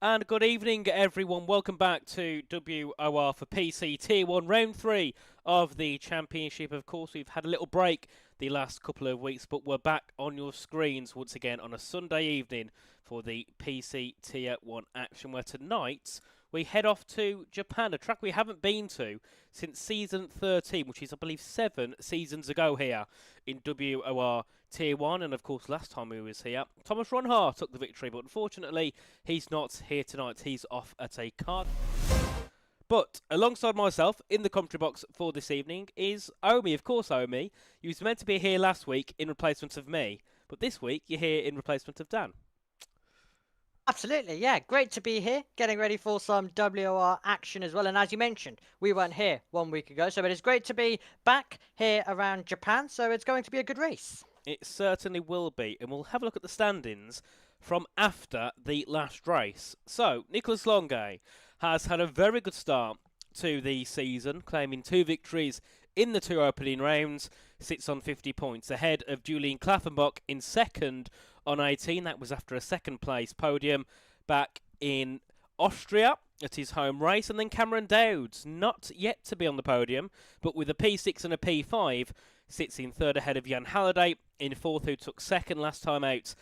And good evening, everyone. Welcome back to WOR for PC Tier 1 Round 3 of the Championship. Of course, we've had a little break the last couple of weeks, but we're back on your screens once again on a Sunday evening for the PC Tier 1 action, where tonight we head off to Japan, a track we haven't been to since Season 13, which is, I believe, 7 seasons ago here in WOR Tier 1. And, of course, last time we was here, Thomas Ronhar took the victory, but unfortunately, he's not here tonight. He's off at a card. But alongside myself in the commentary box for this evening is Omi. Of course, Omi. You was meant to be here last week in replacement of me, but this week you're here in replacement of Dan. Absolutely, yeah. Great to be here, getting ready for some WOR action as well. And as you mentioned, we weren't here 1 week ago, so it is great to be back here around Japan. So it's going to be a good race. It certainly will be, and we'll have a look at the standings from after the last race. So, Nicholas Longe has had a very good start to the season, claiming 2 victories in the 2 opening rounds, sits on 50 points, ahead of Julian Klaffenbach in second on 18. That was after a second place podium back in Austria at his home race. And then Cameron Dowds, not yet to be on the podium, but with a P6 and a P5, sits in third ahead of Jan Halliday in fourth, who took second last time out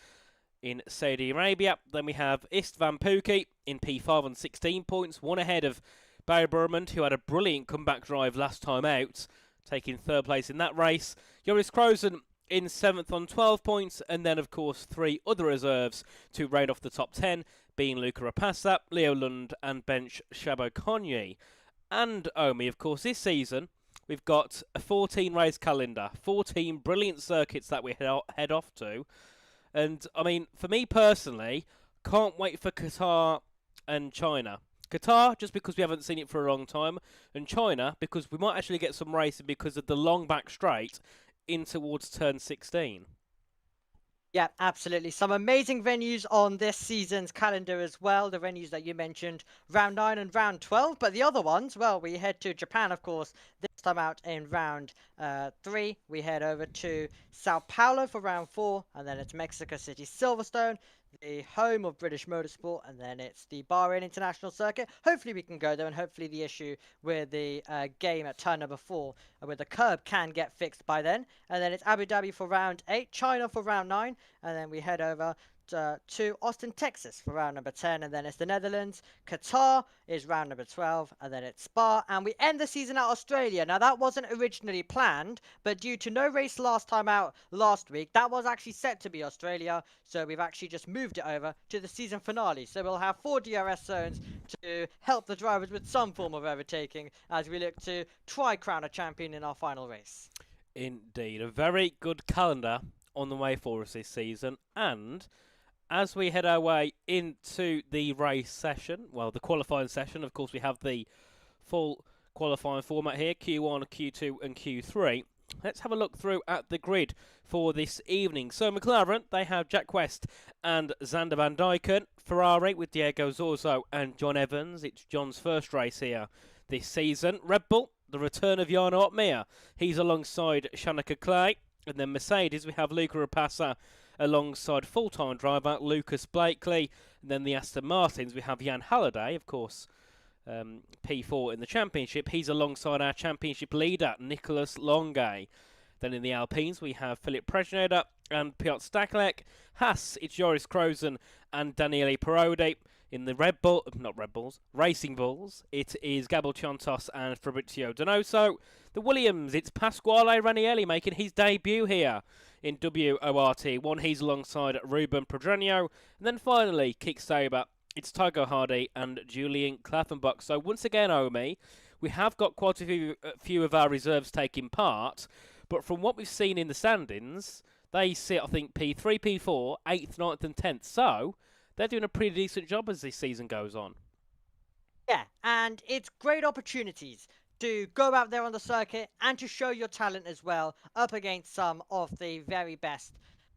in Saudi Arabia. Then we have Istvan Pukki in P5 on 16 points, one ahead of Barry Burmond, who had a brilliant comeback drive last time out, taking third place in that race. Joris Krozen in 7th on 12 points, and then, of course, 3 other reserves to round off the top 10, being Luca Rapassa, Leo Lund, and Bench Shabokonyi. And, Omi, of course, this season, we've got a 14-race calendar, 14 brilliant circuits that we head off to. And, I mean, for me personally, can't wait for Qatar and China. Qatar, just because we haven't seen it for a long time, and China, because we might actually get some racing because of the long back straight in towards turn 16. Yeah, absolutely. Some amazing venues on this season's calendar as well. The venues that you mentioned, round 9 and round 12. But the other ones, well, we head to Japan, of course, this time out in round 3. We head over to Sao Paulo for round 4, and then it's Mexico City Silverstone, the home of British motorsport, and then it's the Bahrain International Circuit. Hopefully we can go there, and hopefully the issue with the game at turn number 4 with the curb can get fixed by then. And then it's Abu Dhabi for round 8, China for round 9, and then we head over to Austin, Texas for round number 10, and then it's the Netherlands. Qatar is round number 12, and then it's Spa, and we end the season at Australia. Now, that wasn't originally planned, but due to no race last time out last week, that was actually set to be Australia, so we've actually just moved it over to the season finale. So we'll have 4 DRS zones to help the drivers with some form of overtaking as we look to try crown a champion in our final race. Indeed, a very good calendar on the way for us this season. And as we head our way into the race session, well, the qualifying session, of course, we have the full qualifying format here, Q1, Q2 and Q3. Let's have a look through at the grid for this evening. So McLaren, they have Jack West and Zander Van Dijken. Ferrari with Diego Zorzo and John Evans. It's John's first race here this season. Red Bull, the return of Jarno Opmeer. He's alongside Shanika Clay. And then Mercedes, we have Luca Rapassa alongside full-time driver Lucas Blakely. And then the Aston Martins, we have Jan Halliday, of course, P4 in the championship. He's alongside our championship leader, Nicholas Longe. Then in the Alpines, we have Philip Prejnoda and Piotr Staklek. Haas, it's Joris Krozen and Daniele Parodi. In the Racing Bulls, it is Gabel Chontos and Fabrizio Donoso. The Williams, it's Pasquale Ranieri making his debut here in WORT1. He's alongside Ruben Pedreño. And then finally, Kick Saber, it's Tygo Hardy and Julian Klaffenbach. So once again, Omi, we have got quite a few of our reserves taking part. But from what we've seen in the standings, they sit, I think, P3, P4, 8th, 9th and 10th. So they're doing a pretty decent job as this season goes on. Yeah, and it's great opportunities to go out there on the circuit and to show your talent as well up against some of the very best.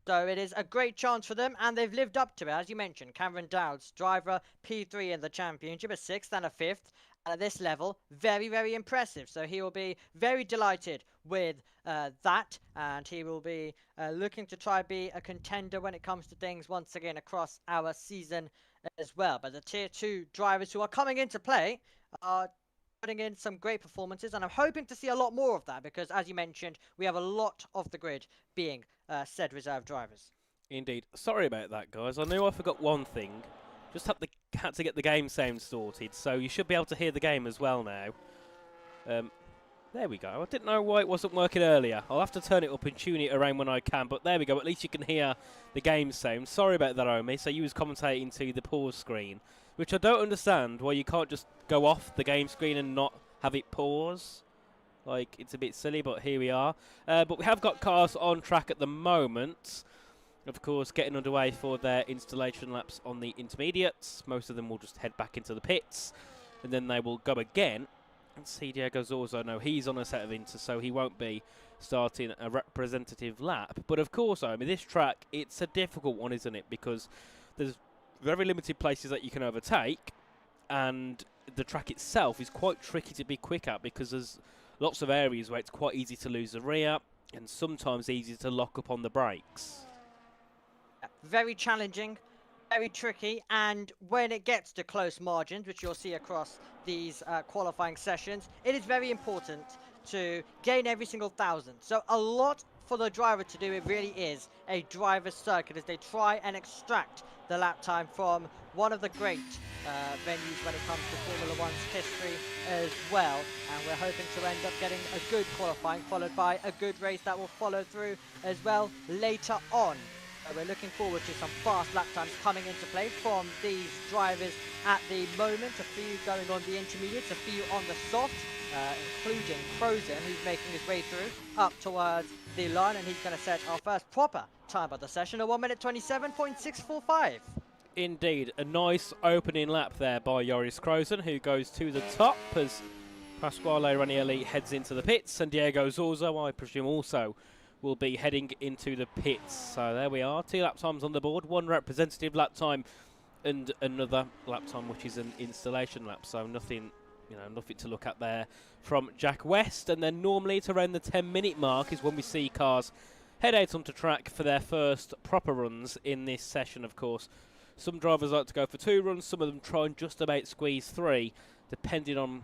So it is a great chance for them, and they've lived up to it. As you mentioned, Cameron Dowds, driver P3 in the championship, a 6th and a 5th. At this level, very, very impressive. So he will be very delighted with that, and he will be looking to try be a contender when it comes to things once again across our season as well. But the tier 2 drivers who are coming into play are putting in some great performances, and I'm hoping to see a lot more of that because, as you mentioned, we have a lot of the grid being said reserve drivers. Indeed. Sorry about that, guys. I knew I forgot one thing. Just had to get the game sound sorted, so you should be able to hear the game as well now. There we go. I didn't know why it wasn't working earlier. I'll have to turn it up and tune it around when I can, but there we go. At least you can hear the game sound. Sorry about that, Omi. So you was commentating to the pause screen, which I don't understand why you can't just go off the game screen and not have it pause. Like, it's a bit silly, but here we are. But we have got cars on track at the moment. Of course, getting underway for their installation laps on the intermediates. Most of them will just head back into the pits, and then they will go again. And see Diego Zorzo, no, he's on a set of inters, so he won't be starting a representative lap. But of course, I mean, this track, it's a difficult one, isn't it? Because there's very limited places that you can overtake, and the track itself is quite tricky to be quick at because there's lots of areas where it's quite easy to lose the rear and sometimes easy to lock up on the brakes. Very challenging, very tricky, and when it gets to close margins, which you'll see across these qualifying sessions, it is very important to gain every single thousand. So a lot for the driver to do. It really is a driver's circuit as they try and extract the lap time from one of the great venues when it comes to Formula One's history as well. And we're hoping to end up getting a good qualifying followed by a good race that will follow through as well later on. We're looking forward to some fast lap times coming into play from these drivers at the moment. A few going on the intermediates, a few on the soft, including Frozen, who's making his way through up towards the line, and he's going to set our first proper time of the session, a 1 minute 27.645. Indeed, a nice opening lap there by Joris Krozen, who goes to the top as Pasquale Ranieri heads into the pits, and Diego Zorzo, I presume, also will be heading into the pits. So there we are, 2 lap times on the board, 1 representative lap time and another lap time which is an installation lap, so nothing, nothing to look at there from Jack West. And then normally it's around the 10-minute mark is when we see cars head out onto track for their first proper runs in this session. Of course, some drivers like to go for 2 runs, some of them try and just about squeeze 3, depending on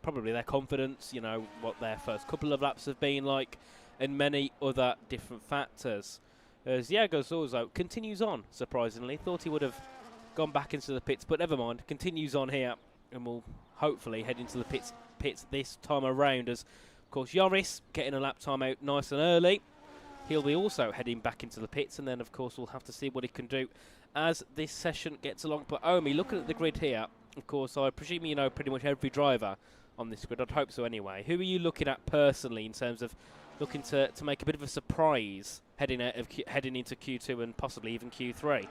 probably their confidence, what their first couple of laps have been like, and many other different factors. As Diego Zorzo continues on, surprisingly. Thought he would have gone back into the pits, but never mind. Continues on here, and will hopefully head into the pits this time around. As, of course, Joris getting a lap time out nice and early. He'll be also heading back into the pits, and then, of course, we'll have to see what he can do as this session gets along. But Omi, looking at the grid here, of course, I presume you know pretty much every driver on this grid. I'd hope so anyway. Who are you looking at personally in terms of looking to make a bit of a surprise heading into Q2 and possibly even Q3?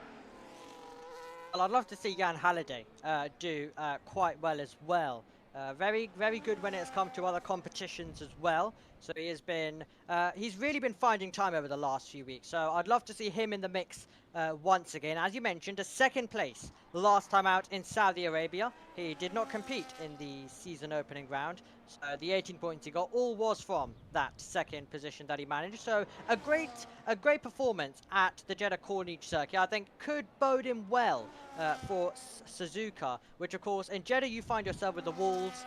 Well, I'd love to see Jan Halliday do quite well as well. Very, very good when it's come to other competitions as well. So he has been, he's really been finding time over the last few weeks. So I'd love to see him in the mix once again. As you mentioned, a 2nd place last time out in Saudi Arabia. He did not compete in the season opening round. So the 18 points he got all was from that 2nd position that he managed. So a great performance at the Jeddah Corniche circuit. I think could bode him well for Suzuka, which of course in Jeddah you find yourself with the walls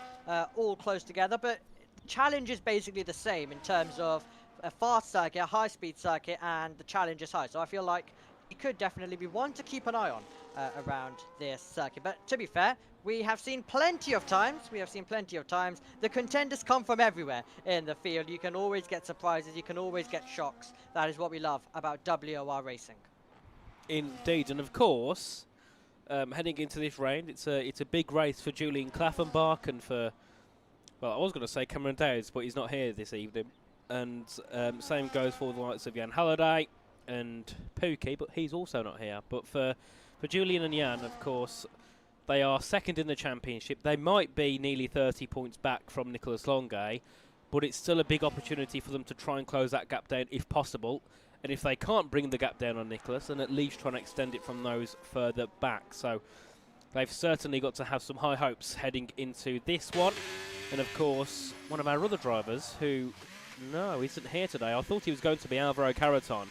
all close together, but the challenge is basically the same in terms of a fast circuit, a high-speed circuit, and the challenge is high. So I feel like he could definitely be one to keep an eye on around this circuit. But to be fair, we have seen plenty of times. The contenders come from everywhere in the field. You can always get surprises. You can always get shocks. That is what we love about WOR racing. Indeed, and of course, heading into this round, it's a big race for Julian Klaffenbach and for, well, I was going to say Cameron Dowds, but he's not here this evening. And same goes for the likes of Jan Halliday and Pookie, but he's also not here. But for Julian and Jan, of course, they are 2nd in the championship. They might be nearly 30 points back from Nicolas Longuet, but it's still a big opportunity for them to try and close that gap down if possible. And if they can't bring the gap down on Nicolas, then at least try and extend it from those further back. So they've certainly got to have some high hopes heading into this one. And of course, one of our other drivers who, no, isn't here today. I thought he was going to be Alvaro Caraton.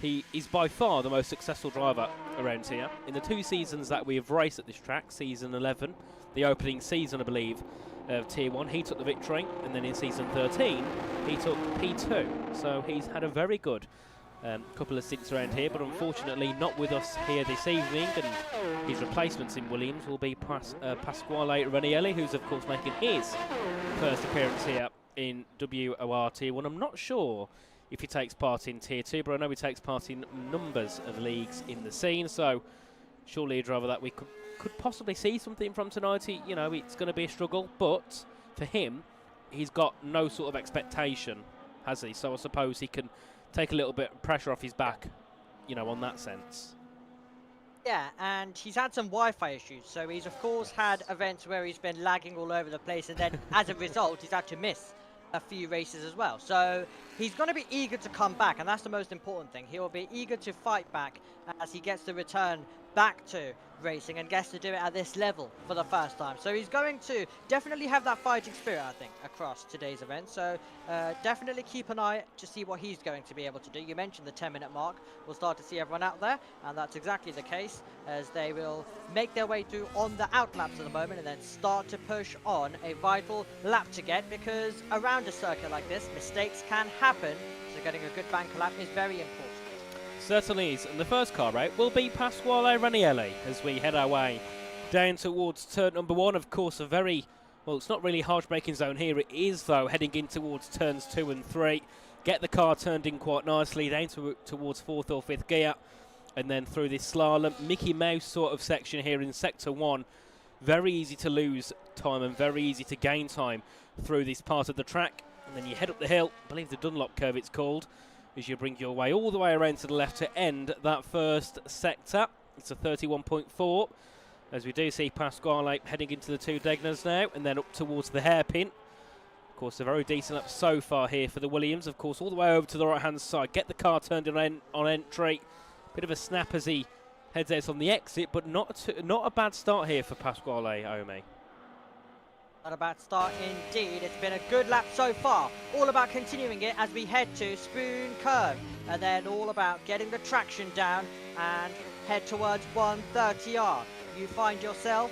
He is by far the most successful driver around here. In the 2 seasons that we have raced at this track, season 11, the opening season, I believe, of Tier 1, he took the victory, and then in season 13, he took P2. So he's had a very good couple of stints around here, but unfortunately not with us here this evening, and his replacements in Williams will be Pasquale Ranieri, who's of course making his first appearance here in WOR Tier 1. I'm not sure if he takes part in Tier 2, but I know he takes part in numbers of leagues in the scene, so surely a driver that we could possibly see something from tonight. You know, it's going to be a struggle, but for him, he's got no sort of expectation, has he? So I suppose he can take a little bit of pressure off his back, you know, on that sense. Yeah, and he's had some Wi-Fi issues, so he's of course had events where he's been lagging all over the place, and then as a result, he's had to miss a few races as well. So he's going to be eager to come back, and that's the most important thing. He will be eager to fight back as he gets the return back to racing and gets to do it at this level for the first time. So he's going to definitely have that fighting spirit, I think, across today's event. So definitely keep an eye to see what he's going to be able to do. You mentioned the 10-minute mark. We'll start to see everyone out there, and that's exactly the case, as they will make their way through on the out laps at the moment and then start to push on a vital lap to get, because around a circuit like this, mistakes can happen. So getting a good bank lap is very important. Certainly is, and the first car out will be Pasquale Ranieri as we head our way down towards turn number 1. Of course, a very, well, it's not really harsh braking zone here. It is, though, heading in towards turns 2 and 3. Get the car turned in quite nicely down towards 4th or 5th gear, and then through this slalom, Mickey Mouse sort of section here in Sector 1. Very easy to lose time and very easy to gain time through this part of the track. And then you head up the hill, I believe the Dunlop curve it's called, as you bring your way all the way around to the left to end that first sector. It's a 31.4, as we do see Pasquale heading into the 2 Degners now, and then up towards the hairpin. Of course, a very decent up so far here for the Williams. Of course, all the way over to the right-hand side. Get the car turned in on entry. Bit of a snap as he heads out on the exit, but not a bad start here for Pasquale, Omi. Not a bad start indeed. It's been a good lap so far. All about continuing it as we head to Spoon Curve. And then all about getting the traction down and head towards 130R. You find yourself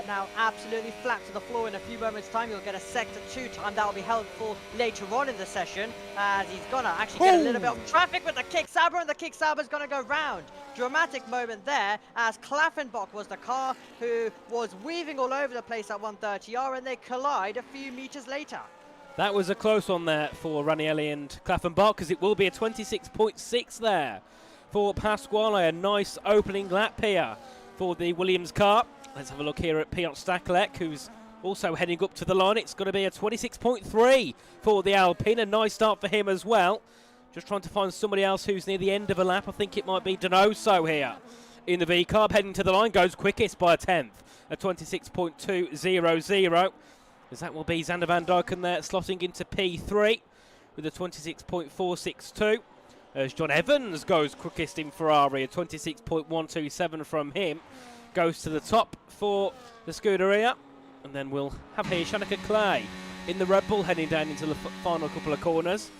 now absolutely flat to the floor in a few moments time. You'll get a sector 2 time. That will be helpful later on in the session, as he's gonna actually get a little bit of traffic with the kick saber, and the kick saber's gonna go round. Dramatic moment there, as Klaffenbach was the car who was weaving all over the place at 130R, and they collide a few meters later. That was a close one there for Ranieri and Klaffenbach, because it will be a 26.6 there for Pasquale. A nice opening lap here for the Williams car. Let's have a look here at Piotr Staklek, who's also heading up to the line. It's going to be a 26.3 for the Alpine. A nice start for him as well. Just trying to find somebody else who's near the end of a lap. I think it might be Donoso here in the V-Carb. Heading to the line, goes quickest by a 10th. A 26.200. As that will be Xander Van Dyken there, slotting into P3 with a 26.462. As John Evans goes quickest in Ferrari, a 26.127 from him. Goes to the top for the Scuderia, and then we'll have here Shanika Clay in the Red Bull heading down into the final couple of corners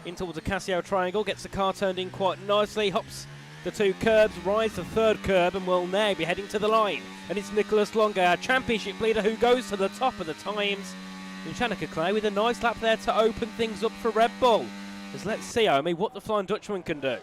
in towards the Casio triangle. Gets the car turned in quite nicely, hops the 2 curbs, rides the 3rd curb, and will now be heading to the line. And it's Nicholas Longa, our championship leader, who goes to the top of the times. And Shanika Clay with a nice lap there to open things up for Red Bull. As let's see, Omi, what the Flying Dutchman can do.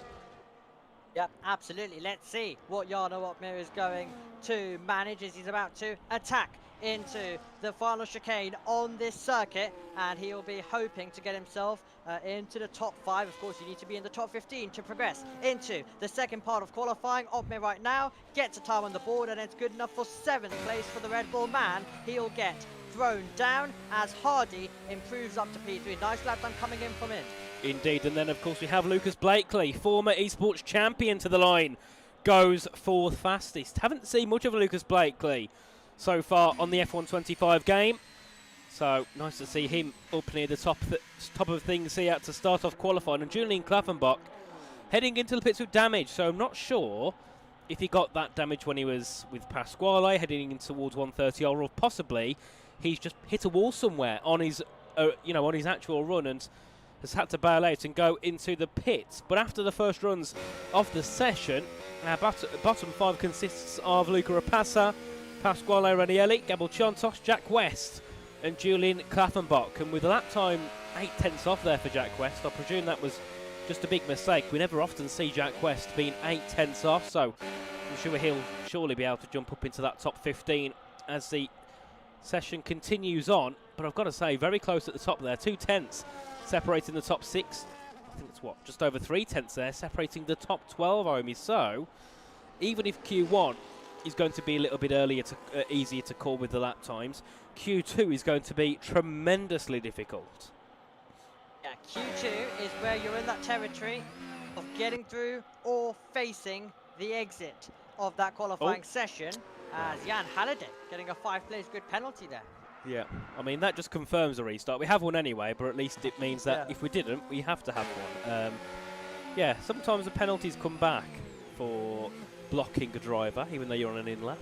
Yep, absolutely. Let's see what Jarno Opmeer is going to manage as he's about to attack into the final chicane on this circuit, and he'll be hoping to get himself into the top 5. Of course, you need to be in the top 15 to progress into the second part of qualifying. Opmeer right now gets a time on the board, and it's good enough for 7th place for the Red Bull man. He'll get thrown down as Hardy improves up to P3. Nice lap time coming in from him. Indeed, and then of course we have Lucas Blakely, former esports champion, to the line. Goes 4th fastest. Haven't seen much of Lucas Blakely so far on the F125 game. So nice to see him up near the top of things here to start off qualifying. And Julian Klaffenbach heading into the pits with damage. So I'm not sure if he got that damage when he was with Pasquale heading in towards 130, or possibly he's just hit a wall somewhere on his, on his actual run and has had to bail out and go into the pits. But after the first runs of the session, our bottom 5 consists of Luca Rapassa, Pasquale Ranieri, Gabel Chontos, Jack West and Julian Klaffenbach. And with a lap time 8/10 off there for Jack West, I presume that was just a big mistake. We never often see Jack West being 8/10 off, so I'm sure he'll surely be able to jump up into that top 15 as the session continues on. But I've got to say, very close at the top there, 2/10 separating the top 6. I think it's what, just over 3/10 there, separating the top 12, Omi. So even if Q1 is going to be a little bit easier to call with the lap times, Q2 is going to be tremendously difficult. Yeah, Q2 is where you're in that territory of getting through or facing the exit of that qualifying session, as Jan Halliday getting a 5 plays grid penalty there. Yeah, I mean, that just confirms a restart. We have one anyway, but at least it means that if we didn't, we have to have one. Yeah, sometimes the penalties come back for blocking a driver, even though you're on an in-lap.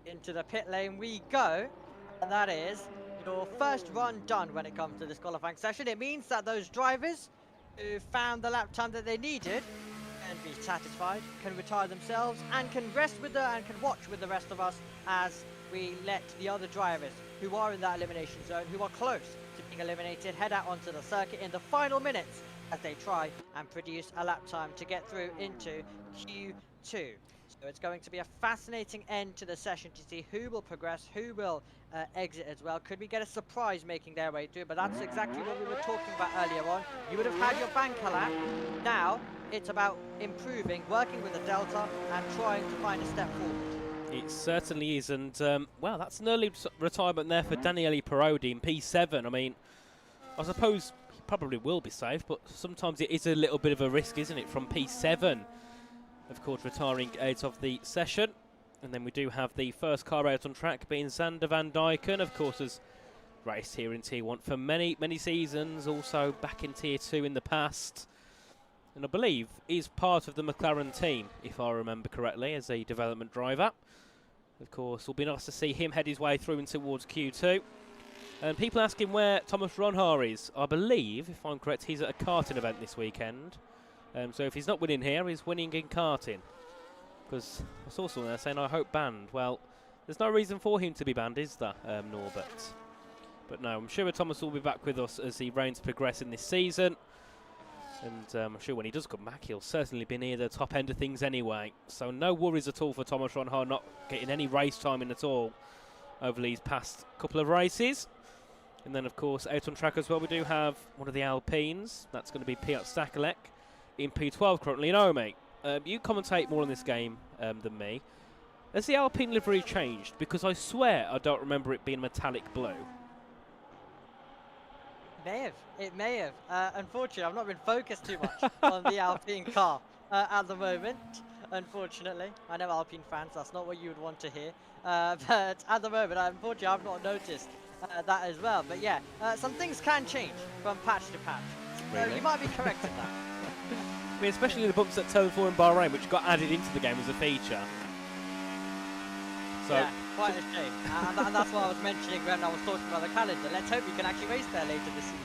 Into the pit lane we go, and that is your first run done when it comes to this qualifying session. It means that those drivers who found the lap time that they needed can be satisfied, can retire themselves, and can rest with and can watch with the rest of us as we let the other drivers who are in that elimination zone, who are close to being eliminated, head out onto the circuit in the final minutes as they try and produce a lap time to get through into Q2. So it's going to be a fascinating end to the session to see who will progress, who will exit as well. Could we get a surprise making their way through? But that's exactly what we were talking about earlier on. You would have had your banker lap. Now it's about improving, working with the delta and trying to find a step forward. It certainly is, and well, that's an early retirement there for Daniele Parodi in P7. I mean, I suppose he probably will be safe, but sometimes it is a little bit of a risk, isn't it, from P7. Of course, retiring out of the session. And then we do have the first car out on track being Zander van Dijken. Of course, has raced here in Tier 1 for many, many seasons. Also back in Tier 2 in the past. And I believe is part of the McLaren team, if I remember correctly, as a development driver. Of course, it'll be nice to see him head his way through and towards Q2. And people asking where Thomas Ronhaar is. I believe, if I'm correct, he's at a karting event this weekend. So if he's not winning here, he's winning in karting. Because I saw someone there saying, I hope banned. Well, there's no reason for him to be banned, is there, Norbert? But no, I'm sure Thomas will be back with us as the reigns progress in this season. And I'm sure when he does come back, he'll certainly be near the top end of things anyway. So no worries at all for Thomas Ronhaar not getting any race time in at all over these past couple of races. And then, of course, out on track as well, we do have one of the Alpines. That's going to be Piotr Stakelek in P12 currently. Naomi, you commentate more on this game than me. Has the Alpine livery changed? Because I swear I don't remember it being metallic blue. It may have. Unfortunately, I've not been focused too much on the Alpine car at the moment, unfortunately. I know Alpine fans, that's not what you would want to hear. But at the moment, unfortunately, I've not noticed that as well. But yeah, some things can change from patch to patch. Really? So you might be correct in that. I mean, especially the bumps at Turn 4 in Bahrain, which got added into the game as a feature. So yeah, quite a shame. And that's what I was mentioning when I was talking about the calendar. Let's hope we can actually race there later this season.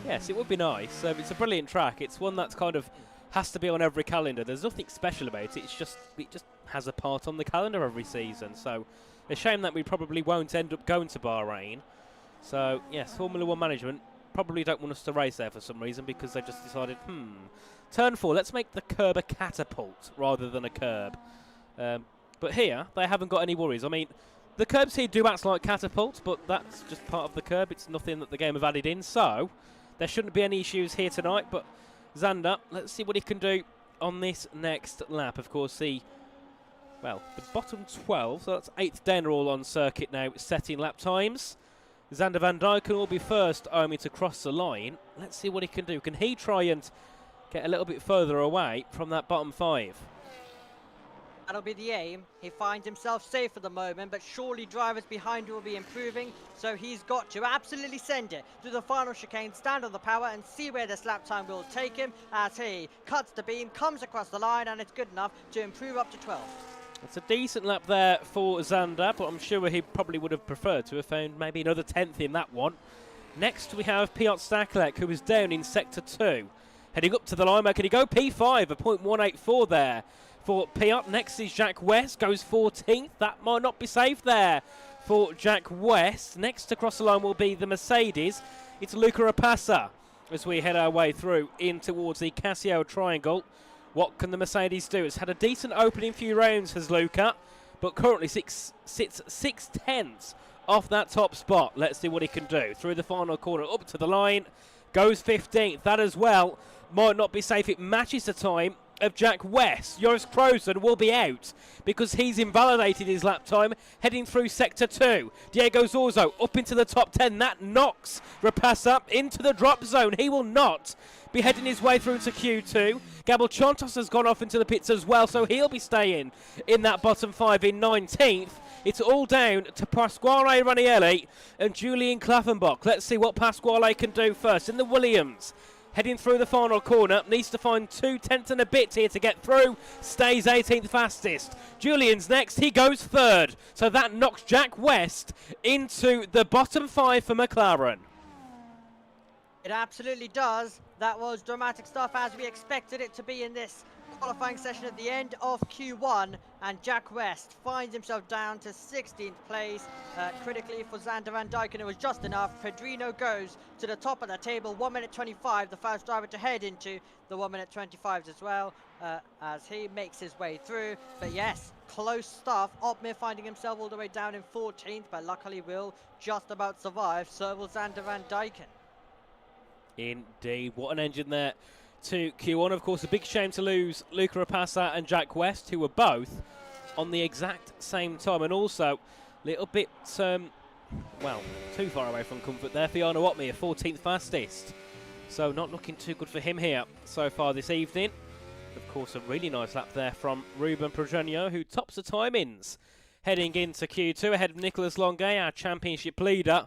Yes, it would be nice. It's a brilliant track. It's one that's kind of has to be on every calendar. There's nothing special about it. It just has a part on the calendar every season. So a shame that we probably won't end up going to Bahrain. So yes, Formula 1 management probably don't want us to race there for some reason because they just decided, Turn 4, let's make the curb a catapult rather than a curb. But here, they haven't got any worries. I mean, the curbs here do act like catapults, but that's just part of the curb. It's nothing that the game have added in, so there shouldn't be any issues here tonight. But Zander, let's see what he can do on this next lap. Of course, the bottom 12, so that's 8th down all on circuit now, setting lap times. Zander van Dijken will be first, Omi, to cross the line. Let's see what he can do. Can he try and get a little bit further away from that bottom 5? That'll be the aim. He finds himself safe for the moment, but surely drivers behind him will be improving, so he's got to absolutely send it through the final chicane, stand on the power and see where this lap time will take him as he cuts the beam, comes across the line, and it's good enough to improve up to 12. It's a decent lap there for Xander, but I'm sure he probably would have preferred to have found maybe another 10th in that one. Next, we have Piotr Staklek, who is down in Sector 2. Heading up to the line, can he go P5, a .184 there for Piotr. Next is Jack West, goes 14th. That might not be safe there for Jack West. Next across the line will be the Mercedes. It's Luca Rapassa as we head our way through in towards the Casio Triangle. What can the Mercedes do? It's had a decent opening few rounds, has Luca, but currently sits 6/10 off that top spot. Let's see what he can do. Through the final corner, up to the line, goes 15th. That as well might not be safe. It matches the time of Jack West. Joris Krozen will be out because he's invalidated his lap time heading through Sector 2. Diego Zorzo up into the top 10. That knocks Rapassa into the drop zone. He will not be heading his way through to Q2. Gabor Chontos has gone off into the pits as well, so he'll be staying in that bottom 5 in 19th. It's all down to Pasquale Ranieri and Julian Klaffenbach. Let's see what Pasquale can do first. In the Williams, heading through the final corner, needs to find 2/10 and a bit here to get through. Stays 18th fastest. Julian's next, he goes 3rd. So that knocks Jack West into the bottom 5 for McLaren. It absolutely does. That was dramatic stuff as we expected it to be in this qualifying session at the end of Q1, and Jack West finds himself down to 16th place. Critically for Xander Van Dyken, it was just enough. Pedrino goes to the top of the table, 1 minute 25, the first driver to head into the 1 minute 25s as well, as he makes his way through. But yes, close stuff. Opmir finding himself all the way down in 14th, but luckily will just about survive. So will Xander Van Dyken. Indeed, what an engine there to Q1. Of course, a big shame to lose Luca Rapassa and Jack West, who were both on the exact same time, and also a little bit, well, too far away from comfort there. Fiona Opmir, 14th fastest, so not looking too good for him here so far this evening. Of course, a really nice lap there from Ruben Progenio, who tops the timings heading into Q2 ahead of Nicolas Longuet, our championship leader.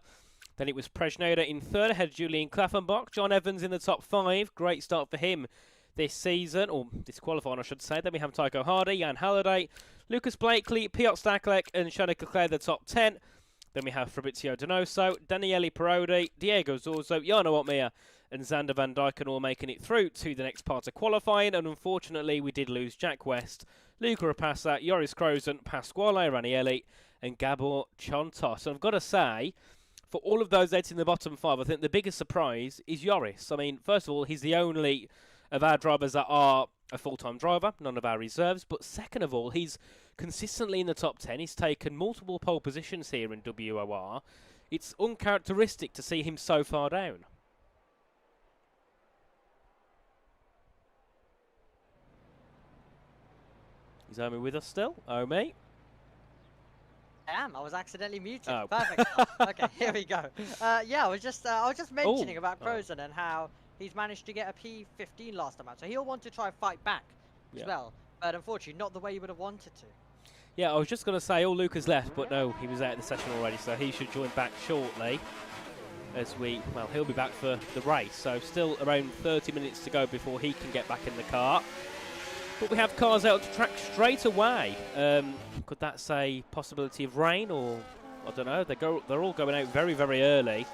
Then it was Presneda in 3rd, ahead of Julian Klaffenbach. John Evans in the top 5. Great start for him this season, or this qualifying, I should say. Then we have Tycho Hardy, Jan Halliday, Lucas Blakely, Piotr Staklek, and Shanika Leclerc, the top 10. Then we have Fabrizio Donoso, Daniele Parodi, Diego Zorzo, Jarno Opmir, and Xander Van Dyken all making it through to the next part of qualifying. And unfortunately, we did lose Jack West, Luca Rapassa, Joris Krozen, Pasquale Ranieri, and Gabor Chontos. And I've got to say, for all of those that's in the bottom 5, I think the biggest surprise is Joris. I mean, first of all, he's the only of our drivers that are a full-time driver, none of our reserves. But second of all, he's consistently in the top 10. He's taken multiple pole positions here in WOR. It's uncharacteristic to see him so far down. Is Omi with us still? Omi? I am. I was accidentally muted. Oh. Perfect. Okay, here we go. Yeah, I was just mentioning about Krozen and how he's managed to get a P15 last time out. So he'll want to try and fight back as well. But unfortunately, not the way he would have wanted to. Yeah, I was just going to say, Luca's left, but no, he was out of the session already, so he should join back shortly. As well, he'll be back for the race. So still around 30 minutes to go before he can get back in the car. But we have cars out to track straight away. Could that say possibility of rain, or I don't know? They're all going out very, very early.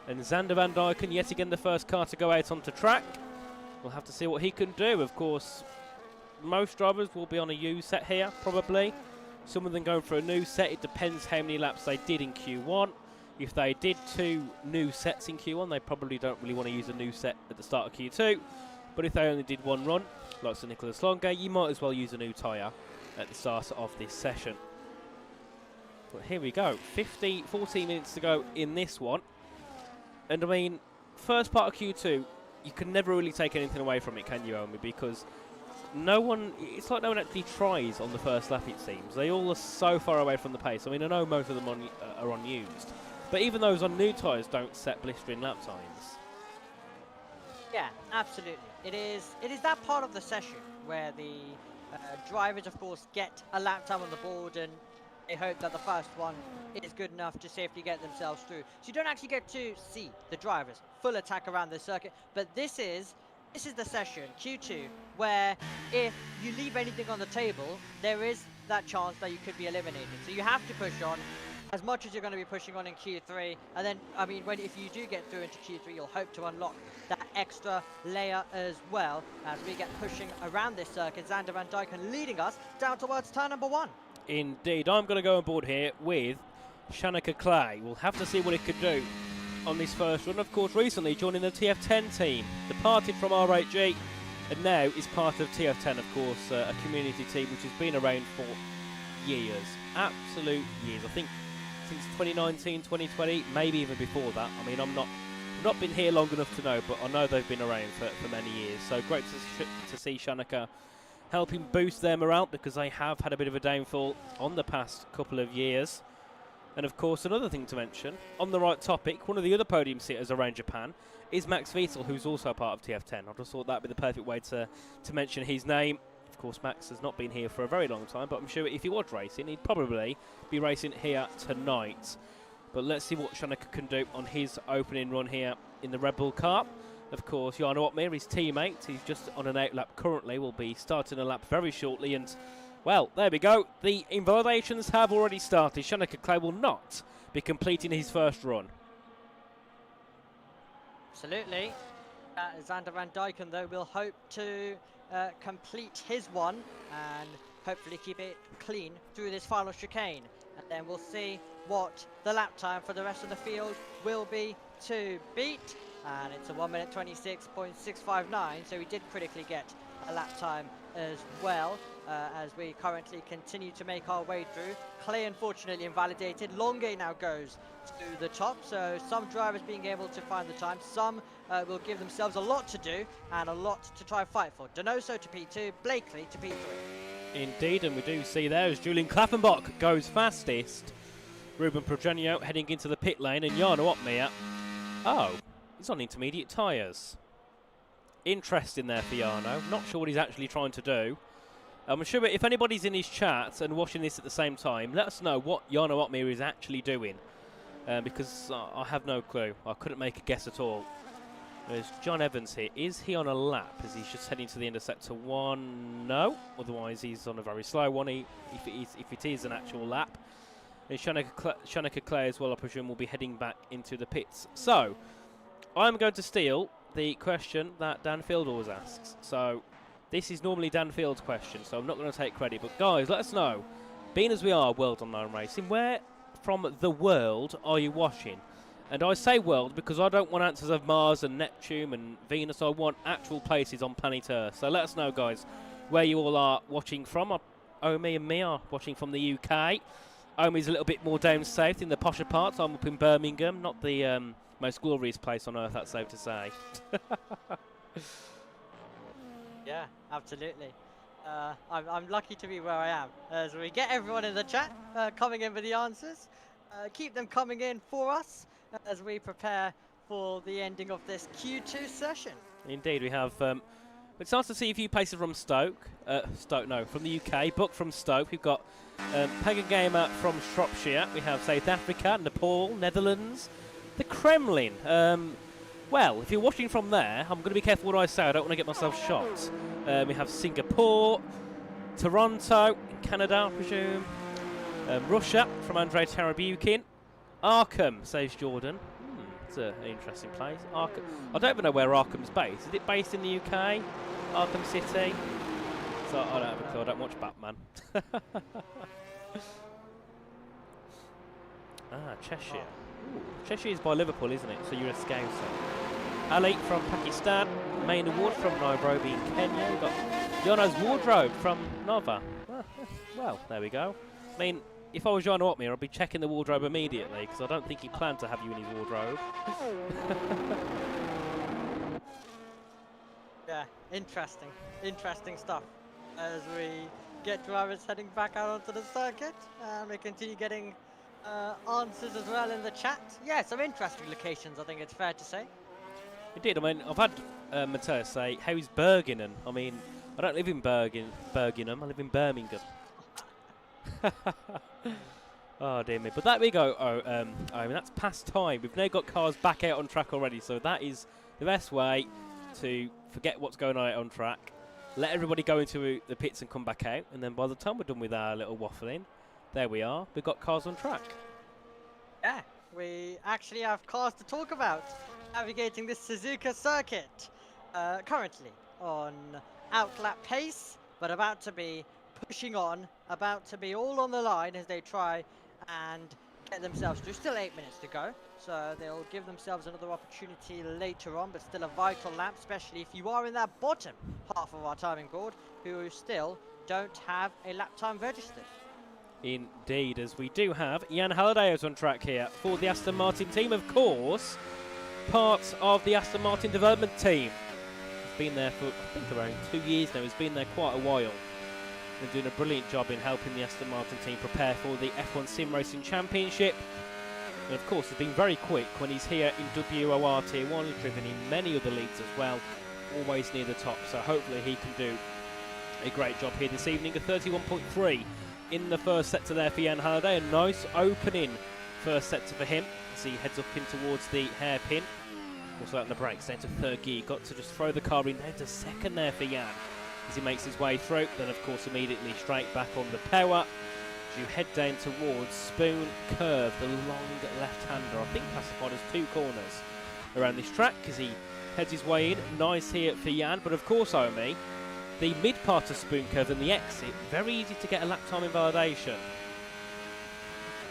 And Xander Van Dyken, yet again the first car to go out onto track. We'll have to see what he can do. Of course, most drivers will be on a U set here, probably. Some of them going for a new set. It depends how many laps they did in Q1. If they did 2 new sets in Q1, they probably don't really want to use a new set at the start of Q2. But if they only did 1 run, like Sir Nicolas Longuet, you might as well use a new tyre at the start of this session. But here we go, 14 minutes to go in this one. And I mean, first part of Q2, you can never really take anything away from it, can you, Omi? Because it's like no one actually tries on the first lap, it seems. They all are so far away from the pace. I mean, I know most of them are unused, but even those on new tyres don't set blistering lap times. Yeah, absolutely. It is that part of the session where the drivers, of course, get a lap time on the board, and they hope that the first one is good enough to safely get themselves through. So you don't actually get to see the drivers full attack around the circuit. But this is the session, Q2, where if you leave anything on the table, there is that chance that you could be eliminated. So you have to push on as much as you're going to be pushing on in Q3, and then, I mean, if you do get through into Q3, you'll hope to unlock that extra layer as well as we get pushing around this circuit. Xander Van Dyken leading us down towards turn number 1. Indeed, I'm going to go on board here with Shanika Clay. We'll have to see what he could do on this first run. Of course, recently joining the TF10 team, departed from R8G, and now is part of TF10, of course, a community team which has been around for years, absolute years. I think since 2019, 2020, maybe even before that. I mean, I've not been here long enough to know, but I know they've been around for many years. So great to see Shanika helping boost their morale, because they have had a bit of a downfall on the past couple of years. And of course, another thing to mention, on the right topic, one of the other podium sitters around Japan is Max Vettel, who's also part of TF10. I just thought that would be the perfect way to mention his name. Of course, Max has not been here for a very long time, but I'm sure if he was racing, he'd probably be racing here tonight. But let's see what Shanika can do on his opening run here in the Red Bull car. Of course, Jarno Opmeer, his teammate, he's just on an outlap currently, will be starting a lap very shortly. And, well, there we go. The invalidations have already started. Shanika Clay will not be completing his first run. Absolutely. Xander Van Dyken, though, will hope to complete his one and hopefully keep it clean through this final chicane. And then we'll see what the lap time for the rest of the field will be to beat. And it's a 1 minute 26.659, so we did critically get a lap time as well, as we currently continue to make our way through. Clay unfortunately invalidated. Longe now goes to the top, so some drivers being able to find the time, some will give themselves a lot to do and a lot to try and fight for. Donoso to P2, Blakely to P3. Indeed, and we do see there as Julian Klaffenbach goes fastest. Ruben Progenio heading into the pit lane, and Jarno Opmeer, oh, he's on intermediate tyres. Interesting there for Jarno. Not sure what he's actually trying to do. I'm sure if anybody's in his chat and watching this at the same time, let us know what Jarno Opmeer is actually doing. Because I have no clue. I couldn't make a guess at all. There's John Evans here. Is he on a lap? Is he just heading to the end of sector 1? No. Otherwise, he's on a very slow one. If it is an actual lap. And Shanika Clay as well, I presume, will be heading back into the pits. So, I'm going to steal the question that Dan Field always asks. So, this is normally Dan Field's question, so I'm not going to take credit. But guys, let us know, being as we are World Online Racing, where from the world are you watching? And I say world because I don't want answers of Mars and Neptune and Venus. I want actual places on planet Earth. So let us know, guys, where you all are watching from. Omi and me are watching from the UK. Omi's a little bit more down south in the posher parts. I'm up in Birmingham, not the most glorious place on Earth, that's safe to say. Yeah, absolutely. I'm lucky to be where I am. As we get everyone in the chat coming in with the answers, keep them coming in for us as we prepare for the ending of this Q2 session. Indeed, we have. It's nice to see a few places from from the UK. Book from Stoke. We've got Pagan Gamer from Shropshire. We have South Africa, Nepal, Netherlands, the Kremlin. Well, if you're watching from there, I'm going to be careful what I say. I don't want to get myself shot. We have Singapore, Toronto, Canada, I presume. Russia from Andrei Tarabukin. Arkham, says Jordan. It's an interesting place. Arkham. I don't even know where Arkham's based. Is it based in the UK? Arkham City? So I don't have a clue. I don't watch Batman. Cheshire. Ooh, Cheshire is by Liverpool, isn't it? So you're a Scouser. Ali from Pakistan. Main Award from Nairobi in Kenya. We've got Jono's wardrobe from Nova. Well, there we go. I mean, if I was Jarno Opmeer, I'd be checking the wardrobe immediately, because I don't think he planned to have you in his wardrobe. Yeah, interesting. Interesting stuff. As we get drivers heading back out onto the circuit, and we continue getting answers as well in the chat. Yeah, some interesting locations, I think it's fair to say. It did. I mean, I've had Matthias say, how's Berginen? I mean, I don't live in Berginen, I live in Birmingham. Oh dear me, but there we go. I mean, that's past time. We've now got cars back out on track already, so that is the best way to forget what's going on out on track. let everybody go into the pits and come back out, and then by the time we're done with our little waffling, there we are, we've got cars on track. Yeah, we actually have cars to talk about navigating this Suzuka circuit. Currently on outlap pace, but about to be pushing on, about to be all on the line as they try and get themselves through. Still 8 minutes to go, so they'll give themselves another opportunity later on, but still a vital lap, especially if you are in that bottom half of our timing board, who still don't have a lap time registered. Indeed, as we do have Jan Halliday out on track here for the Aston Martin team, of course, part of the Aston Martin development team. He's been there for, I think, around 2 years now. He's been there quite a while. They're doing a brilliant job in helping the Aston Martin team prepare for the F1 Sim Racing Championship. And of course, he's been very quick when he's here in WOR Tier 1. He's driven in many other leagues as well, always near the top. So hopefully he can do a great job here this evening. A 31.3 in the first sector there for Jan Halliday. A nice opening first sector for him as he heads up in towards the hairpin. Also out on the brakes, down to third gear. Got to just throw the car in down to second there for Jan as he makes his way through. Then of course immediately straight back on the power as you head down towards Spoon Curve, the long left-hander, I think classified as 2 corners around this track as he heads his way in. Nice here for Jan, but of course, Omi, the mid part of Spoon Curve and the exit, very easy to get a lap time invalidation.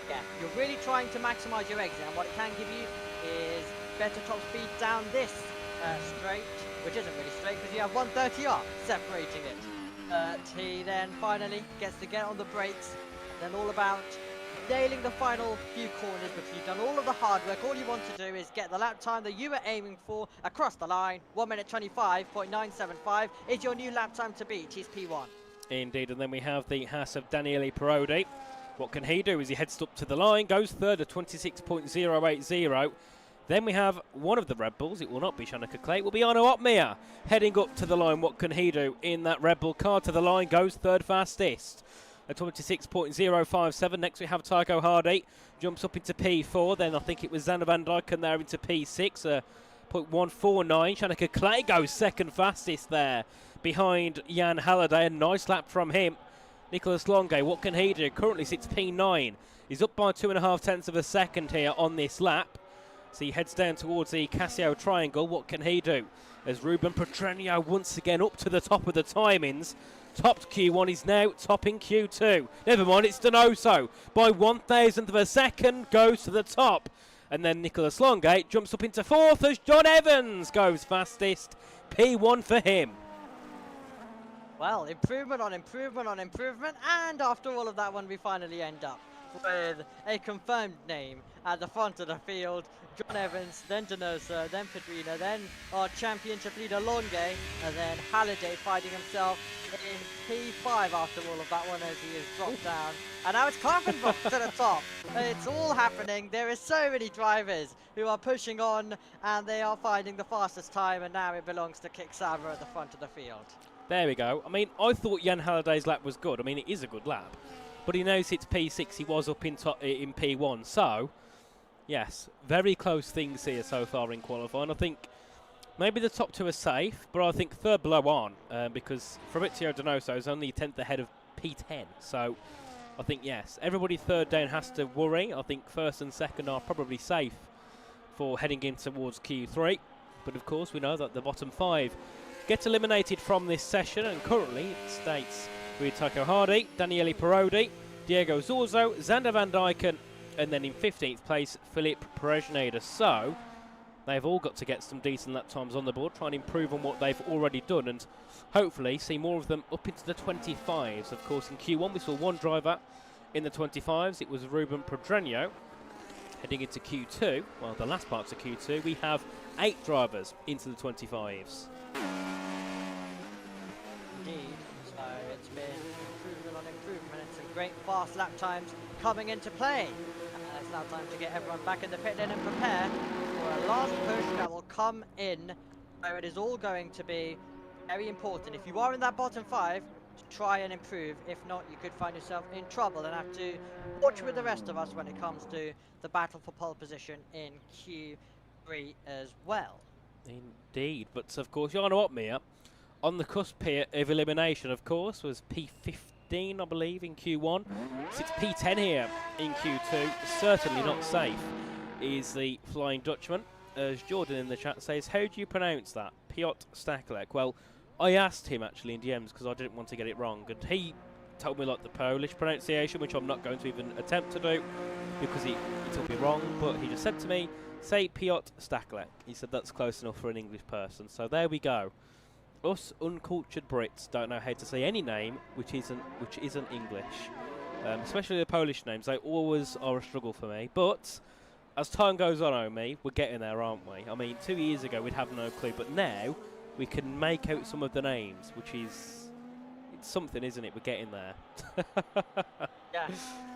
Yeah, you're really trying to maximise your exit, and what it can give you is better top speed down this straight, which isn't really straight because you have 130R separating it. He then finally gets to get on the brakes, and then all about nailing the final few corners because you've done all of the hard work. All you want to do is get the lap time that you were aiming for across the line. 1 minute 25.975 is your new lap time to beat. He's P1. Indeed, and then we have the Haas of Daniele Parodi. What can he do as he heads up to the line, goes third at 26.080. Then we have one of the Red Bulls. It will not be Shanika Clay. It will be Arno Opmeer heading up to the line. What can he do in that Red Bull car? To the line, goes third fastest at 26.057. Next we have Tycho Hardy. Jumps up into P4. Then I think it was Xander Van Dijken there into P6. 0.149. Shanika Clay goes second fastest there behind Jan Halliday. A nice lap from him. Nicholas Longe, what can he do? Currently sits P9. He's up by 2.5 tenths of a second here on this lap. So he heads down towards the Casio Triangle. What can he do? As Ruben Petrenio once again up to the top of the timings. Topped Q1, he's now topping Q2. Never mind, it's Donoso. By 1,000th of a second, goes to the top. And then Nicholas Longate jumps up into fourth as John Evans goes fastest. P1 for him. Well, improvement on improvement on improvement, and after all of that one, we finally end up with a confirmed name at the front of the field. John Evans, then Donoso, then Pedrina, then our championship leader Longe, and then Halliday finding himself in P5 after all of that one as he is dropped down. And now it's Karpenbach to the top. It's all happening. There is so many drivers who are pushing on, and they are finding the fastest time, and now it belongs to Kicksava at the front of the field. There we go. I mean, I thought Jan Halliday's lap was good. I mean, it is a good lap. But he knows it's P6. He was up in P1. So, yes, very close things here so far in qualifying. I think maybe the top two are safe, but I think third below on because Fabrizio Donoso is only 10th ahead of P10. So, I think, yes, everybody third down has to worry. I think first and second are probably safe for heading in towards Q3. But, of course, we know that the bottom 5 get eliminated from this session, and currently it states with Tycho Hardy, Daniele Parodi, Diego Zorzo, Xander Van Dijken, and then in 15th place, Philippe Prejneda. So, they've all got to get some decent lap times on the board, try and improve on what they've already done, and hopefully see more of them up into the 25s. Of course, in Q1 we saw one driver in the 25s. It was Ruben Pedreno. Heading into Q2, well, the last parts of Q2, we have 8 drivers into the 25s. Indeed, so it's been improvement on improvement and some great fast lap times coming into play. It's now time to get everyone back in the pit lane and prepare for a last push that will come in, where it is all going to be very important. If you are in that bottom 5, try and improve. If not, you could find yourself in trouble and have to watch with the rest of us when it comes to the battle for pole position in Q3 as well. Indeed, but of course, Jarno Opmeer on the cusp here of elimination, of course, was P15, I believe, in Q1. So it's P10 here in Q2. Certainly not safe is the Flying Dutchman. As Jordan in the chat says, how do you pronounce that? Piotr Staklek. Well, I asked him actually in DMs because I didn't want to get it wrong, and he told me like the Polish pronunciation, which I'm not going to even attempt to do because he told me wrong, but he just said to me, say Piotr Staklek. He said that's close enough for an English person. So there we go. Us uncultured Brits don't know how to say any name which isn't English, especially the Polish names. They always are a struggle for me. But as time goes on, Omi, we're getting there, aren't we? I mean, 2 years ago we'd have no clue, but now we can make out some of the names, which is it's something, isn't it? We're getting there.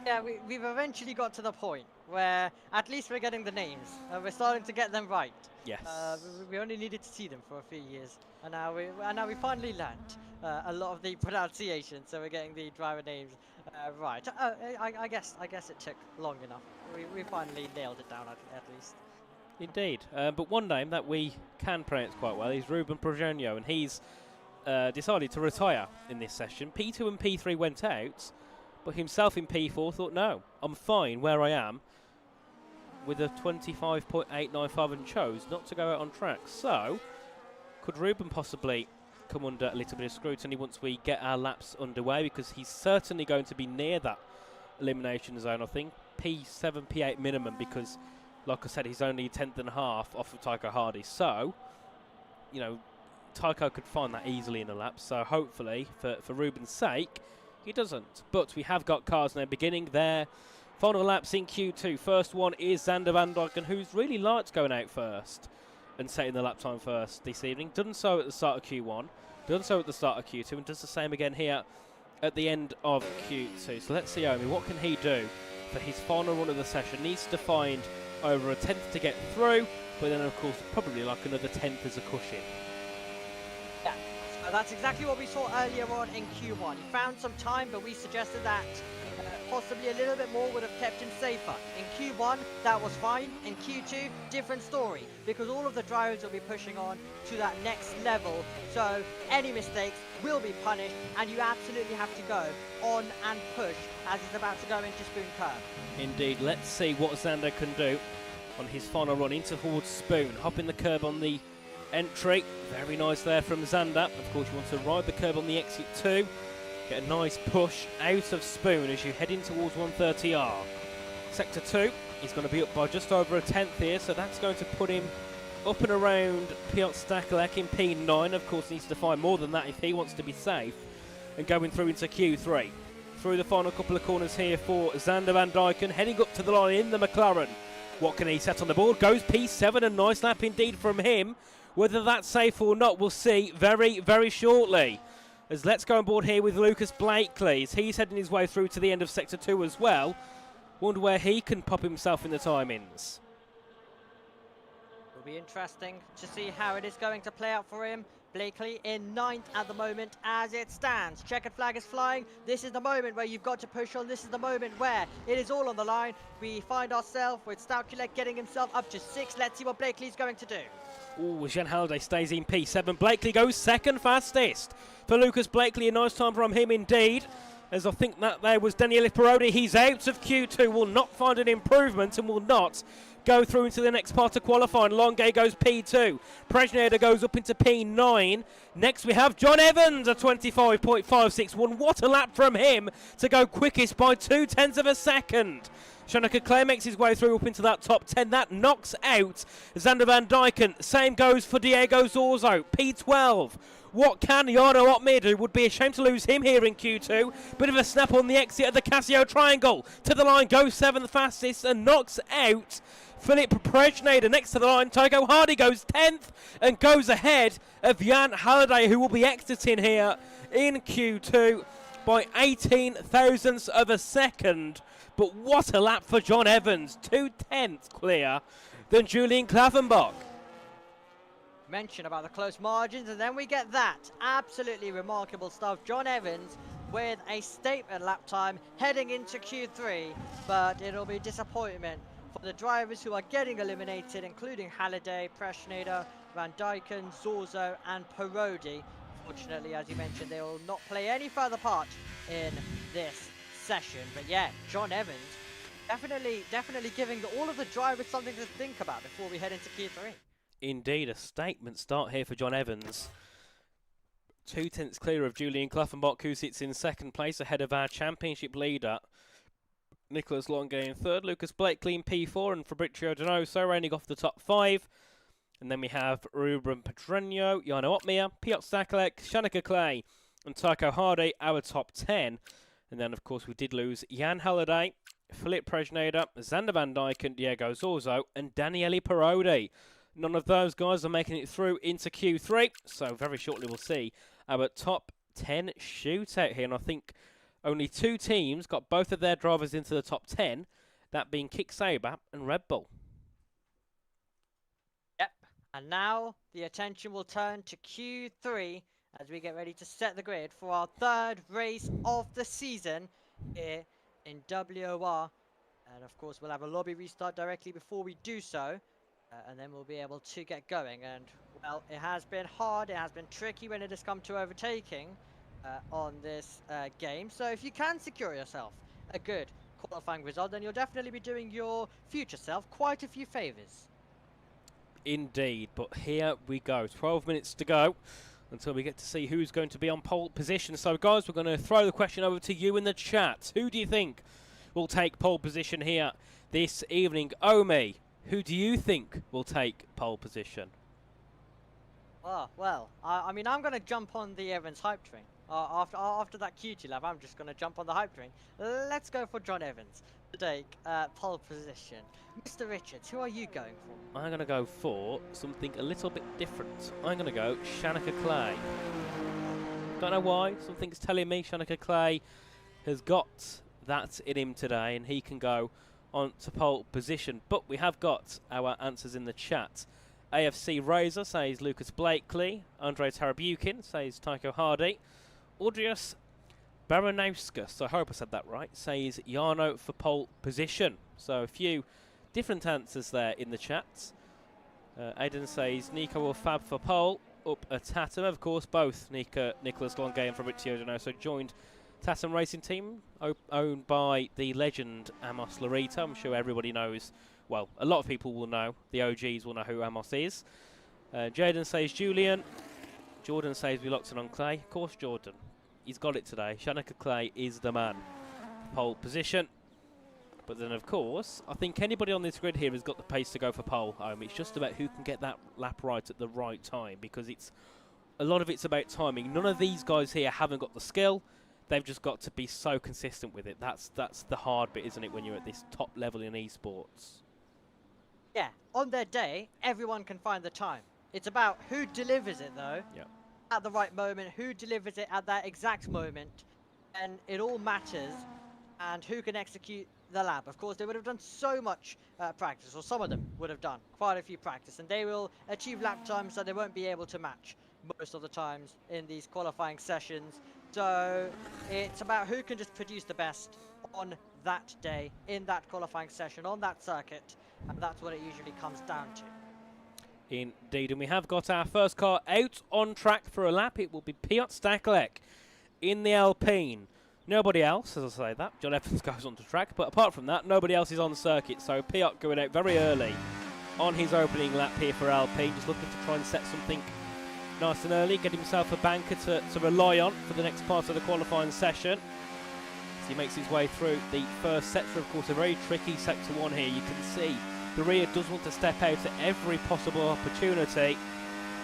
Yeah, we've eventually got to the point where at least we're getting the names. We're starting to get them right. Yes. We only needed to see them for a few years, and now we finally learnt a lot of the pronunciation. So we're getting the driver names right. I guess it took long enough. We finally nailed it down at least. Indeed. But one name that we can pronounce quite well is Ruben Progenio, and he's decided to retire in this session. P2 and P3 went out, but himself in P4 thought, no, I'm fine where I am with a 25.895 and chose not to go out on track. So, could Ruben possibly come under a little bit of scrutiny once we get our laps underway? Because he's certainly going to be near that elimination zone, I think. P7, P8 minimum, because, like I said, he's only a tenth and a half off of Tycho Hardy. So, you know, Tycho could find that easily in a lap. So, hopefully, for Ruben's sake, he doesn't. But we have got cars now beginning their final laps in Q2. First one is Xander Van Dyken, who's really liked going out first and setting the lap time first this evening. Done so at the start of Q1, done so at the start of Q2, and does the same again here at the end of Q2. So let's see, Omi, what can he do for his final run of the session? Needs to find over a tenth to get through, but then, of course, probably like another tenth as a cushion. Yeah, that's exactly what we saw earlier on in Q1. He found some time, but we suggested that possibly a little bit more would have kept him safer. In Q1, that was fine. In Q2, different story, because all of the drivers will be pushing on to that next level. So any mistakes will be punished, and you absolutely have to go on and push as he's about to go into Spoon Curve. Indeed, let's see what Xander can do on his final run into towards Spoon. Hopping the curb on the entry. Very nice there from Xander. Of course, you want to ride the curb on the exit too. Get a nice push out of Spoon as you head in towards 130R. Sector 2, he's going to be up by just over a tenth here, so that's going to put him up and around Piotr Staklek in P9. Of course, needs to find more than that if he wants to be safe. And going through into Q3. Through the final couple of corners here for Xander Van Dyken, heading up to the line in the McLaren. What can he set on the board? Goes P7, a nice lap indeed from him. Whether that's safe or not, we'll see very, very shortly. As let's go on board here with Lucas Blakely. As he's heading his way through to the end of Sector 2 as well. Wonder where he can pop himself in the timings. It'll be interesting to see how it is going to play out for him. Blakely in 9th at the moment as it stands. Checkered flag is flying. This is the moment where you've got to push on. This is the moment where it is all on the line. We find ourselves with Stakulek getting himself up to 6th. Let's see what Blakely's going to do. Ooh, Jean Halliday stays in P7. Blakely goes second fastest. For Lucas Blakely, a nice time from him indeed. As I think that there was Daniele Parodi. He's out of Q2, will not find an improvement and will not go through into the next part of qualifying. Longue goes P2. Prejnader goes up into P9. Next we have John Evans, a 25.561. What a lap from him to go quickest by 0.2 of a second. Shonika Clay makes his way through up into that top 10. That knocks out Xander Van Dyken. Same goes for Diego Zorzo, P12. What can Jarno Opmeer do? Would be a shame to lose him here in Q2. Bit of a snap on the exit of the Casio Triangle. To the line, goes 7th fastest and knocks out Philip Prejnader. Next to the line, Tycho Hardy goes 10th and goes ahead of Jan Halliday, who will be exiting here in Q2 by 18 thousandths of a second. But what a lap for John Evans. 0.2 clear than Julian Klavenbach. Mention about the close margins, and then we get that. Absolutely remarkable stuff. John Evans with a statement lap time heading into Q3, but it'll be disappointment for the drivers who are getting eliminated, including Halliday, Prejnader, Van Dyken, Zorzo and Parodi unfortunately, as you mentioned, they will not play any further part in this session. But yeah, John Evans definitely giving all of the drivers something to think about before we head into Q3. Indeed, a statement start here for John Evans. 2/10 clear of Julian Cluffenbach, who sits in second place ahead of our championship leader, Nicholas Longay in third, Lucas Blakely in P4, and Fabrizio Donoso rounding off the top 5. And then we have Ruben Pedreño, Jarno Opmeer, Piotr Stakelek, Shanika Clay, and Tycho Hardy, our top 10. And then, of course, we did lose Jan Halliday, Philip Prejneda, Xander Van Dijk, and Diego Zorzo, and Daniele Parodi. None of those guys are making it through into Q3, so very shortly we'll see our top 10 shootout here. And I think only 2 teams got both of their drivers into the top 10, that being Kick Saber and Red Bull. Yep, and now the attention will turn to Q3 as we get ready to set the grid for our 3rd race of the season here in WOR. And of course, we'll have a lobby restart directly before we do so. And then we'll be able to get going. And, well, it has been hard, it has been tricky when it has come to overtaking on this game. So if you can secure yourself a good qualifying result, then you'll definitely be doing your future self quite a few favours. Indeed, but here we go. 12 minutes to go until we get to see who's going to be on pole position. So, guys, we're going to throw the question over to you in the chat. Who do you think will take pole position here this evening? Omi, who do you think will take pole position? Oh, well, I mean, I'm going to jump on the Evans hype train. After that QT lap, I'm just going to jump on the hype train. Let's go for John Evans to take pole position. Mr. Richards, who are you going for? I'm going to go for something a little bit different. I'm going to go Shanika Clay. Don't know why. Something's telling me Shanika Clay has got that in him today, and he can go on to pole position. But we have got our answers in the chat. AFC Razor says Lucas Blakely. Andrei Tarabukin says Tycho Hardy. Audrius Baranowskis, I hope I said that right, says Jarno for pole position. So a few different answers there in the chat. Aidan says Nico or Fab for pole. Up a Tatum, of course, both Nicholas Longay and Fabrizio Donoso joined Tatum Racing Team, owned by the legend Amos Larita. I'm sure everybody knows, well, a lot of people will know, the OGs will know who Amos is. Jaden says Julian. Jordan says we locked it on Clay. Of course, Jordan. He's got it today. Shanika Clay is the man. Pole position. But then, of course, I think anybody on this grid here has got the pace to go for pole. It's just about who can get that lap right at the right time, because a lot of it's about timing. None of these guys here haven't got the skill. They've just got to be so consistent with it. That's the hard bit, isn't it, when you're at this top level in esports? Yeah, on their day, everyone can find the time. It's about who delivers it, though, at the right moment, who delivers it at that exact moment, and it all matters, and who can execute the lap. Of course, they would have done so much practice, or some of them would have done quite a few practice, and they will achieve lap times that they won't be able to match most of the times in these qualifying sessions. So it's about who can just produce the best on that day, in that qualifying session, on that circuit, and that's what it usually comes down to. Indeed, and we have got our first car out on track for a lap. It will be Piotr Stakelek in the Alpine. Nobody else, as I say that. John Evans goes on to track, but apart from that, nobody else is on the circuit. So Piotr going out very early on his opening lap here for Alpine, just looking to try and set something nice and early, get himself a banker to rely on for the next part of the qualifying session. As he makes his way through the first sector, of course, a very tricky sector 1 here. You can see the rear does want to step out at every possible opportunity.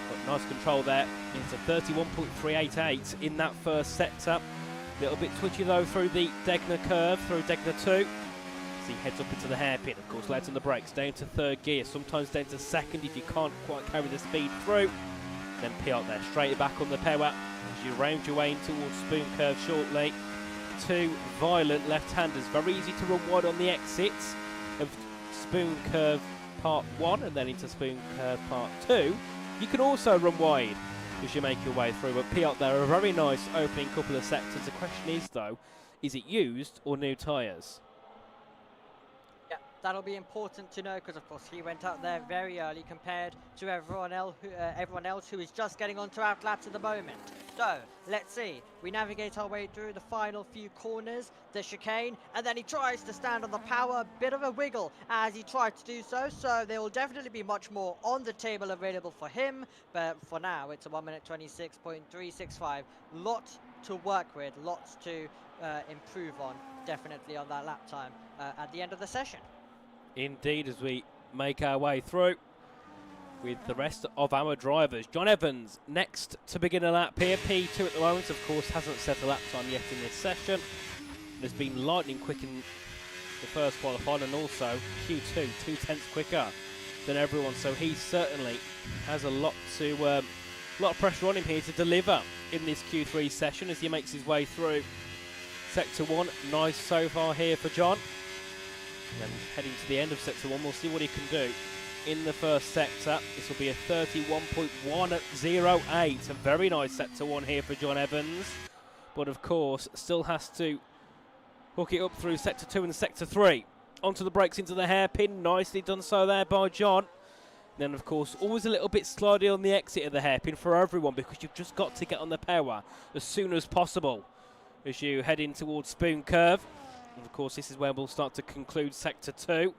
But nice control there. It's a 31.388 in that first sector. A little bit twitchy though through the Degner curve, through Degner 2. As he heads up into the hairpin, of course, later on the brakes, down to 3rd gear, sometimes down to 2nd if you can't quite carry the speed through. Then Piotr there, straight back on the power as you round your way in towards Spoon Curve shortly. 2 violent left-handers, very easy to run wide on the exits of Spoon Curve Part 1 and then into Spoon Curve Part 2. You can also run wide as you make your way through, but Piotr there, a very nice opening couple of sectors. The question is, though, is it used or new tyres? Yeah, that'll be important to know because, of course, he went out there very early compared to everyone else who is just getting onto outlaps at the moment. So, let's see. We navigate our way through the final few corners, the chicane, and then he tries to stand on the power. Bit of a wiggle as he tried to do so. So, there will definitely be much more on the table available for him. But for now, it's a 1 minute 26.365. Lot to work with, lots to improve on, definitely on that lap time at the end of the session. Indeed, as we make our way through with the rest of our drivers. John Evans next to begin a lap here. P2 at the moment, of course, hasn't set a lap time yet in this session. Has been lightning quick in the first qualifying, and also Q2 2/10 quicker than everyone. So he certainly has a lot of pressure on him here to deliver in this Q3 session as he makes his way through Sector 1. Nice so far here for John. And heading to the end of Sector 1, we'll see what he can do in the first sector. This will be a 31.108. A very nice Sector 1 here for John Evans. But of course, still has to hook it up through Sector 2 and Sector 3. Onto the brakes into the hairpin. Nicely done so there by John. Then, of course, always a little bit slidey on the exit of the hairpin for everyone, because you've just got to get on the power as soon as possible as you head in towards Spoon Curve. And of course, this is where we'll start to conclude Sector 2.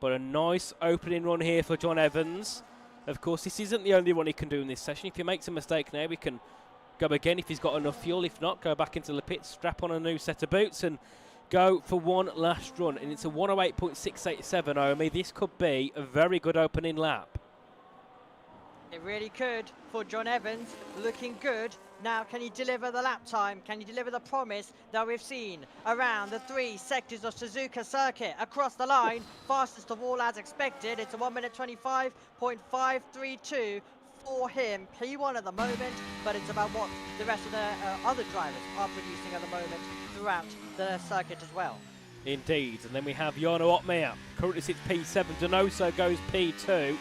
But a nice opening run here for John Evans. Of course, this isn't the only run he can do in this session. If he makes a mistake now, he can go again if he's got enough fuel. If not, go back into the pits, strap on a new set of boots and go for one last run. And it's a 108.687, Omi. This could be a very good opening lap. It really could for John Evans, looking good. Now, can he deliver the lap time? Can he deliver the promise that we've seen around the 3 sectors of Suzuka Circuit across the line? Fastest of all as expected. It's a 1 minute 25.532 for him. P1 at the moment, but it's about what the rest of the other drivers are producing at the moment throughout the circuit as well. Indeed, and then we have Jarno Opmeer. Currently sits P7, Donoso goes P2.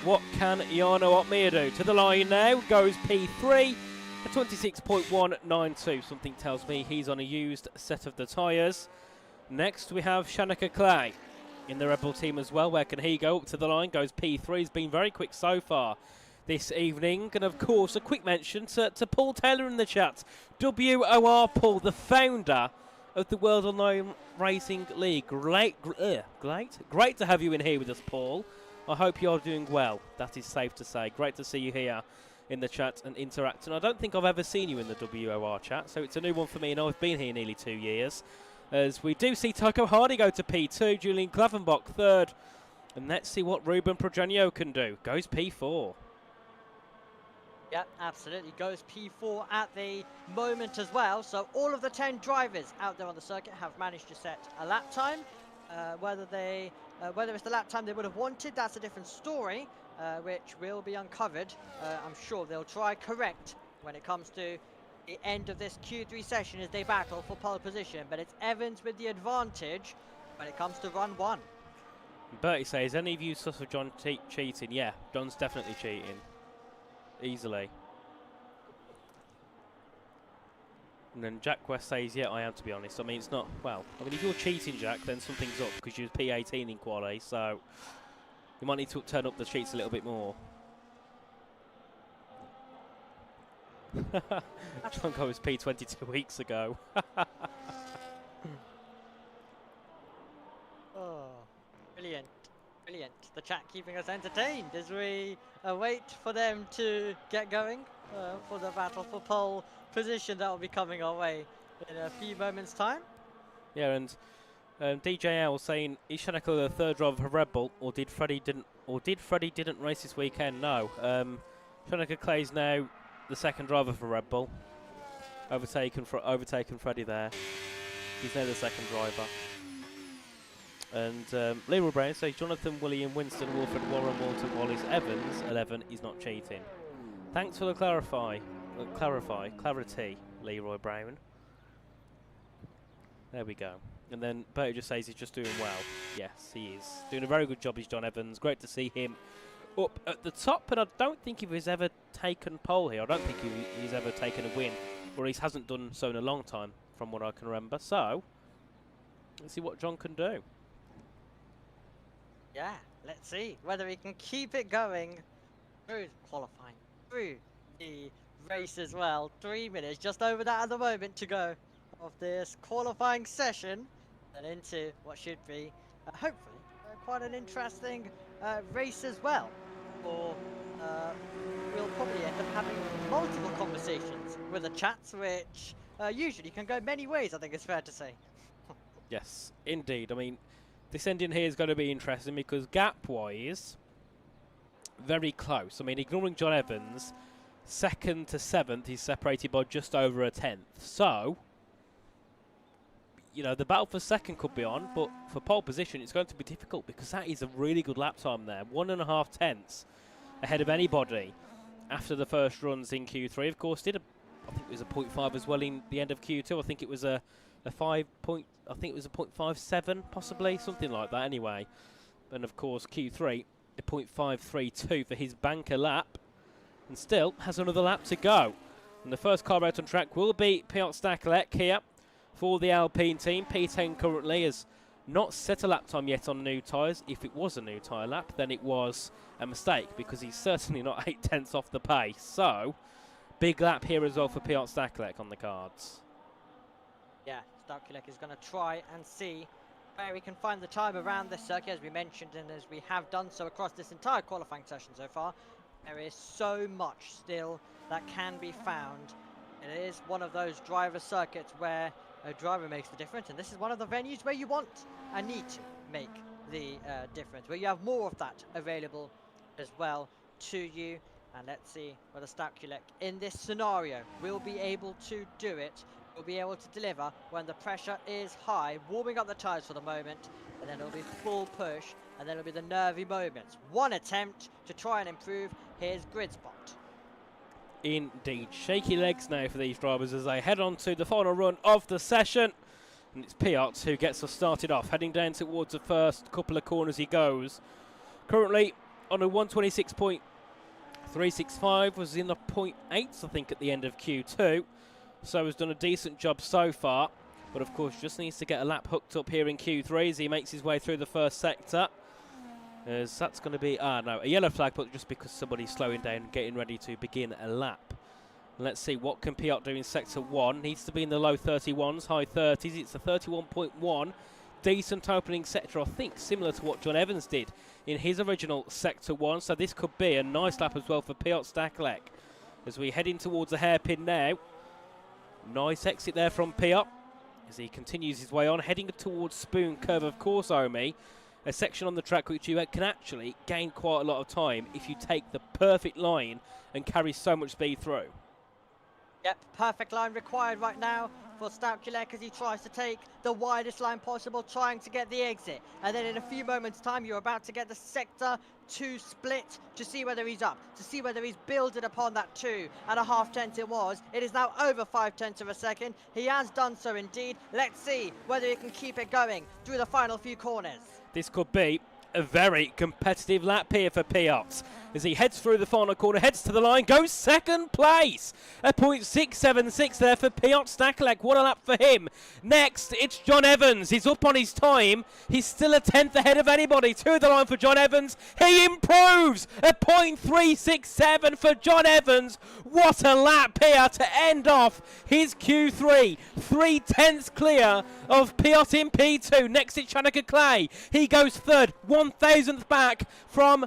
What can Jarno Opmeer do? To the line now, goes P3, a 26.192. Something tells me he's on a used set of the tyres. Next we have Shanika Clay in the Red Bull team as well. Where can he go? Up to the line, goes P3. He's been very quick so far this evening. And of course, a quick mention to Paul Taylor in the chat. WOR Paul, the founder of the World Online Racing League. Great to have you in here with us, Paul. I hope you're doing well. That is safe to say. Great to see you here in the chat and interacting. I don't think I've ever seen you in the WOR chat, so it's a new one for me, and I've been here nearly 2 years. As we do see Tycho Hardy go to P2, Julian Klavenbach third, and let's see what Ruben Progenio can do. Goes P4. Yep, absolutely. Goes P4 at the moment as well. So all of the 10 drivers out there on the circuit have managed to set a lap time. Whether it's the lap time they would have wanted, that's a different story, which will be uncovered. I'm sure they'll try correct when it comes to the end of this Q3 session as they battle for pole position. But it's Evans with the advantage when it comes to run 1. Bertie says, any of you suffer John cheating? Yeah, John's definitely cheating. Easily. And then Jack West says, yeah, I am, to be honest. I mean, it's not, well, I mean, if you're cheating, Jack, then something's up, because you was P18 in quali, so you might need to turn up the cheats a little bit more. John was P20 2 weeks ago. Oh, brilliant. Brilliant. The chat keeping us entertained as we wait for them to get going for the battle for pole position that will be coming our way in a few moments' time. Yeah, and DJL saying, is Shanika the third driver for Red Bull, or did Freddie didn't race this weekend? No. Shanika Clay's now the second driver for Red Bull. Overtaken Freddie there. He's now the second driver. And Leroy Brown says Jonathan, William, Winston, Wolford, Warren, Walton, Wallace, Evans, 11 is not cheating. Thanks for the clarity, Leroy Brown. There we go. And then Bertie just says he's just doing well. Yes, he is. Doing a very good job, is John Evans. Great to see him up at the top, but I don't think he's ever taken pole here. I don't think he's ever taken a win, or he hasn't done so in a long time, from what I can remember. So, let's see what John can do. Yeah, let's see whether he can keep it going through qualifying, through the race as well. 3 minutes, just over that at the moment to go of this qualifying session, and into what should be, hopefully, quite an interesting race as well. Or we'll probably end up having multiple conversations with the chats, which usually can go many ways, I think it's fair to say. Yes, indeed. I mean, this ending here is going to be interesting because gap-wise, very close. I mean, ignoring John Evans, 2nd to 7th, he's separated by just over a 10th. So, you know, the battle for 2nd could be on, but for pole position, it's going to be difficult because that is a really good lap time there. 1.5 tenths ahead of anybody after the first runs in Q3. Of course, I think it was a 0.5 as well in the end of Q2. I think it was a 5 point, I think it was a 0.57 possibly, something like that anyway. And of course Q3, a 0.532 for his banker lap, and still has another lap to go. And the first car out on track will be Piotr Stakelek here for the Alpine team. P10 currently has not set a lap time yet on new tyres. If it was a new tyre lap, then it was a mistake because he's certainly not 8 tenths off the pace. So, big lap here as well for Piotr Stakelek on the cards. Yeah, Stakelek is going to try and see where he can find the time around this circuit, as we mentioned, and as we have done so across this entire qualifying session so far. There is so much still that can be found. It is one of those driver circuits where a driver makes the difference, and this is one of the venues where you want and need to make the difference, where you have more of that available as well to you. And let's see whether Stakelek in this scenario will be able to do it. Will be able to deliver when the pressure is high, warming up the tyres for the moment, and then it'll be full push, and then it'll be the nervy moments. One attempt to try and improve his grid spot. Indeed, shaky legs now for these drivers as they head on to the final run of the session. And it's Piotr who gets us started off, heading down towards the first couple of corners he goes. Currently on a 126.365, was in the 0.8s I think at the end of Q2. So has done a decent job so far, but of course just needs to get a lap hooked up here in Q3 as he makes his way through the first sector. As that's going to be, a yellow flag, but just because somebody's slowing down and getting ready to begin a lap. Let's see, what can Piotr do in sector 1? Needs to be in the low 31s, high 30s. It's a 31.1. Decent opening sector, I think, similar to what John Evans did in his original sector 1. So this could be a nice lap as well for Piotr Stakelek. As we head in towards the hairpin now. Nice exit there from Piotr as he continues his way on, heading towards Spoon Curve, of course, Omi. A section on the track which you can actually gain quite a lot of time if you take the perfect line and carry so much speed through. Yep, perfect line required right now for Stakelek as he tries to take the widest line possible, trying to get the exit. And then in a few moments' time, you're about to get the sector 2 split to see whether he's up, to see whether he's building upon that 2.5 tenths it was. It is now over 5 tenths of a second. He has done so indeed. Let's see whether he can keep it going through the final few corners. This could be a very competitive lap here for Piotr as he heads through the final corner, heads to the line, goes 2nd place. A 0.676 there for Piotr Stakelek. What a lap for him. Next, it's John Evans. He's up on his time. He's still a 10th ahead of anybody. To the line for John Evans. He improves. A 0.367 for John Evans. What a lap here to end off his Q3. 3 tenths clear of Piotr in P2. Next, it's Chanaka Clay. He goes 3rd, 1,000th back from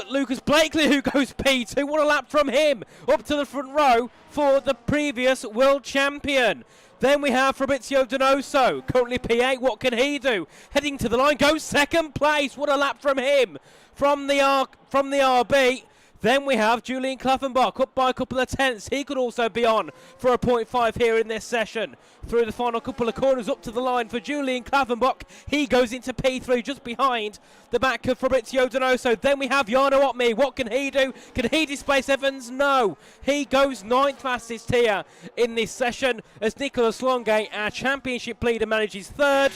Lucas Blakely, who goes P2. What a lap from him. Up to the front row for the previous world champion. Then we have Fabrizio Donoso, currently P8. What can he do? Heading to the line, goes 2nd place. What a lap from him. From the RB. Then we have Julian Klaffenbach up by a couple of tenths. He could also be on for a 0.5 here in this session. Through the final couple of corners up to the line for Julian Klaffenbach. He goes into P3 just behind the back of Fabrizio Donoso. Then we have Jarno Otmi. What can he do? Can he displace Evans? No. He goes 9th fastest here in this session as Nicholas Longe, our championship leader, manages 3rd.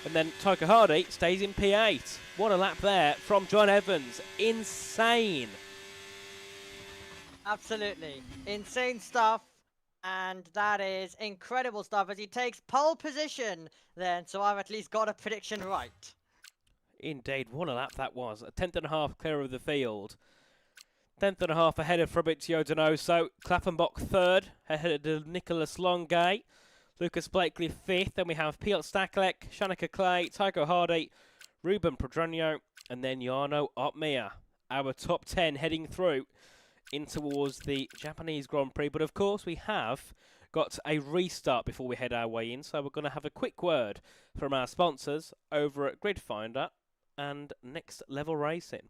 And then Taika Hardy stays in P8. What a lap there from John Evans. Insane. Absolutely. Insane stuff. And that is incredible stuff as he takes pole position then. So I've at least got a prediction right. Indeed. What a lap that was. A 10th and a half clear of the field. Tenth and a half ahead of Fabrizio Donoso. Klappenbach third, ahead of Nicholas Longay. Lucas Blakely fifth. Then we have Piotr Staklek, Shanika Clay, Tycho Hardy, Ruben Pedronio, and then Jarno Opmeer. Our top 10 heading through in towards the Japanese Grand Prix. But of course, we have got a restart before we head our way in. So we're going to have a quick word from our sponsors over at Gridfinder and Next Level Racing.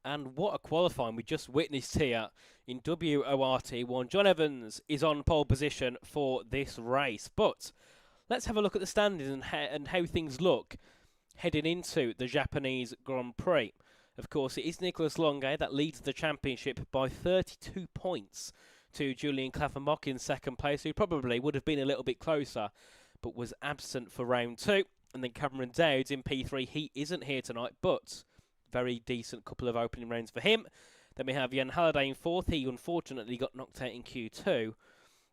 And what a qualifying we just witnessed here in WORT1. John Evans is on pole position for this race. But let's have a look at the standings and how things look heading into the Japanese Grand Prix. Of course, it is Nicholas Longay that leads the championship by 32 points to Julian Klappenbach in second place, who probably would have been a little bit closer, but was absent for round 2. And then Cameron Dowd in P3. He isn't here tonight, but very decent couple of opening rounds for him. Then we have Jan Halliday in 4th. He unfortunately got knocked out in Q2.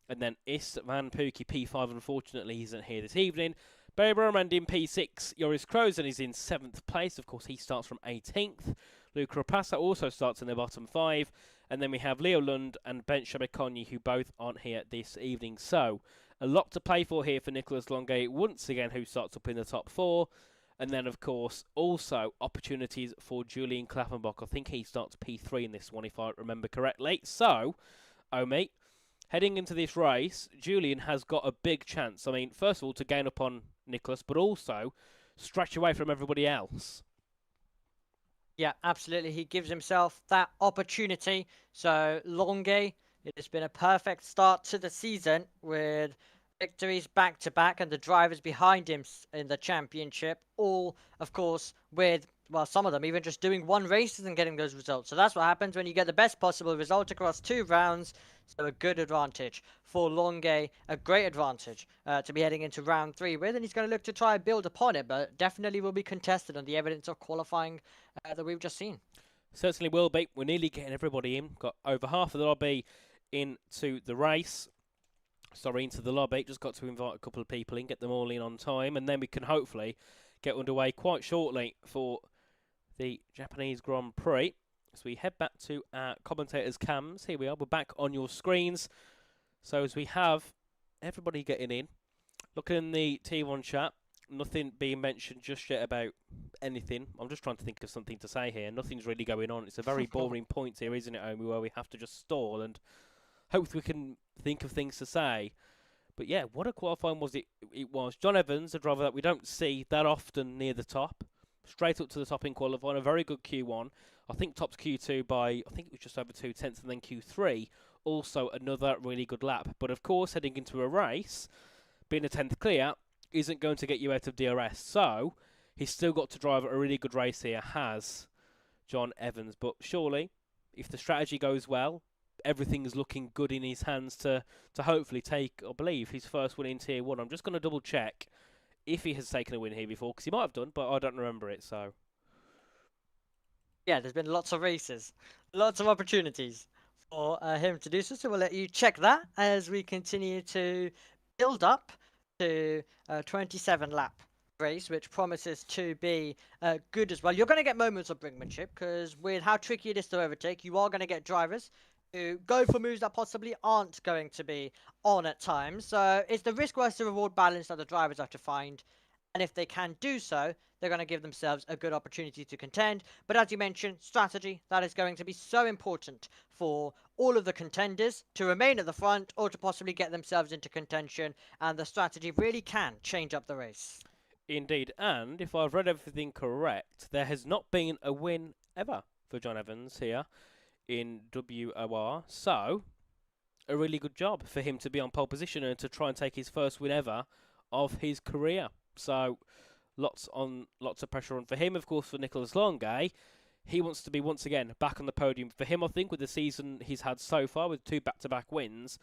And then Is Van Pookie P5. Unfortunately, isn't here this evening. Barry Bromand in P6. Joris Krozen is in 7th place. Of course, he starts from 18th. Luca Rapassa also starts in the bottom 5. And then we have Leo Lund and Ben Shabakoni, who both aren't here this evening. So, a lot to play for here for Nicholas Longay, once again, who starts up in the top 4. And then, of course, also opportunities for Julian Klappenbach. I think he starts P3 in this one, if I remember correctly. So, Omi, heading into this race, Julian has got a big chance. I mean, first of all, to gain up on Nicholas, but also stretch away from everybody else. Yeah, absolutely. He gives himself that opportunity. So, Longay, it has been a perfect start to the season with victories back to back, and the drivers behind him in the championship, all of course with, well, some of them even just doing one race and getting those results. So that's what happens when you get the best possible result across 2 rounds. So a good advantage for Longay, a great advantage to be heading into round 3 with, and he's going to look to try and build upon it, but definitely will be contested on the evidence of qualifying that we've just seen. Certainly will be. We're nearly getting everybody in. Got over half of the lobby into the race. Sorry, into the lobby. Just got to invite a couple of people in, get them all in on time, and then we can hopefully get underway quite shortly for the Japanese Grand Prix. So we head back to our commentators' cams. Here we are. We're back on your screens. So as we have everybody getting in, looking in the T1 chat, nothing being mentioned just yet about anything. I'm just trying to think of something to say here. Nothing's really going on. It's a very boring point here, isn't it, Omi, where we have to just stall and hope we can think of things to say. But yeah, what a qualifying was it was. John Evans, a driver that we don't see that often near the top. Straight up to the top in qualifying. A very good Q1. I think tops Q2 by, I think it was just over 2/10, and then Q3. Also another really good lap. But of course, heading into a race, being a 10th clear isn't going to get you out of DRS. So, he's still got to drive a really good race here, has John Evans. But surely, if the strategy goes well, everything's looking good in his hands to hopefully take, I believe, his first win in Tier 1. I'm just going to double check if he has taken a win here before, because he might have done, but I don't remember it, so. Yeah, there's been lots of races, lots of opportunities for him to do so. So we'll let you check that as we continue to build up to a 27 lap race, which promises to be good as well. You're going to get moments of brinkmanship because with how tricky it is to overtake, you are going to get drivers who go for moves that possibly aren't going to be on at times. So it's the risk versus reward balance that the drivers have to find. And if they can do so, they're going to give themselves a good opportunity to contend. But as you mentioned, strategy, that is going to be so important for all of the contenders to remain at the front or to possibly get themselves into contention. And the strategy really can change up the race. Indeed, and if I've read everything correct, there has not been a win ever for John Evans here in WOR. So, a really good job for him to be on pole position and to try and take his first win ever of his career. So, lots of pressure on for him. Of course, for Nicholas Longay, he wants to be once again back on the podium. For him, I think with the season he's had so far, with 2 back-to-back wins,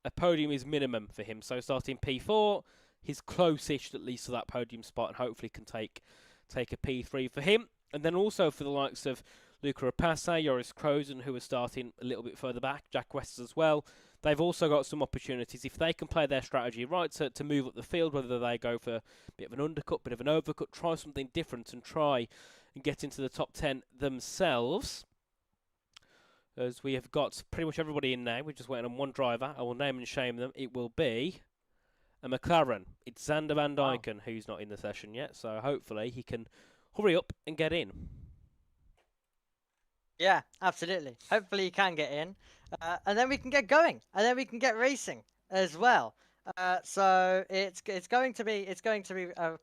a podium is minimum for him. So starting P4, he's close-ish at least to that podium spot, and hopefully can take a P3 for him. And then also for the likes of Luca Rapace, Joris Krozen, who are starting a little bit further back, Jack West as well. They've also got some opportunities if they can play their strategy right to move up the field, whether they go for a bit of an undercut, bit of an overcut, try something different and try and get into the top 10 themselves. As we have got pretty much everybody in now, we're just waiting on one driver. I will name and shame them. It will be a McLaren. It's Xander Van Dyken who's not in the session yet, so hopefully he can hurry up and get in. Yeah, absolutely. Hopefully you can get in, and then we can get going, and then we can get racing as well. So it's going to be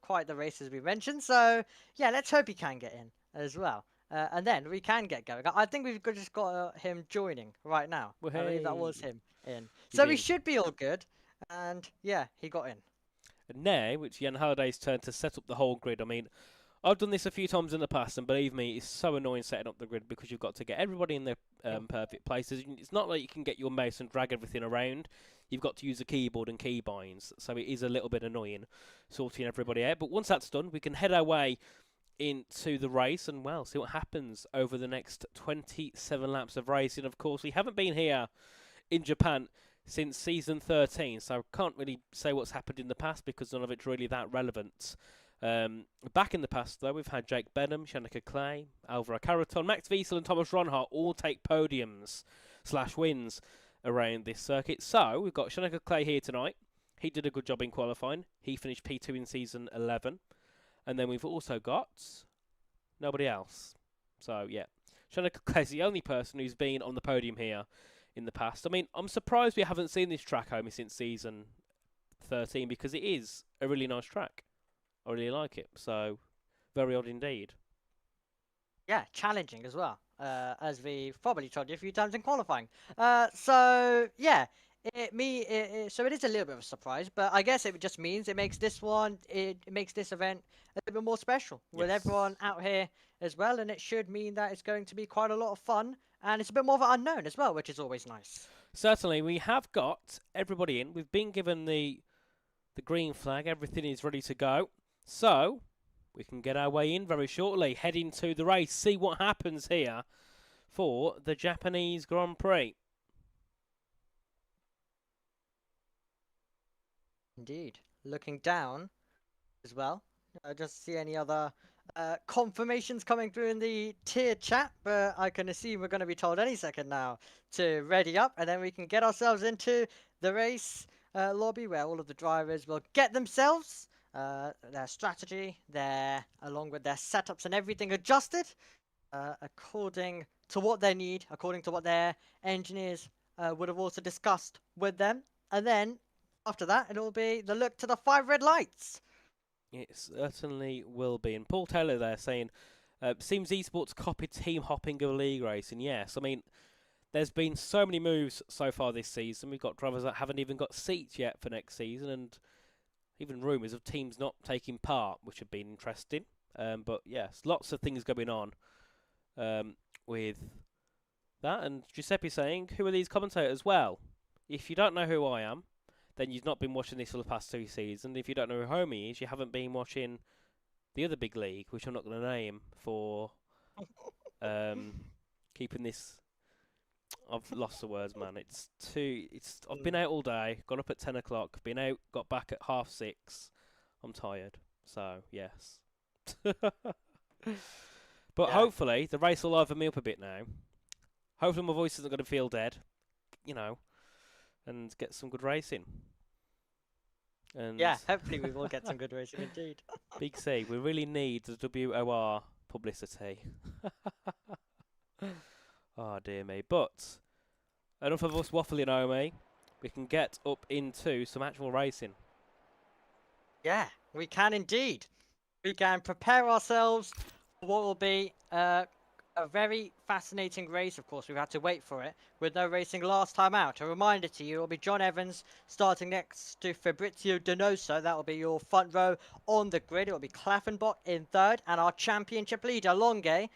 quite the race as we mentioned. So yeah, let's hope he can get in as well, and then we can get going. I think we've just got him joining right now. Well, I believe that hey, was him in. he's So we in. should be all good, and yeah, he got in. And now it's Jan Halliday's turn to set up the whole grid. I mean, I've done this a few times in the past, and believe me, it's so annoying setting up the grid because you've got to get everybody in their perfect places. It's not like you can get your mouse and drag everything around. You've got to use a keyboard and keybinds, so it is a little bit annoying sorting everybody out. But once that's done, we can head our way into the race and, well, see what happens over the next 27 laps of racing. Of course, we haven't been here in Japan since season 13, so I can't really say what's happened in the past because none of it's really that relevant. Back in the past, though, we've had Jake Benham, Shanika Clay, Alvaro Caraton, Max Wiesel and Thomas Ronhart all take podiums/wins around this circuit. So, we've got Shanika Clay here tonight. He did a good job in qualifying. He finished P2 in season 11. And then we've also got nobody else. So, yeah. Shanika Clay's the only person who's been on the podium here in the past. I mean, I'm surprised we haven't seen this track, Homie, since season 13 because it is a really nice track. I really like it. So, very odd indeed. Yeah, challenging as well, as we've probably told you a few times in qualifying. So yeah, so it is a little bit of a surprise, but I guess it just means it makes this event a little bit more special with Yes. everyone out here as well, and it should mean that it's going to be quite a lot of fun, and it's a bit more of an unknown as well, which is always nice. Certainly, we have got everybody in. We've been given the green flag. Everything is ready to go. So, we can get our way in very shortly, head into the race, see what happens here for the Japanese Grand Prix. Indeed. Looking down as well. I just see any other confirmations coming through in the tier chat, but I can assume we're going to be told any second now to ready up, and then we can get ourselves into the race lobby where all of the drivers will get themselves their strategy, along with their setups and everything adjusted according to what they need, according to what their engineers would have also discussed with them, and then after that it'll be the look to the 5 red lights. It certainly will be. And Paul Taylor there saying, seems esports copied team hopping of league racing. Yes, I mean, there's been so many moves so far this season. We've got drivers that haven't even got seats yet for next season, and even rumours of teams not taking part, which have been interesting. But yes, lots of things going on with that. And Giuseppe saying, who are these commentators? Well, if you don't know who I am, then you've not been watching this for the past 2 seasons. If you don't know who Homie is, you haven't been watching the other big league, which I'm not going to name for keeping this I've lost the words, man. It's too. I've been out all day. Got up at 10 o'clock. Been out. Got back at 6:30. I'm tired. So yes. But Yeah. hopefully the race will liven me up a bit now. Hopefully my voice isn't going to feel dead. And get some good racing. And Yeah, hopefully we will get some good racing indeed. Big C, we really need the WOR publicity. Oh dear me. But enough of us waffling, Omi. We can get up into some actual racing. Yeah, we can indeed. We can prepare ourselves for what will be a very fascinating race. Of course, we've had to wait for it with no racing last time out. A reminder to you, it will be John Evans starting next to Fabrizio Donoso. That will be your front row on the grid. It will be Klaffenbach in third, and our championship leader, Longe,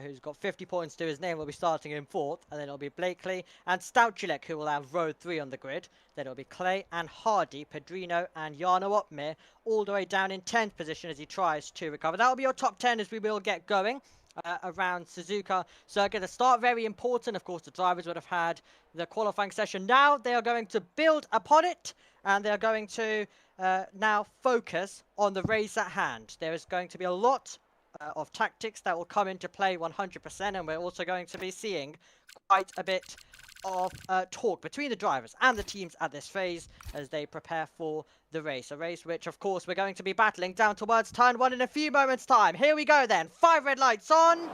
who's got 50 points to his name, will be starting in fourth. And then it'll be Blakely and Stouchilek, who will have row 3 on the grid. Then it'll be Clay and Hardy, Pedrino and Jarno Opmeer, all the way down in 10th position as he tries to recover. That will be your top 10 as we will get going around Suzuka circuit. The start very important. Of course, the drivers would have had the qualifying session. Now they are going to build upon it, and they are going to now focus on the race at hand. There is going to be a lot of tactics that will come into play 100%, and we're also going to be seeing quite a bit of talk between the drivers and the teams at this phase as they prepare for the race. A race which, of course, we're going to be battling down towards turn 1 in a few moments' time. Here we go then. 5 red lights on.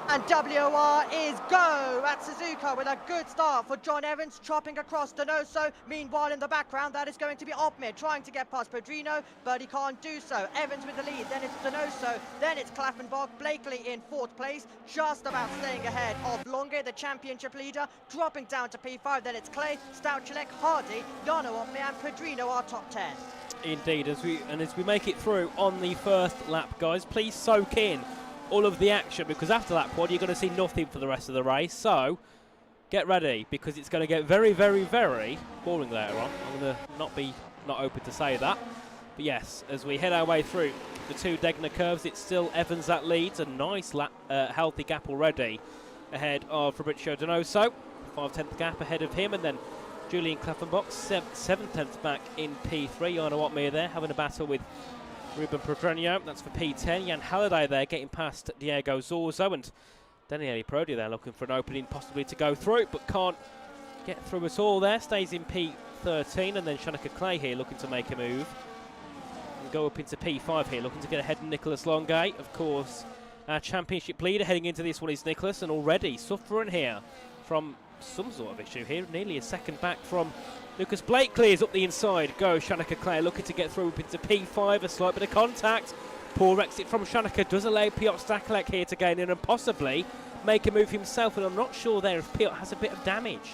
And WOR is go at Suzuka with a good start for John Evans, chopping across Donoso. Meanwhile, in the background, that is going to be Opmeer trying to get past Pedrino, but he can't do so. Evans with the lead, then it's Donoso, then it's Klaffenbach. Blakely in 4th place, just about staying ahead of Longe, the championship leader, dropping down to P5. Then it's Clay, Stouchilek, Hardy, Jarno Opmeer, and Pedrino are top 10. Indeed, as we make it through on the first lap, guys, please soak in all of the action, because after that quad you're going to see nothing for the rest of the race. So get ready, because it's going to get very, very, very boring later on. I'm going to not open to say that, but yes, as we head our way through the 2 Degner curves, it's still Evans that leads. A nice healthy gap already ahead of Fabrizio Donoso, 5/10 gap ahead of him, and then Julian Klaffenbach 7/10 back in P3. Jarno Opmeer there having a battle with Ruben Pedrino, that's for P10. Jan Halliday there getting past Diego Zorzo, and Daniele Prodi there looking for an opening possibly to go through, but can't get through at all there. Stays in P13, and then Shanika Clay here looking to make a move and go up into P5 here, looking to get ahead of Nicholas Longay. Of course, our championship leader heading into this one is Nicholas, and already suffering here from some sort of issue here. Nearly a second back from Lucas Blakely is up the inside. Go Shanika Clay looking to get through up into P5. A slight bit of contact. Poor exit from Shanika does allow Piotr Stakelek here to gain in and possibly make a move himself. And I'm not sure there if Piotr has a bit of damage.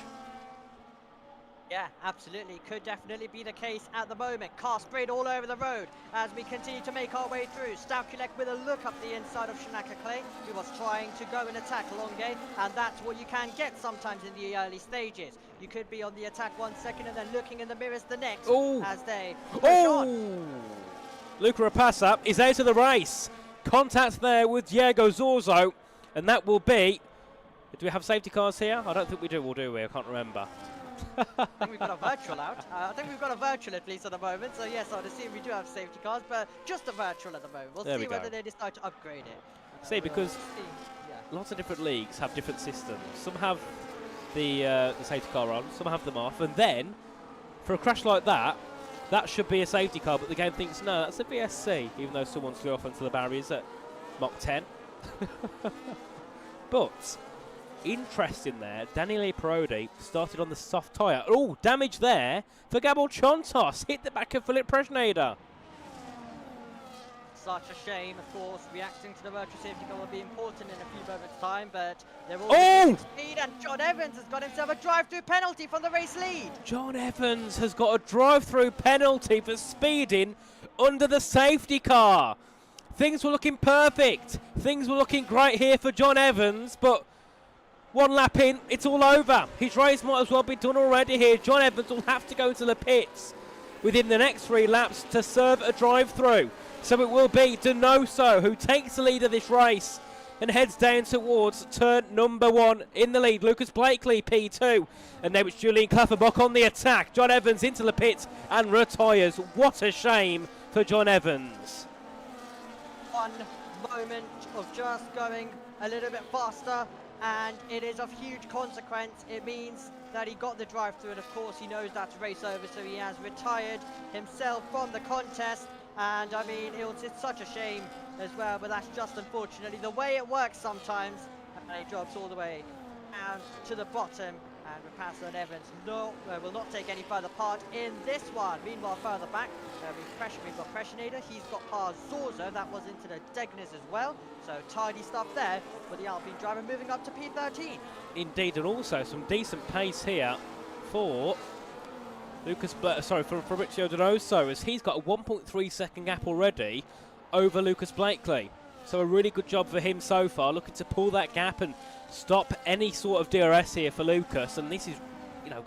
Yeah, absolutely. Could definitely be the case at the moment. Car sprayed all over the road as we continue to make our way through. Stouchilek with a look up the inside of Shanika Clay, who was trying to go and attack Longe, and that's what you can get sometimes in the early stages. You could be on the attack 1 second and then looking in the mirrors the next. Ooh. As they Luca Rapassa is out of the race. Contact there with Diego Zorzo, and that will be... Do we have safety cars here? I don't think we do, or do we? I can't remember. I think we've got a virtual out. I think we've got a virtual at least at the moment. So yes, I'd assume we do have safety cars, but just a virtual at the moment. We'll see whether they decide to upgrade it. See, because lots of different leagues have different systems. Some have the safety car on, some have them off, and then for a crash like that, that should be a safety car, but the game thinks no, that's a VSC, even though someone's flew off onto the barriers at Mach 10. But interesting there, Daniele Parodi started on the soft tyre. Oh, damage there for Gabor Chontos. Hit the back of Philip Presnader. Such a shame, of course. Reacting to the virtual safety car will be important in a few moments' time, but they're all speed, and John Evans has got himself a drive-through penalty from the race lead. John Evans has got a drive-through penalty for speeding under the safety car. Things were looking perfect. Things were looking great here for John Evans, but one lap in, it's all over. His race might as well be done already here. John Evans will have to go to the pits within the next 3 laps to serve a drive-through. So it will be Donoso who takes the lead of this race. and heads down towards turn number 1 in the lead. Lucas Blakely, P2. And now it's Julian Klafferbach on the attack. John Evans into the pit and retires. What a shame for John Evans. One moment of just going a little bit faster, and it is of huge consequence. It means that he got the drive through, and of course he knows that's race over, so he has retired himself from the contest. And I mean, it's such a shame as well, but that's just unfortunately the way it works sometimes. And he drops all the way down to the bottom, and Rapasso and Evans will not take any further part in this one. Meanwhile, further back, we've got Pressionator. He's got past Zorzo. That was into the Degnas as well. So tidy stuff there for the Alpine driver, moving up to P13. Indeed, and also some decent pace here for for Fabrizio Donoso, as he's got a 1.3 second gap already over Lucas Blakely. So a really good job for him so far, looking to pull that gap and stop any sort of DRS here for Lucas. And this is,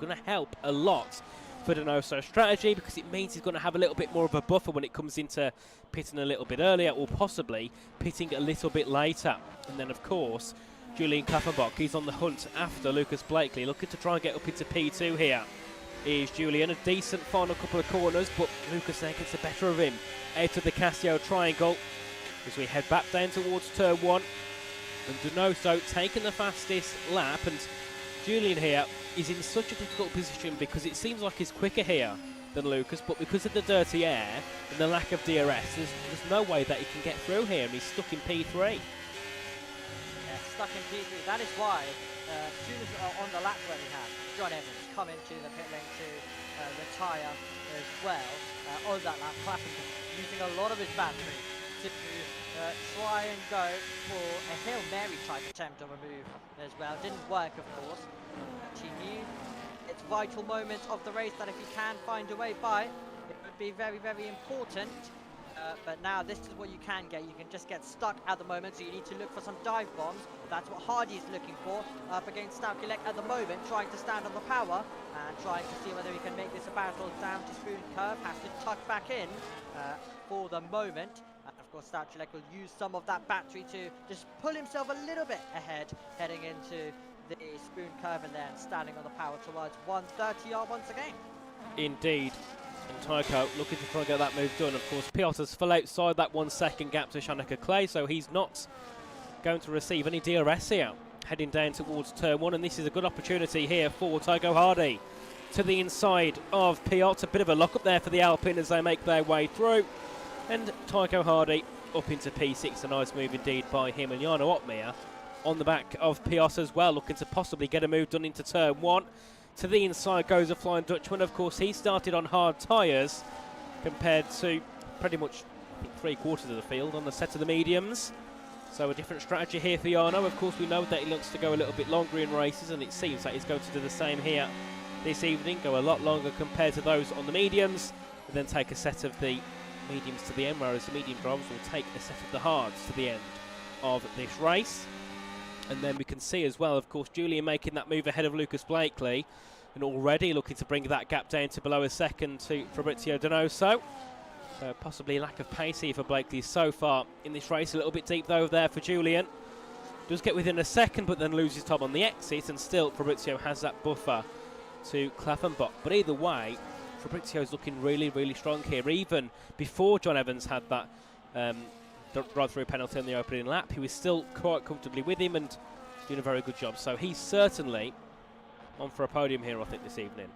going to help a lot for Donoso's strategy, because it means he's going to have a little bit more of a buffer when it comes into pitting a little bit earlier, or possibly pitting a little bit later. And then, of course, Julian Klafferbach, he's on the hunt after Lucas Blakely, looking to try and get up into P2 here. Is Julian. A decent final couple of corners, but Lucas there gets the better of him out of the Casio triangle as we head back down towards turn 1. And Donoso taking the fastest lap, and Julian here is in such a difficult position because it seems like he's quicker here than Lucas, but because of the dirty air and the lack of DRS, there's no way that he can get through here, and he's stuck in P3. Yeah, stuck in P3. That is why, as soon as on the lap where we have John Evans come into the pit lane to retire as well on that lap, Klafferbach using a lot of his battery to try and go for a Hail Mary type attempt of a move as well. Didn't work, of course. He knew it's vital moments of the race that if he can find a way by, it would be very, very important. But now this is what you can get. You can just get stuck at the moment, so you need to look for some dive bombs. That's what Hardy is looking for up against Staukilek at the moment, trying to stand on the power and trying to see whether he can make this a battle down to Spoon Curve. Has to tuck back in for the moment. And of course, Staukilek will use some of that battery to just pull himself a little bit ahead, heading into the Spoon Curve and then standing on the power towards 130 yard once again. Indeed. And Tycho looking to try and get that move done. Of course, Piotr's full outside that 1 second gap to Shanika Clay, so he's not going to receive any DRS here. Heading down towards turn 1, and this is a good opportunity here for Tycho Hardy to the inside of Piotr. A bit of a lock up there for the Alpine as they make their way through. And Tycho Hardy up into P6, a nice move indeed by him. And Jarno Opmeer on the back of Piotr as well, looking to possibly get a move done into turn 1. To the inside goes a Flying Dutchman. Of course, he started on hard tyres compared to pretty much, I think, 3/4 of the field on the set of the mediums. So a different strategy here for Jarno. Of course, we know that he looks to go a little bit longer in races, and it seems that he's going to do the same here this evening. Go a lot longer compared to those on the mediums, and then take a set of the mediums to the end, whereas the medium drivers will take a set of the hards to the end of this race. And then we can see as well, of course, Julian making that move ahead of Lucas Blakely, and already looking to bring that gap down to below a second to Fabrizio Donoso. Possibly lack of pace here for Blakely so far in this race. A little bit deep though there for Julian. Does get within a second, but then loses time on the exit, and still Fabrizio has that buffer to Klafferbach. But either way, Fabrizio's looking really, really strong here. Even before John Evans had that drive-through penalty on the opening lap, he was still quite comfortably with him and doing a very good job. So he's certainly on for a podium here, I think, this evening.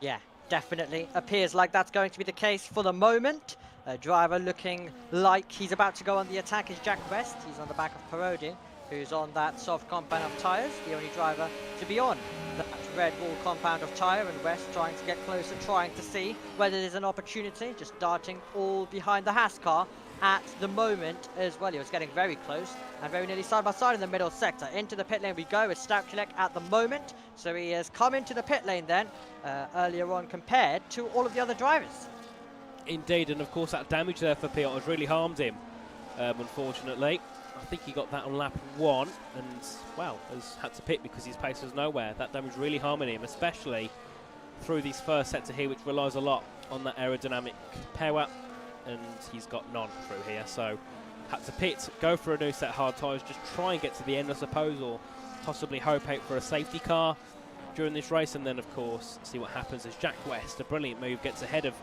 Yeah, definitely appears like that's going to be the case for the moment. Driver looking like he's about to go on the attack is Jack West. He's on the back of Parodi, who's on that soft compound of tyres, the only driver to be on that red wall compound of tyre, and West trying to get closer, trying to see whether there's an opportunity, just darting all behind the Haas car at the moment as well. He was getting very close and very nearly side by side in the middle sector. Into the pit lane we go with Staukilek at the moment, so he has come into the pit lane then earlier on compared to all of the other drivers. Indeed, and of course that damage there for Piotr has really harmed him, unfortunately. I think he got that on lap 1 and, well, has had to pit because his pace was nowhere. That damage really harming him, especially through this first sector here, which relies a lot on that aerodynamic power and he's got none through here. So had to pit, go for a new set of hard tyres, just try and get to the end, I suppose, or possibly hope out for a safety car during this race, and then of course see what happens as Jack West, a brilliant move, gets ahead of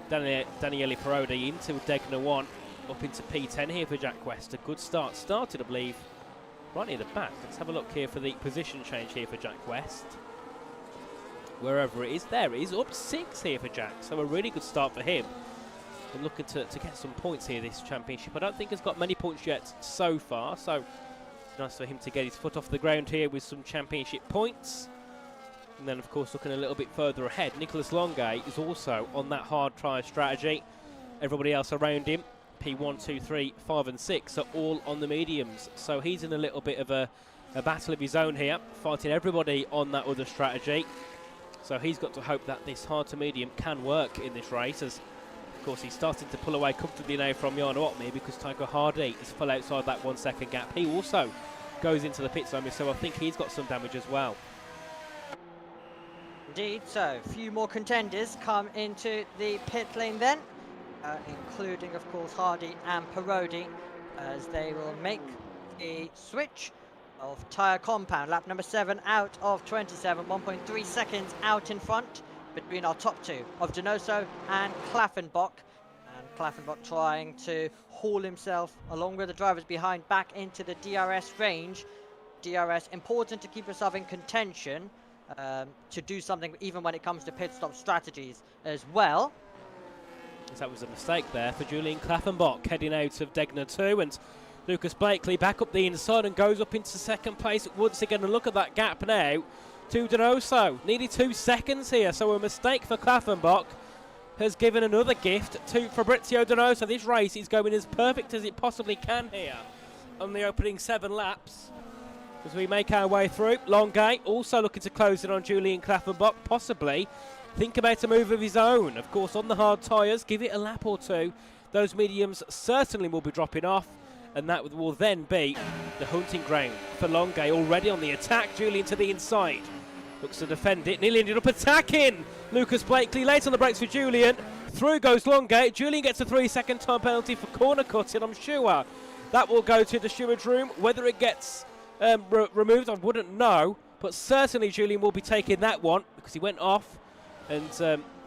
Daniele Parodi into Degner 1, up into P10 here for Jack West. A good start, started I believe right near the back. Let's have a look here for the position change here for Jack West. Wherever it is, there it is, up 6 here for Jack, so a really good start for him. And looking to get some points here this championship. I don't think he's got many points yet so far, so nice for him to get his foot off the ground here with some championship points. And then of course looking a little bit further ahead, Nicholas Longay is also on that hard try strategy. Everybody else around him, P1, 2, 3, 5 and 6 are all on the mediums, so he's in a little bit of a battle of his own here, fighting everybody on that other strategy. So he's got to hope that this hard to medium can work in this race, as of course he's starting to pull away comfortably now from Jarno Opmeer, because Tycho Hardy is full outside that 1 second gap. He also goes into the pit zone, so I think he's got some damage as well. Indeed, so a few more contenders come into the pit lane then, including of course Hardy and Parodi, as they will make the switch of tyre compound. Lap number 7 out of 27, 1.3 seconds out in front between our top two of Donoso and Klaffenbach. And Klaffenbach trying to haul himself along with the drivers behind back into the DRS range. DRS important to keep yourself in contention, to do something even when it comes to pit stop strategies as well. That was a mistake there for Julian Klaffenbach heading out of Degner 2, and Lucas Blakely back up the inside and goes up into second place once again. And look at that gap now to Donoso, nearly 2 seconds here, so a mistake for Klaffenbach has given another gift to Fabrizio Donoso. This race is going as perfect as it possibly can here on the opening 7 laps. As we make our way through, Longay also looking to close it on Julian Klaffenbach, possibly think about a move of his own. Of course, on the hard tyres, give it a lap or two. Those mediums certainly will be dropping off, and that will then be the hunting ground for Longay. Already on the attack, Julian to the inside. Looks to defend it, nearly ended up attacking Lucas Blakely. Late on the brakes for Julian. Through goes Longay. Julian gets a 3 second time penalty for corner cutting. I'm sure that will go to the steward's room. Whether it gets removed, I wouldn't know, but certainly Julian will be taking that one because he went off, and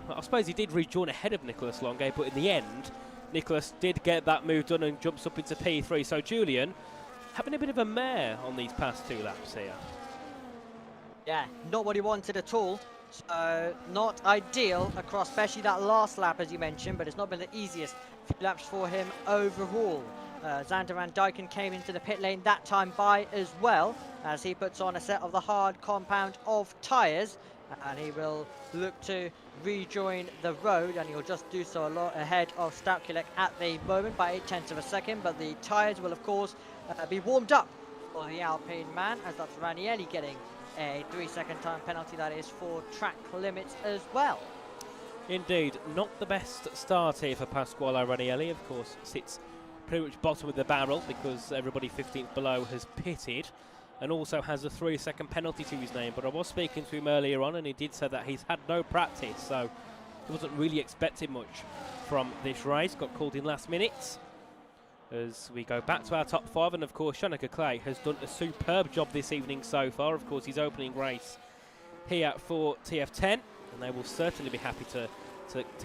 I suppose he did rejoin ahead of Nicholas Longay, but in the end Nicholas did get that move done and jumps up into P3. So Julian having a bit of a mare on these past 2 laps here. Yeah, not what he wanted at all. So not ideal across, especially that last lap as you mentioned, but it's not been the easiest few laps for him overall. Xander Van Dyken came into the pit lane that time by as well, as he puts on a set of the hard compound of tyres, and he will look to rejoin the road, and he'll just do so a lot ahead of Staukulek at the moment by 0.8 of a second. But the tyres will of course be warmed up for the Alpine man, as that's Ranieri getting a 3 second time penalty, that is for track limits as well. Indeed, not the best start here for Pasquale Ranieri. Of course sits pretty much bottom of the barrel because everybody 15th below has pitted, and also has a 3 second penalty to his name. But I was speaking to him earlier on, and he did say that he's had no practice, so he wasn't really expecting much from this race. Got called in last minute. As we go back to our top 5, and of course Shanika Clay has done a superb job this evening so far. Of course his opening race here for TF10, and they will certainly be happy to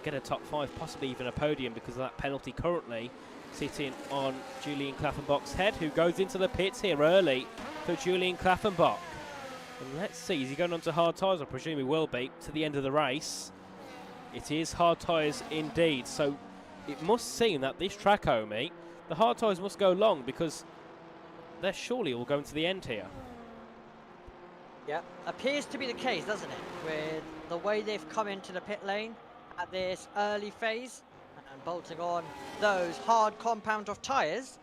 get a top 5, possibly even a podium, because of that penalty currently sitting on Julian Klaffenbach's head, who goes into the pits here early for Julian Klaffenbach. And let's see, is he going on to hard tyres? I presume he will be to the end of the race. It is hard tyres indeed, so it must seem that this track, Omi, the hard tyres must go long, because they're surely all going to the end here. Yeah, appears to be the case, doesn't it, with the way they've come into the pit lane at this early phase and bolting on those hard compound of tyres,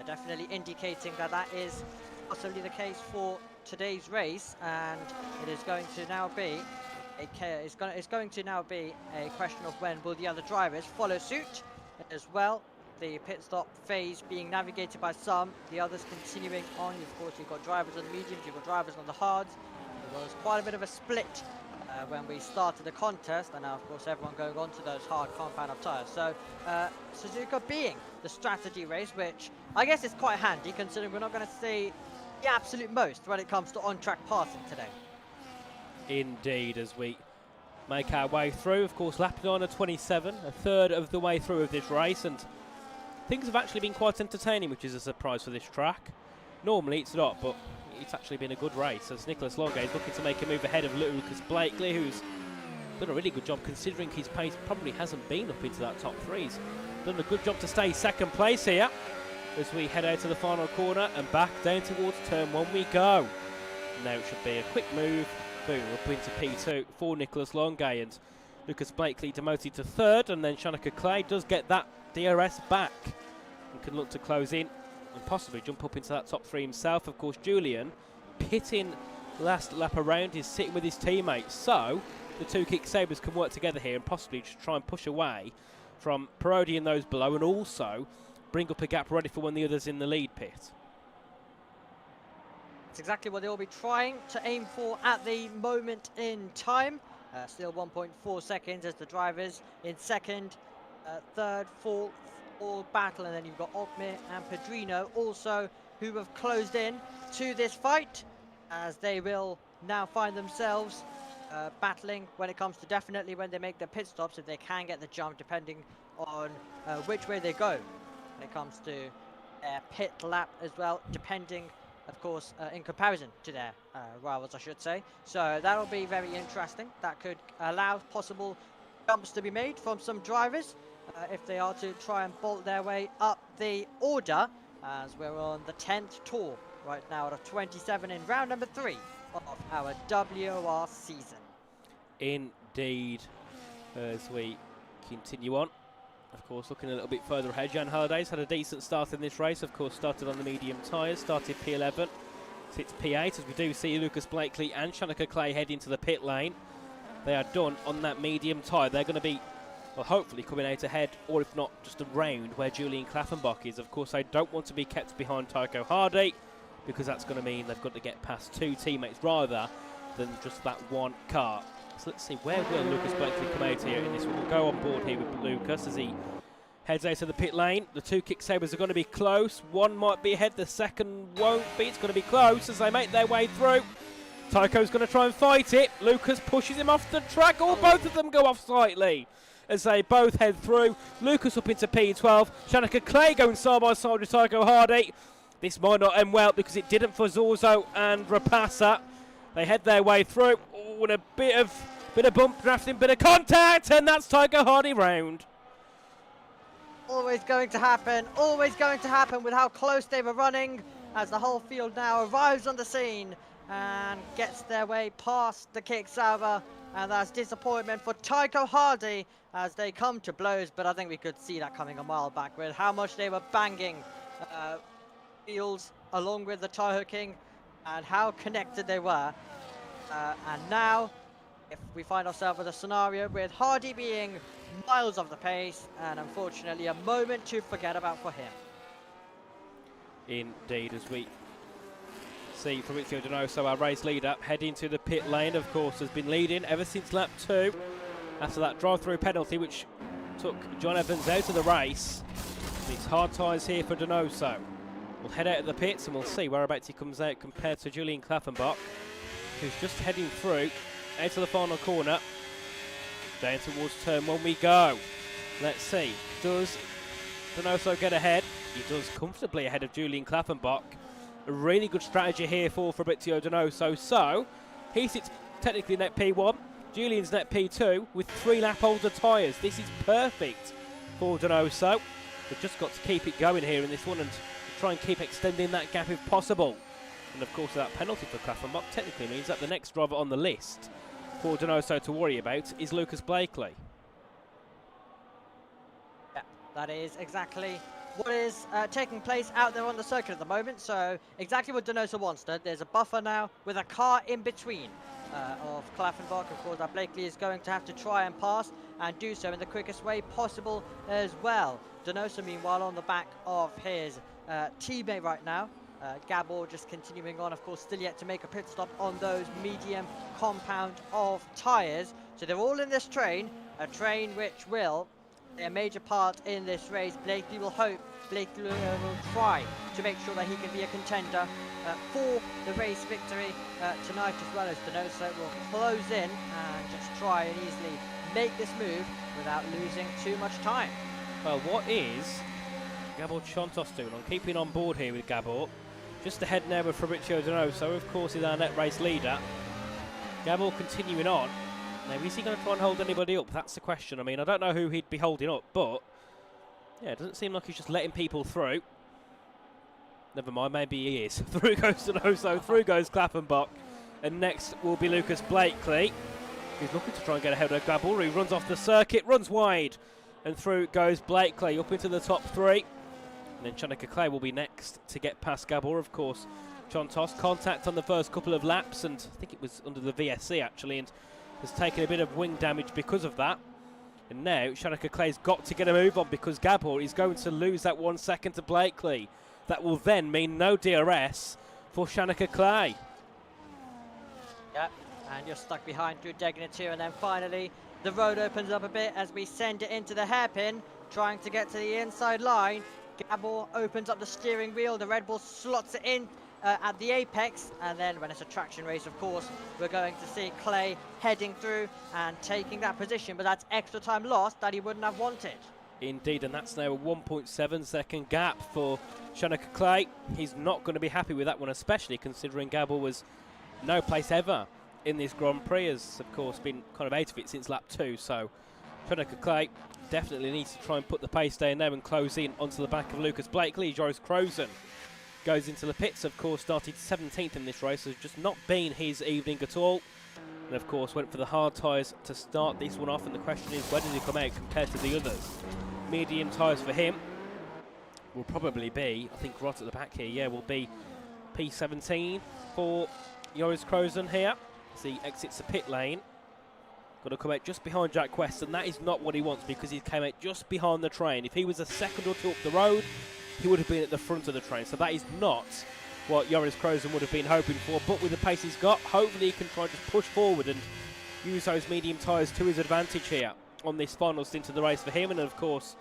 definitely indicating that that is possibly the case for today's race. And it is going to now be it's going to now be a question of when will the other drivers follow suit as well. The pit stop phase being navigated by some, the others continuing on. Of course, you've got drivers on the mediums, you've got drivers on the hards. There's quite a bit of a split when we started the contest, and now of course everyone going on to those hard compound of tyres. So Suzuka being the strategy race, which I guess is quite handy considering we're not going to see the absolute most when it comes to on-track passing today. Indeed, as we make our way through, of course, lapping on a 27, a third of the way through of this race, and things have actually been quite entertaining, which is a surprise for this track. Normally it's not, but it's actually been a good race, as Nicholas Longa is looking to make a move ahead of Lucas Blakely, who's done a really good job considering his pace probably hasn't been up into that top three. He's done a good job to stay second place here as we head out to the final corner and back down towards turn 1 we go. Now it should be a quick move, boom, up into P2 for Nicholas Longa, and Lucas Blakely demoted to third, and then Shanika Clay does get that DRS back and can look to close in and possibly jump up into that top three himself. Of course, Julian pitting last lap around is sitting with his teammates, so the two Kick Sabres can work together here and possibly just try and push away from Parodi and those below, and also bring up a gap ready for when the others in the lead pit. It's exactly what they'll be trying to aim for at the moment in time. Still 1.4 seconds as the drivers in second, third, fourth, all battle, and then you've got Okmir and Pedrino also who have closed in to this fight, as they will now find themselves battling when it comes to definitely when they make their pit stops, if they can get the jump, depending on which way they go when it comes to their pit lap as well, depending of course in comparison to their rivals, I should say. So that'll be very interesting. That could allow possible jumps to be made from some drivers if they are to try and bolt their way up the order, as we're on the 10th tour right now out of 27 in round number 3 of our WOR season. Indeed, as we continue on, of course, looking a little bit further ahead, Jan Halliday's had a decent start in this race. Of course, started on the medium tyres, started P11, sits P8, as we do see Lucas Blakely and Shanika Clay head into the pit lane. They are done on that medium tyre. They're going to be, well, hopefully coming out ahead, or if not, just around where Julian Klaffenbach is. Of course, I don't want to be kept behind Tycho Hardy, because that's going to mean they've got to get past two teammates rather than just that one car. So let's see, where will Lucas Blakely come out here in this one? We'll go on board here with Lucas as he heads out of the pit lane. The two Kick Sabres are going to be close. One might be ahead, the second won't be. It's going to be close as they make their way through. Tycho's going to try and fight it. Lucas pushes him off the track, or both of them go off slightly as they both head through. Lucas up into P12. Shanika Clay going side by side with Tycho Hardy. This might not end well because it didn't for Zorzo and Rapassa. They head their way through. Oh, and a bit of bump drafting, bit of contact, and that's Tycho Hardy round. Always going to happen with how close they were running, as the whole field now arrives on the scene and gets their way past the Kick Sauber, and that's disappointment for Tycho Hardy as they come to blows. But I think we could see that coming a mile back with how much they were banging fields along with the Tyho King and how connected they were. And now, if we find ourselves with a scenario with Hardy being miles off the pace, and unfortunately a moment to forget about for him. Indeed, as we see Fabrizio Donoso, our race leader, heading to the pit lane, of course, has been leading ever since lap 2 after that drive-through penalty which took John Evans out of the race. It's hard tyres here for Donoso. We'll head out of the pits and we'll see whereabouts he comes out compared to Julian Klaffenbach, who's just heading through out to the final corner. Down towards turn 1 we go. Let's see, does Donoso get ahead? He does comfortably ahead of Julian Klaffenbach. A really good strategy here for Fabrizio Donoso. So he sits technically net P1, Julian's net P2 with 3 lap older tyres. This is perfect for Donoso. They've just got to keep it going here in this one and try and keep extending that gap if possible. And of course that penalty for Klaffenbach technically means that the next driver on the list for Donoso to worry about is Lucas Blakely. Yeah, that is exactly what is taking place out there on the circuit at the moment. So exactly what Donoso wants. There's a buffer now with a car in between of Klaffenbach. Of course, that Blakely is going to have to try and pass and do so in the quickest way possible as well. Donoso, meanwhile, on the back of his teammate right now, Gabor just continuing on, of course, still yet to make a pit stop on those medium compound of tyres. So they're all in this train, a train which will play a major part in this race. Blakely will try to make sure that he can be a contender for the race victory tonight, as well as Donoso will close in and just try and easily make this move without losing too much time. Well, what is Gabor Chontos doing? I'm keeping on board here with Gabor. Just ahead now with Fabrizio Donoso, of course, is our net race leader. Gabor continuing on. Now, is he going to try and hold anybody up? That's the question. I mean, I don't know who he'd be holding up, but yeah, it doesn't seem like he's just letting people through. Never mind, maybe he is. Through goes Donoso, through goes Klappenbach, and next will be Lucas Blakely. He's looking to try and get ahead of Gabor. He runs off the circuit, runs wide, and through goes Blakely up into the top three. And then Chanaka Clay will be next to get past Gabor, of course. Chontos, contact on the first couple of laps, and I think it was under the VSC actually, and has taken a bit of wing damage because of that. And now Chanaka Clay's got to get a move on because Gabor is going to lose that 1 second to Blakely. That will then mean no DRS for Chanaka Clay. Yep, and you're stuck behind through Degnatir, and then finally the road opens up a bit as we send it into the hairpin, trying to get to the inside line. Gabor opens up the steering wheel, the Red Bull slots it in at the apex, and then when it's a traction race, of course, we're going to see Clay heading through and taking that position, but that's extra time lost that he wouldn't have wanted. Indeed, and that's now a 1.7 second gap for Chanaka Clay. He's not going to be happy with that one, especially considering Gabor was no place ever in this Grand Prix, has of course been kind of out of it since lap 2, so Chanaka Clay definitely needs to try and put the pace down now and close in onto the back of Lucas Blakely. Joris Krozen goes into the pits, of course, started 17th in this race, has just not been his evening at all. And of course went for the hard tyres to start this one off, and the question is, where does he come out compared to the others? Medium tyres for him will probably be, I think right at the back here, yeah, will be P17 for Joris Krozen here as he exits the pit lane. Got to come out just behind Jack West, and that is not what he wants because he came out just behind the train. If he was a second or two up the road, he would have been at the front of the train. So that is not what Joris Krozen would have been hoping for. But with the pace he's got, hopefully he can try and just push forward and use those medium tyres to his advantage here on this final stint of the race for him. And of course,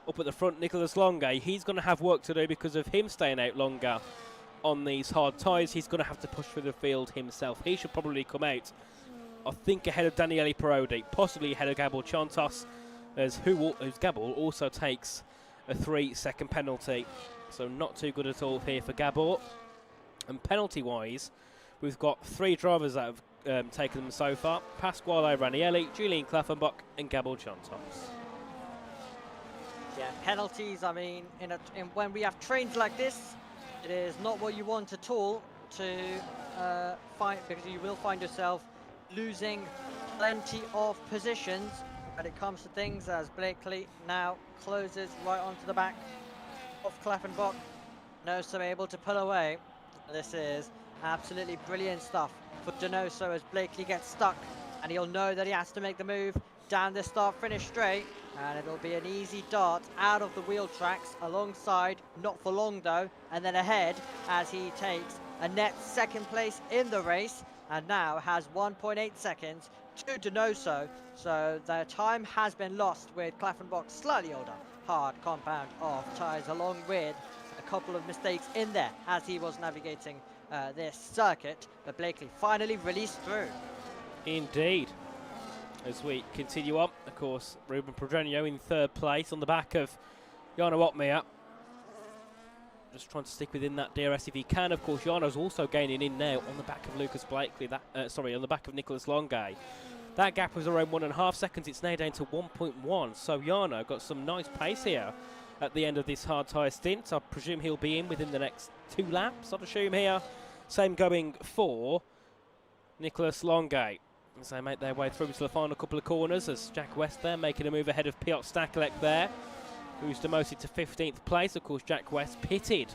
up at the front, Nicolas Longuet, he's going to have work to do because of him staying out longer on these hard tyres. He's going to have to push through the field himself. He should probably come out, I think, ahead of Daniele Parodi, possibly ahead of Gabor Chontos, as Gabor also takes a 3-second penalty. So not too good at all here for Gabor. And penalty-wise, we've got 3 drivers that have taken them so far. Pasquale Ranieri, Julian Klappenbach and Gabor Chontos. Yeah, penalties, I mean, when we have trains like this, it is not what you want at all to find, because you will find yourself losing plenty of positions when it comes to things, as Blakely now closes right onto the back of Klappenbach. Donoso able to pull away. This is absolutely brilliant stuff for Donoso as Blakely gets stuck, and he'll know that he has to make the move down this start-finish straight, and it'll be an easy dart out of the wheel tracks alongside, not for long though, and then ahead as he takes a net second place in the race, and now has 1.8 seconds to Donoso. So the time has been lost with Klappenbach's slightly older hard compound of tyres, along with a couple of mistakes in there as he was navigating this circuit, but Blakely finally released through. Indeed. As we continue on, of course, Ruben Pedreño in 3rd place on the back of Jarno Opmeer. Just trying to stick within that DRS if he can. Of course, Jarno's also gaining in now on the back of Lucas Blakely. On the back of Nicolas Longuet. That gap was around 1.5 seconds. It's now down to 1.1. So Jarno got some nice pace here at the end of this hard tyre stint. I presume he'll be in within the next 2 laps, I'd assume here. Same going for Nicolas Longuet as they make their way through to the final couple of corners, as Jack West there making a move ahead of Piotr Stakelek there, who's demoted to 15th place. Of course, Jack West pitted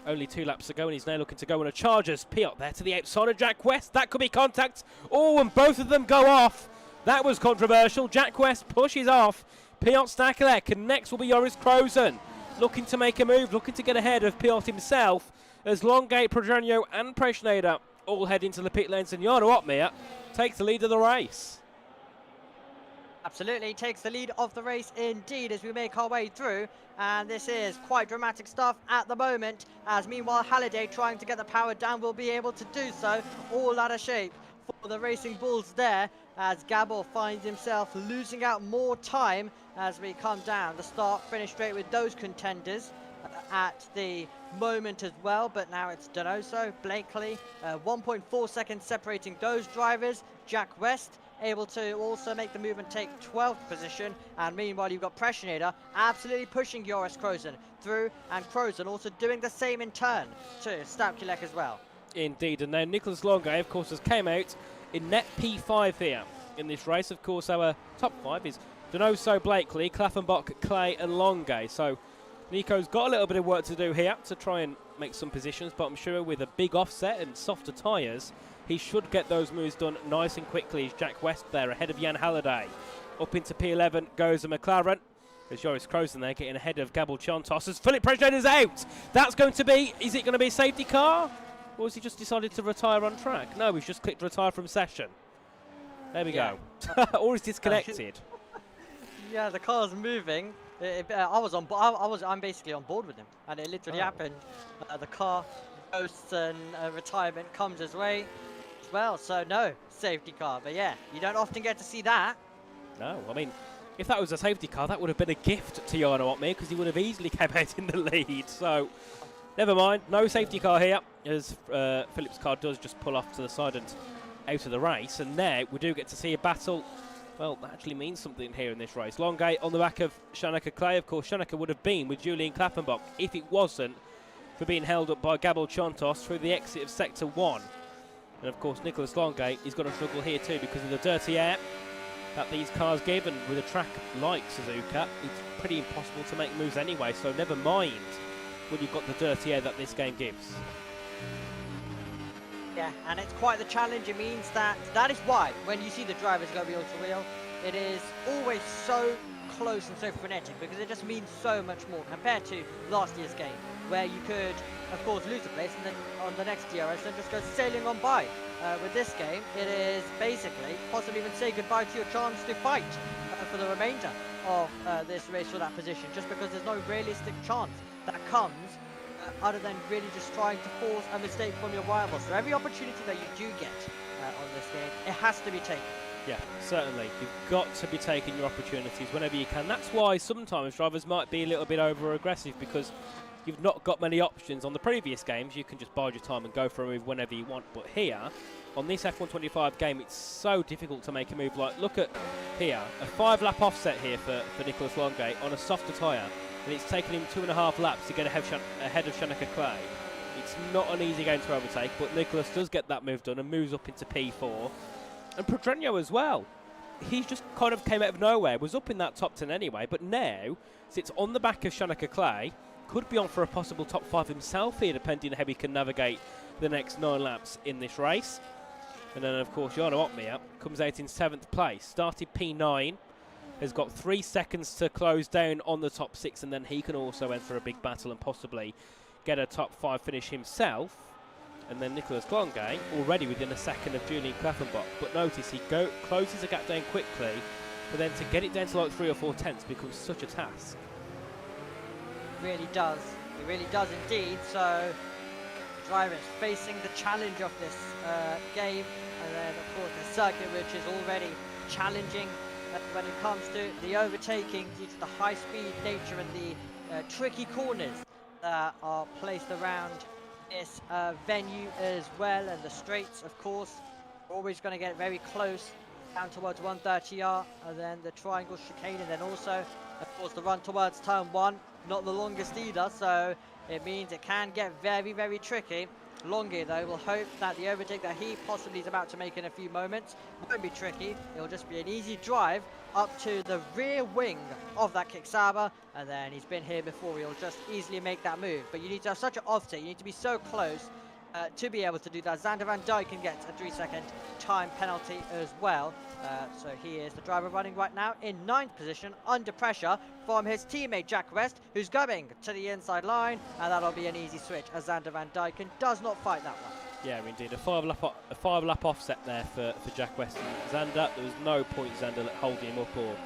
only 2 laps ago, and he's now looking to go on a Chargers. Piotr there to the outside of Jack West. That could be contact. Oh, and both of them go off. That was controversial. Jack West pushes off Piotr Stakelek, and next will be Joris Krozen, looking to make a move, looking to get ahead of Piotr himself. as Longate, Prodrenio and Preschnader all head into the pit lanes, and Jarno Opmeer takes the lead of the race. Absolutely, takes the lead of the race indeed as we make our way through, and this is quite dramatic stuff at the moment, as meanwhile Halliday, trying to get the power down, will be able to do so, all out of shape for the Racing Bulls there, as Gabor finds himself losing out more time as we come down the start finish straight with those contenders at the moment as well, but now it's Donoso, Blakely, 1.4 seconds separating those drivers. Jack West able to also make the move and take 12th position, and meanwhile you've got Preschnader absolutely pushing Joris Krozen through, and Krozen also doing the same in turn to Staukulek as well. Indeed, and now Nicholas Longay, of course, has came out in net P5 here in this race. Of course, our top 5 is Donoso, Blakely, Klaffenbach, Clay and Longay. So Nico's got a little bit of work to do here to try and make some positions, but I'm sure with a big offset and softer tyres, he should get those moves done nice and quickly. As Jack West there ahead of Jan Halliday. Up into P11 goes a McLaren. There's Joris Krozen there getting ahead of Gabor Chontos as Philip Preschnader's out. That's going to be, is it going to be a safety car? Or has he just decided to retire on track? No, he's just clicked retire from session. There we go. Or he's disconnected. Yeah, the car's moving. I'm basically on board with him, and it literally happened. The car ghosts and retirement comes his way as well, so no safety car. But yeah, you don't often get to see that. No, I mean, if that was a safety car, that would have been a gift to Jarno Opmeer, because he would have easily come out in the lead. So never mind, no safety car here, as Philip's car does just pull off to the side and out of the race. And there we do get to see a battle. Well, that actually means something here in this race. Longay on the back of Shanaka Clay. Of course, Shanaka would have been with Julian Klaffenbach if it wasn't for being held up by Gabor Chontos through the exit of Sector 1. And of course, Nicholas Longay is going to struggle here too because of the dirty air that these cars give, and with a track like Suzuka, it's pretty impossible to make moves anyway, so never mind when you've got the dirty air that this game gives. Yeah, and it's quite the challenge. It means that is why when you see the drivers go wheel to wheel, it is always so close and so frenetic, because it just means so much more compared to last year's game, where you could, of course, lose a place and then on the next DRS and just go sailing on by. With this game, it is basically possibly even say goodbye to your chance to fight for the remainder of this race for that position, just because there's no realistic chance that comes other than really just trying to force a mistake from your rivals. So every opportunity that you do get on this game, it has to be taken. Yeah, certainly. You've got to be taking your opportunities whenever you can. That's why sometimes drivers might be a little bit over-aggressive, because you've not got many options. On the previous games, you can just bide your time and go for a move whenever you want. But here, on this F125 game, it's so difficult to make a move. Like, look at here, a 5-lap offset here for Nicholas Longay on a softer tyre. And it's taken him 2.5 laps to get ahead of Shanaka Clay. It's not an easy game to overtake, but Nicholas does get that move done and moves up into P4. And Prodrenio as well. He just kind of came out of nowhere, was up in that top 10 anyway, but now sits on the back of Shanaka Clay, could be on for a possible top 5 himself here, depending on how he can navigate the next 9 laps in this race. And then, of course, Jarno Opmeer comes out in 7th place, started P9. Has got 3 seconds to close down on the top 6, and then he can also enter a big battle and possibly get a top 5 finish himself. And then Nicholas Longay already within a second of Julian Klaffenbach. But notice he closes the gap down quickly, but then to get it down to like 3 or 4 tenths becomes such a task. It really does. It really does indeed. So the driver is facing the challenge of this game, and then of course the circuit, which is already challenging when it comes to the overtaking due to the high-speed nature and the tricky corners that are placed around this venue as well, and the straights, of course, always going to get very close down towards 130R, and then the triangle chicane, and then also, of course, the run towards turn 1, not the longest either, so it means it can get very, very tricky. Longay, though, will hope that the overtake that he possibly is about to make in a few moments won't be tricky. It'll just be an easy drive up to the rear wing of that Kicksaba, and then he's been here before. He'll just easily make that move. But you need to have such an offset. You need to be so close to be able to do that. Xander Van Dyken gets a 3-second time penalty as well. So he is the driver running right now in 9th position under pressure from his teammate Jack West, who's going to the inside line, and that'll be an easy switch as Xander Van Dyken does not fight that one. Yeah, indeed. A five lap offset there for Jack West and Xander. There was no point Xander holding him up or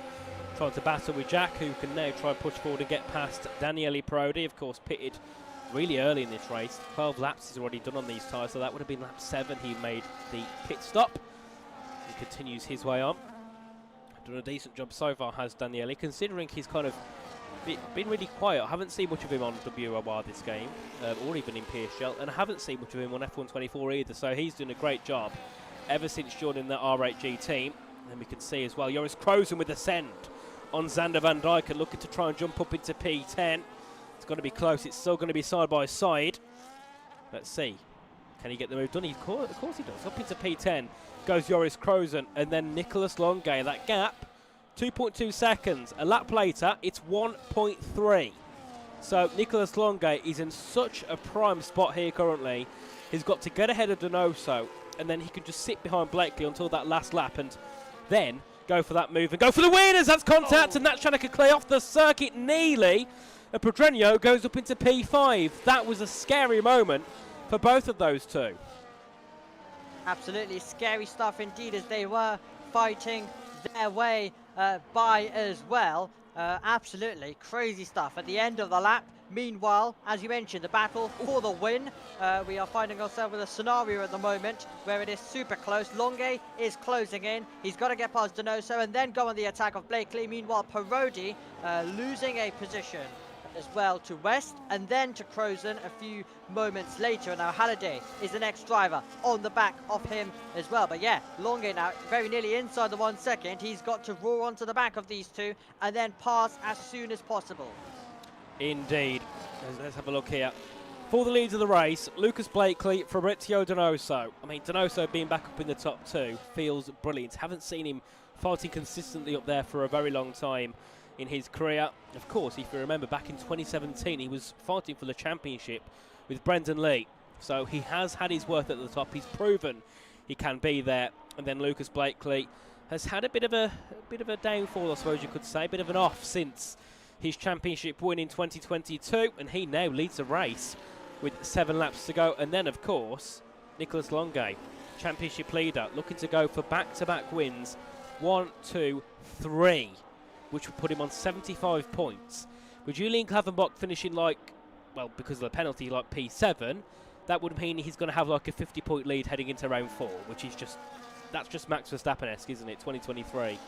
trying to battle with Jack, who can now try and push forward and get past Daniele Prodi, of course, pitted really early in this race. 12 laps he's already done on these tyres, so that would have been lap 7 he made the pit stop. He continues his way on. Done a decent job so far, has Daniele, considering he's kind of been really quiet. I haven't seen much of him on WOR this game, or even in PSL, and I haven't seen much of him on F124 either, so he's doing a great job ever since joining the R8G team. And we can see as well, Joris Krozen with the send on Xander Van Dyken, looking to try and jump up into P10. It's going to be close. It's still going to be side by side. Let's see. Can he get the move done? Of course he does. Up into P10 goes Joris Krozen, and then Nicholas Longay. That gap, 2.2 seconds. A lap later, it's 1.3. So Nicholas Longay is in such a prime spot here currently. He's got to get ahead of Donoso, and then he can just sit behind Blakely until that last lap, and then go for that move and go for the win as that's contact, and that's trying to clear off the circuit nearly. And Pedreño goes up into P5. That was a scary moment for both of those two. Absolutely scary stuff indeed, as they were fighting their way by as well. Absolutely crazy stuff at the end of the lap. Meanwhile, as you mentioned, the battle for the win. We are finding ourselves with a scenario at the moment where it is super close. Longay is closing in. He's got to get past Donoso and then go on the attack of Blakely. Meanwhile, Parodi losing a position as well to West and then to Krozen a few moments later. Now Halliday is the next driver on the back of him as well. But yeah, Longay now very nearly inside the 1 second. He's got to roar onto the back of these two and then pass as soon as possible. Indeed. Let's have a look here. For the leads of the race, Lucas Blakely, Fabrizio Donoso. I mean, Donoso being back up in the top 2 feels brilliant. Haven't seen him fighting consistently up there for a very long time in his career. Of course, if you remember, back in 2017, he was fighting for the championship with Brendan Lee. So he has had his worth at the top. He's proven he can be there. And then Lucas Blakely has had a bit of a downfall, I suppose you could say, a bit of an off since his championship win in 2022, and he now leads the race with 7 laps to go. And then, of course, Nicholas Longay, championship leader, looking to go for back-to-back wins, 1, 2, 3, which would put him on 75 points. With Julian Klavenbach finishing like, well, because of the penalty, like P7, that would mean he's going to have like a 50-point lead heading into round 4, which is just, that's just Max Verstappen-esque, isn't it? 2023.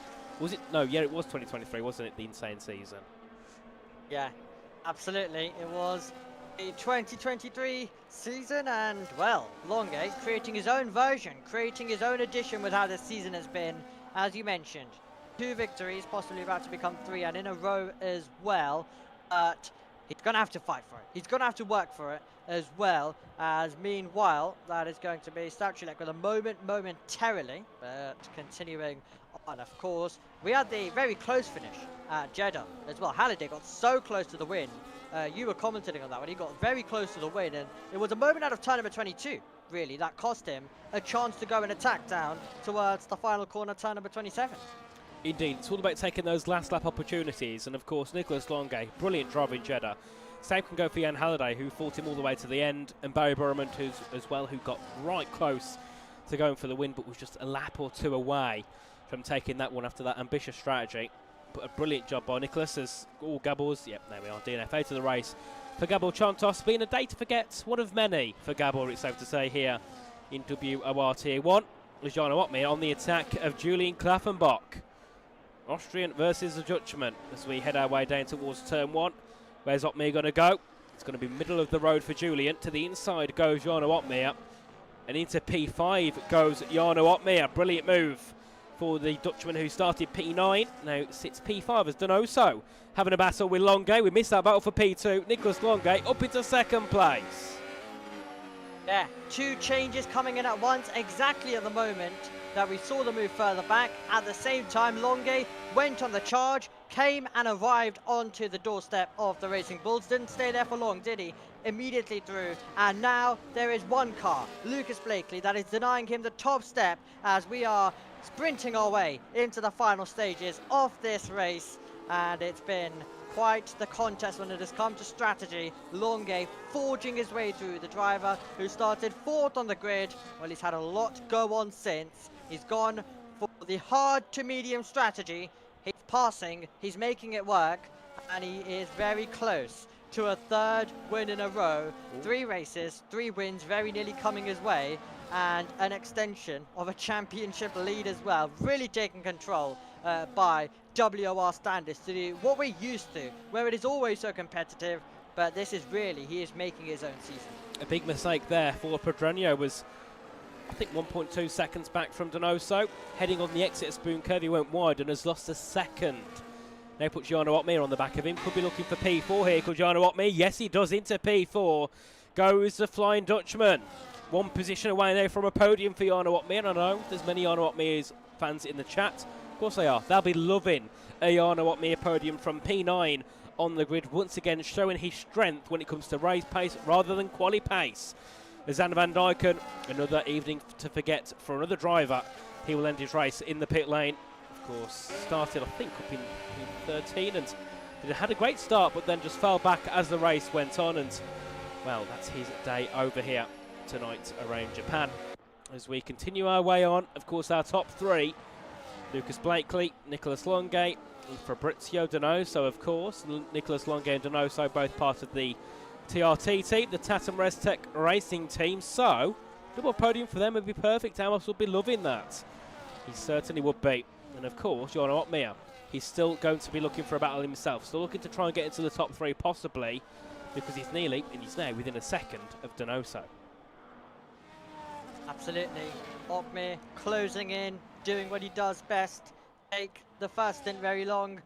Was it? No, yeah, it was 2023, wasn't it? The insane season. Yeah, absolutely. It was a 2023 season, and well, Longay creating his own version, creating his own edition with how this season has been. As you mentioned, 2 victories, possibly about to become 3, and in a row as well. But he's going to have to fight for it. He's going to have to work for it as well. As meanwhile, that is going to be Stachulek with a momentarily, but continuing on, of course. We had the very close finish at Jeddah as well. Halliday got so close to the win. You were commenting on that one. He got very close to the win, and it was a moment out of turn number 22, really, that cost him a chance to go and attack down towards the final corner, turn number 27. Indeed, it's all about taking those last lap opportunities, and of course Nicholas Longay, brilliant driver in Jeddah. Same can go for Jan Halliday, who fought him all the way to the end, and Barry Burman, as well, who got right close to going for the win, but was just a lap or 2 away from taking that one after that ambitious strategy. But a brilliant job by Nicholas as all Gabors, yep, there we are, DNF out of the race for Gabor Chantos. Been a day to forget, one of many for Gabor, it's safe to say, here in WOR Tier 1. Lejano Otmir on the attack of Julian Klaffenbach. Austrian versus the Dutchman as we head our way down towards turn 1. Where's Otmir going to go? It's going to be middle of the road for Julian. To the inside goes Jarno Otmir. And into P5 goes Jarno Otmir. Brilliant move for the Dutchman who started P9. Now sits P5 as Donoso having a battle with Longay. We missed that battle for P2. Nicholas Longay up into 2nd place. Yeah, two changes coming in at once, exactly at the moment that we saw the move further back. At the same time, Longue went on the charge, came and arrived onto the doorstep of the Racing Bulls. Didn't stay there for long, did he? Immediately through. And now there is one car, Lucas Blakely, that is denying him the top step as we are sprinting our way into the final stages of this race. And it's been quite the contest when it has come to strategy. Longue forging his way through. The driver who started fourth on the grid. Well, he's had a lot go on since. He's gone for the hard to medium strategy. He's passing, he's making it work, and he is very close to a third win in a row. 3 races, 3 wins, very nearly coming his way, and an extension of a championship lead as well. Really taking control by WOR standards to do what we're used to, where it is always so competitive, but this is really, he is making his own season. A big mistake there for Pedreño was, I think, 1.2 seconds back from Donoso. Heading on the exit of Spoon Curve, he went wide and has lost a second. Now puts Jarno Otmir on the back of him. Could be looking for P4 here. Could Jarno Otmir? Yes, he does, into P4. Goes the Flying Dutchman. One position away now from a podium for Jarno Otmir. I know there's many Jarno Otmir's fans in the chat. Of course they are. They'll be loving a Jarno Otmir podium from P9 on the grid. Once again, showing his strength when it comes to race pace rather than quali pace. Zan van Dijken, another evening to forget for another driver. He will end his race in the pit lane. Of course, started, I think, up in 13 and had a great start, but then just fell back as the race went on. And, well, that's his day over here tonight around Japan. As we continue our way on, of course, our top 3, Lucas Blakely, Nicholas Longue, and Fabrizio Donoso, of course. Nicholas Longue and Donoso both part of the TRT team, the Tatum Restec racing team. So, double podium for them would be perfect. Amos would be loving that. He certainly would be. And of course, Jarno Otmir, he's still going to be looking for a battle himself. Still looking to try and get into the top 3 possibly, because he's nearly, and he's now within a second of Donoso. Absolutely. Otmir closing in, doing what he does best. Take the first stint very long.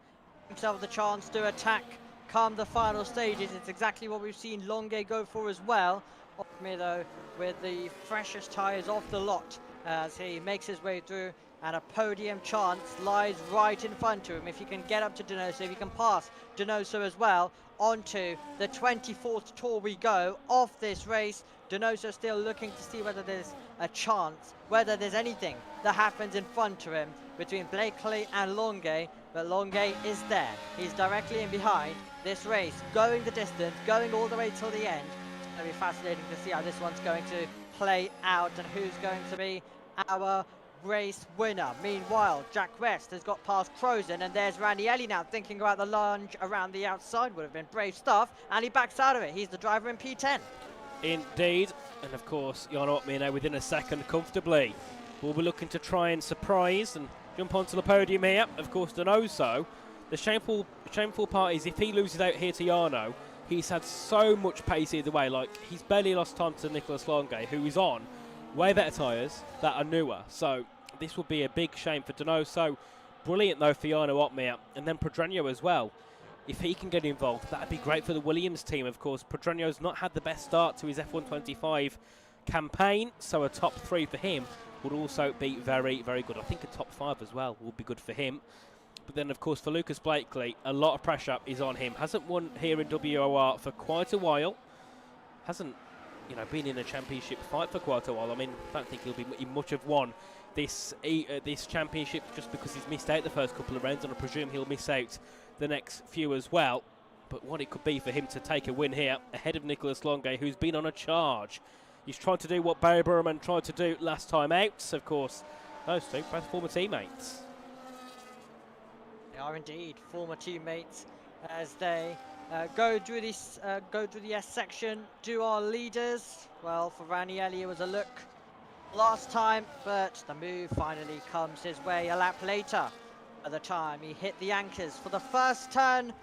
Himself the chance to attack come the final stages. It's exactly what we've seen Longue go for as well. Otmir, though, with the freshest tyres off the lot as he makes his way through, and a podium chance lies right in front of him. If he can get up to Donoso, if he can pass Donoso as well, onto the 24th tour we go of this race. Donoso still looking to see whether there's a chance, whether there's anything that happens in front of him between Blakely and Longue, but Longue is there. He's directly in behind this race, going the distance, going all the way till the end. It's going to be fascinating to see how this one's going to play out and who's going to be our race winner. Meanwhile, Jack West has got past Crozen, and there's Randy Ellie now thinking about the lunge around the outside. Would have been brave stuff, and he backs out of it. He's the driver in P10. Indeed, and of course, Jarno Otmir now within a second comfortably. We'll be looking to try and surprise and jump onto the podium here. Of course, Donoso. The shameful part is if he loses out here to Jarno, he's had so much pace either way. Like, he's barely lost time to Nicholas Longue, who is on way better tyres that are newer. So this will be a big shame for Donoso. Brilliant, though, for Jarno Otmir. And then Pedreño as well. If he can get involved, that'd be great for the Williams team. Of course, Pedreño's not had the best start to his F125 campaign, so a top 3 for him would also be very, very good. I think a top 5 as well would be good for him. But then, of course, for Lucas Blakely, a lot of pressure is on him. Hasn't won here in WOR for quite a while. Hasn't, you know, been in a championship fight for quite a while. I mean, I don't think he'll be much have won this championship just because he's missed out the first couple of rounds, and I presume he'll miss out the next few as well. But what it could be for him to take a win here ahead of Nicholas Longue, who's been on a charge. He's trying to do what Barry Burman tried to do last time out. Of course, those two, both former teammates. They are indeed former teammates as they go through the S section. Do our leaders? Well, for Ranieri, it was a look last time, but the move finally comes his way a lap later. By the time he hit the anchors for the first turn,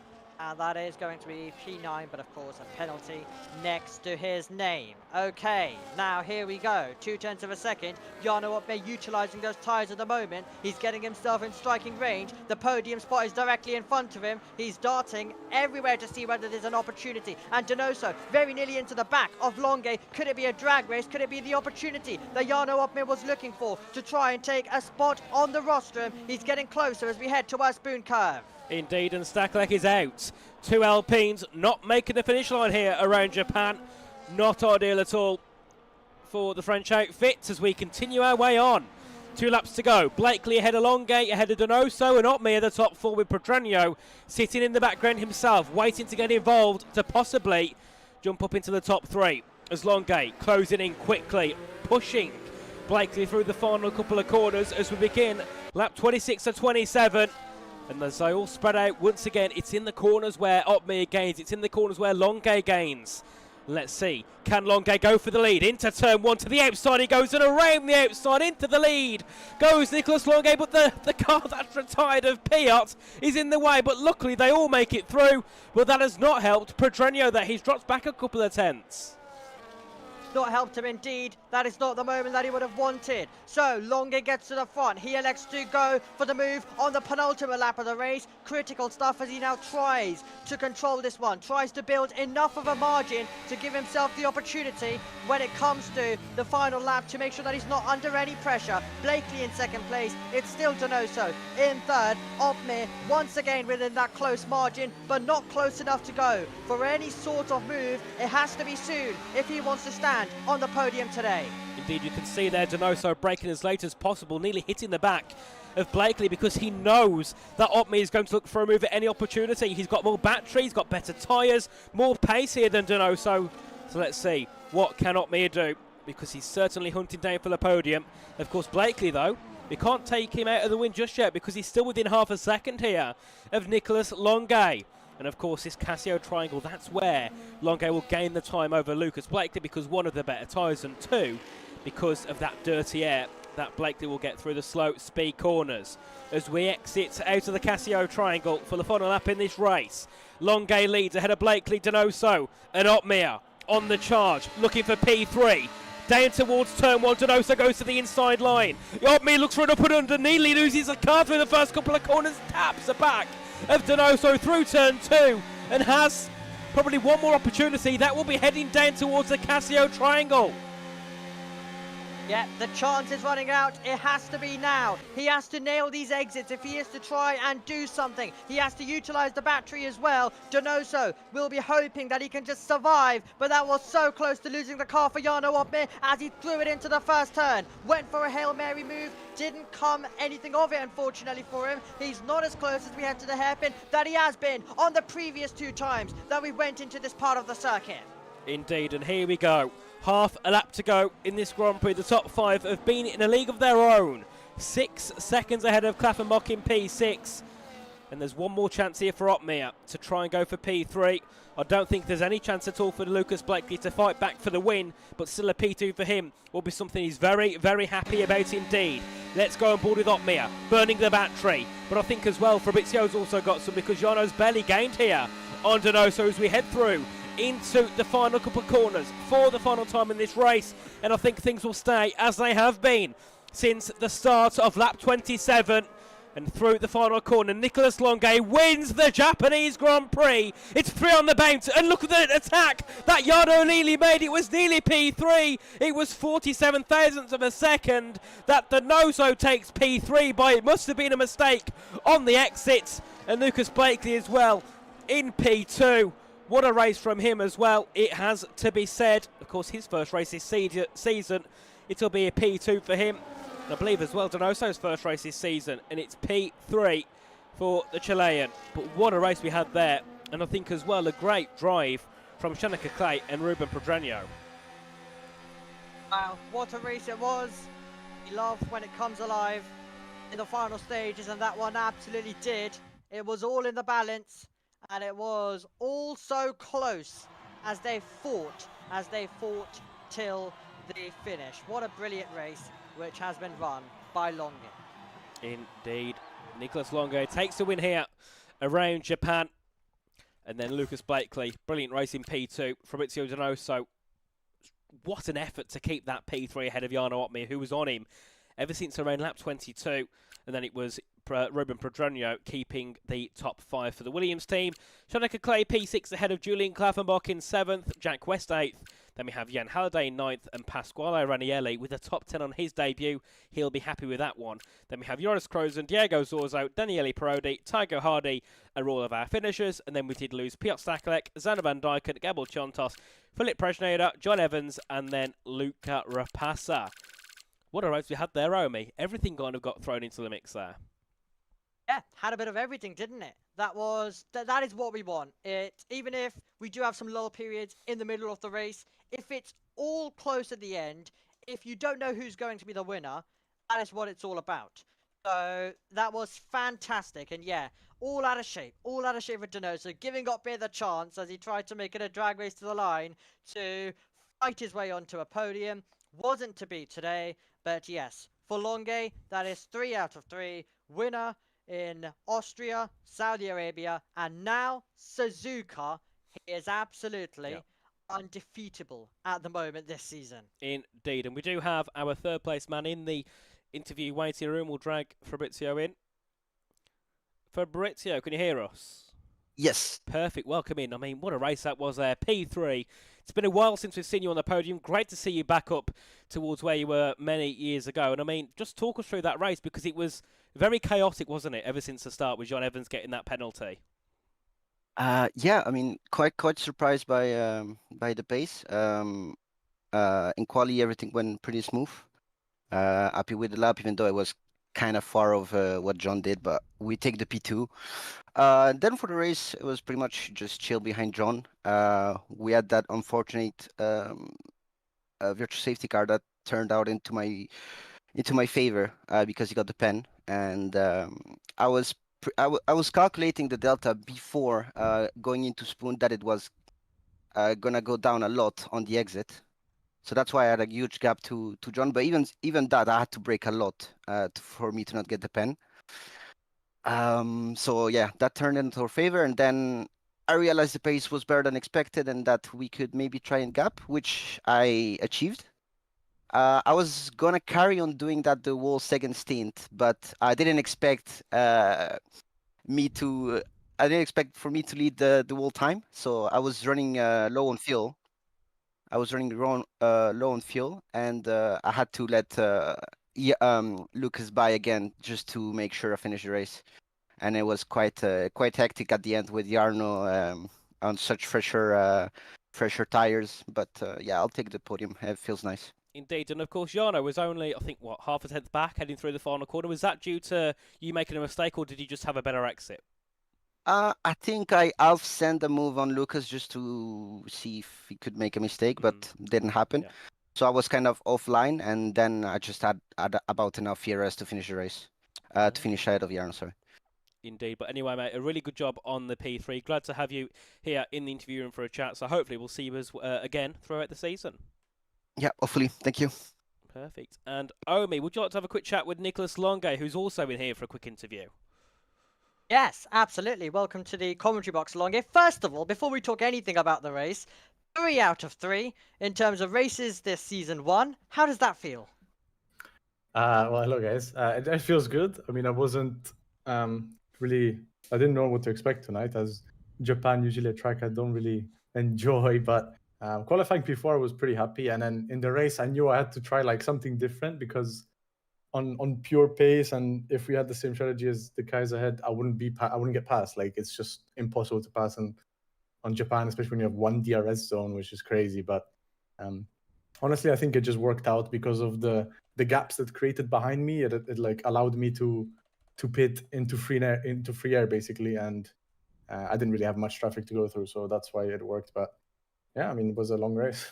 And that is going to be P9, but of course a penalty next to his name. Okay, now here we go. 0.2 of a second. Jarno Uppbeat utilising those tyres at the moment. He's getting himself in striking range. The podium spot is directly in front of him. He's darting everywhere to see whether there's an opportunity. And Donoso very nearly into the back of Longue. Could it be a drag race? Could it be the opportunity that Jarno Uppbeat was looking for to try and take a spot on the rostrum? He's getting closer as we head to our spoon curve. Indeed, and Staklek is out. 2 Alpines not making the finish line here around Japan. Not ideal at all for the French outfits as we continue our way on. 2 laps to go. Blakely ahead of Longate, ahead of Donoso, and Ottme at the top 4 with Pedranio sitting in the background himself, waiting to get involved to possibly jump up into the top 3. As Longate closing in quickly, pushing Blakely through the final couple of corners as we begin lap 26 to 27. And as they all spread out, once again, it's in the corners where Ottme gains. It's in the corners where Longue gains. Let's see. Can Longue go for the lead? Into turn 1 to the outside. He goes and around the outside into the lead. Goes Nicolas Longue, but the car that's retired of Piot is in the way. But luckily, they all make it through. But that has not helped Pedranio there. He's dropped back a couple of tenths. Not helped him indeed. That is not the moment that he would have wanted. So Longue gets to the front. He elects to go for the move on the penultimate lap of the race. Critical stuff as he now tries to control this one. Tries to build enough of a margin to give himself the opportunity when it comes to the final lap to make sure that he's not under any pressure. Blakely in second place. It's still Donoso in third. Ottme once again within that close margin, but not close enough to go. For any sort of move, it has to be soon if he wants to stand on the podium today. Indeed, you can see there Donoso breaking as late as possible, nearly hitting the back of Blakely because he knows that Ottme is going to look for a move at any opportunity. He's got more battery, he's got better tyres, more pace here than Donoso. So let's see, what can Ottme do? Because he's certainly hunting down for the podium. Of course, Blakely, though, we can't take him out of the win just yet because he's still within half a second here of Nicolas Longue. And of course, this Casio triangle, that's where Longue will gain the time over Lucas Blakely because 1 of the better tyres and 2, because of that dirty air that Blakely will get through the slow speed corners. As we exit out of the Casio triangle for the final lap in this race, Longue leads ahead of Blakely, Donoso and Ottme on the charge, looking for P3. Down towards turn 1, Donoso goes to the inside line. Ottme looks for an up and under, nearly loses a car through the first couple of corners, taps the back of Donoso through turn 2 and has probably 1 more opportunity. That will be heading down towards the Casio triangle. Yeah, the chance is running out. It has to be now. He has to nail these exits if he is to try and do something. He has to utilize the battery as well. Donoso will be hoping that he can just survive, but that was so close to losing the car for Jarno Ottme as he threw it into the first turn. Went for a Hail Mary move. Didn't come anything of it, unfortunately for him. He's not as close as we had to the hairpin that he has been on the previous 2 times that we went into this part of the circuit. Indeed, and here we go. Half a lap to go in this Grand Prix. The top 5 have been in a league of their own. 6 seconds ahead of Klaffenbach in P6. And there's 1 more chance here for Ottme to try and go for P3. I don't think there's any chance at all for Lucas Blakely to fight back for the win, but still a P2 for him will be something he's very, very happy about indeed. Let's go on board with Ottme, burning the battery. But I think as well, Fabrizio's also got some because Jarno's barely gained here on Donoso as we head through into the final couple of corners for the final time in this race. And I think things will stay as they have been since the start of lap 27. And through the final corner, Nicolas Longue wins the Japanese Grand Prix. It's 3 on the bounce, and look at the attack that Jarno nearly made. It was nearly P3. It was 47 thousandths of a second that Donoso takes P3 by. It must have been a mistake on the exits. And Lucas Blakely as well in P2. What a race from him as well, it has to be said. Of course, his first race this season, it'll be a P2 for him. And I believe as well Donoso's first race this season, and it's P3 for the Chilean. But what a race we had there. And I think as well a great drive from Shanika Clay and Ruben Pedranio. Wow, what a race it was. We love when it comes alive in the final stages, and that one absolutely did. It was all in the balance. And it was all so close as they fought till the finish. What a brilliant race which has been run by Longue. Indeed. Nicolas Longue takes the win here around Japan. And then Lucas Blakely, brilliant race in P2. Fabrizio Donoso, what an effort to keep that P3 ahead of Jarno Opmeer, who was on him ever since around lap 22. And then it was Ruben Pedronio keeping the top 5 for the Williams team. Shonika Clay P6 ahead of Julian Klaffenbach in 7th, Jack West 8th. Then we have Jan Halliday in 9th and Pasquale Ranieri with a top 10 on his debut. He'll be happy with that one. Then we have Joris Krozen, Diego Zorzo, Daniele Parodi, Tygo Hardy are all of our finishers. And then we did lose Piotr Stakelek, Zana Van Dijken, Gabor Chontos, Philip Presneda, John Evans, and then Luca Rapassa. What a race we had there, Omi. Everything kind of got thrown into the mix there. Yeah, had a bit of everything, didn't it? That is what we want. Even if we do have some lull periods in the middle of the race, if it's all close at the end, if you don't know who's going to be the winner, that is what it's all about. So that was fantastic, and yeah, all out of shape for Donoso, giving up the chance as he tried to make it a drag race to the line to fight his way onto a podium. Wasn't to be today, but yes, for Longe, that is 3 out of 3. Winner in Austria, Saudi Arabia, and now Suzuka. He is absolutely undefeatable at the moment this season. Indeed, and we do have our third place man in the interview waiting room. We'll drag Fabrizio in. Fabrizio, can you hear us? Yes. Perfect, welcome in. I mean, what a race that was there. P3. It's been a while since we've seen you on the podium. Great to see you back up towards where you were many years ago. And I mean, just talk us through that race, because it was very chaotic, wasn't it, ever since the start with John Evans getting that penalty? Yeah, I mean, quite surprised by the pace. In quali, everything went pretty smooth. Happy with the lap, even though I was kind of far of what John did, but we take the P2. Then for the race, it was pretty much just chill behind John. We had that unfortunate virtual safety car that turned out into my favor because he got the pen, and I was calculating the delta before going into Spoon that it was gonna go down a lot on the exit. So that's why I had a huge gap to John. But even that, I had to brake a lot for me to not get the pen. So yeah, that turned into our favor. And then I realized the pace was better than expected and that we could maybe try and gap, which I achieved. I was gonna carry on doing that the whole second stint, but I didn't expect for me to lead the whole time. So I was running low on fuel. Low on fuel, and I had to let Lucas by again just to make sure I finished the race. And it was quite hectic at the end with Jarno on such fresher tires. But yeah, I'll take the podium. It feels nice. Indeed, and of course Jarno was only, I think, half a tenth back heading through the final corner. Was that due to you making a mistake, or did you just have a better exit? I think I'll send a move on Lucas just to see if he could make a mistake, but didn't happen. Yeah. So I was kind of offline, and then I just had about enough ERS to finish the race, to finish ahead of Jarno, sorry. Indeed, but anyway, mate, a really good job on the P3. Glad to have you here in the interview room for a chat, so hopefully we'll see you again throughout the season. Yeah, hopefully. Thank you. Perfect. And Omi, would you like to have a quick chat with Nicholas Longe, who's also in here for a quick interview? Yes, absolutely. Welcome to the commentary box, Longe. First of all, before we talk anything about the race, 3 out of 3 in terms of races this season 1. How does that feel? Well, hello, guys. It feels good. I mean, I wasn't really... I didn't know what to expect tonight, as Japan usually a track I don't really enjoy, but qualifying P4 I was pretty happy. And then in the race, I knew I had to try like something different, because on pure pace, and if we had the same strategy as the guys ahead, I wouldn't get past. Like, it's just impossible to pass on Japan, especially when you have one DRS zone, which is crazy. But honestly, I think it just worked out because of the gaps that created behind me. It like allowed me to pit into free air basically, and I didn't really have much traffic to go through, so that's why it worked. But yeah, I mean, it was a long race.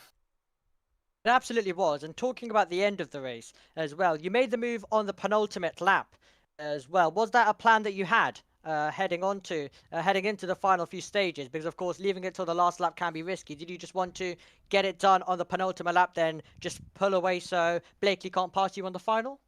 It absolutely was. And talking about the end of the race as well, you made the move on the penultimate lap as well. Was that a plan that you had heading into the final few stages? Because of course, leaving it till the last lap can be risky. Did you just want to get it done on the penultimate lap, then just pull away so Blakely can't pass you on the final?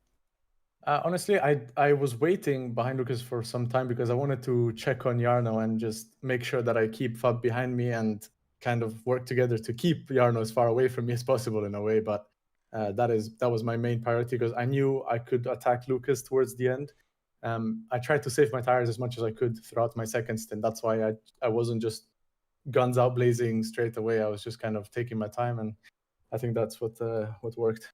Honestly, I was waiting behind Lucas for some time because I wanted to check on Jarno and just make sure that I keep Fab behind me and kind of work together to keep Jarno as far away from me as possible in a way. But that was my main priority because I knew I could attack Lucas towards the end. I tried to save my tires as much as I could throughout my second stint. That's why I wasn't just guns out blazing straight away. I was just kind of taking my time, and I think that's what worked.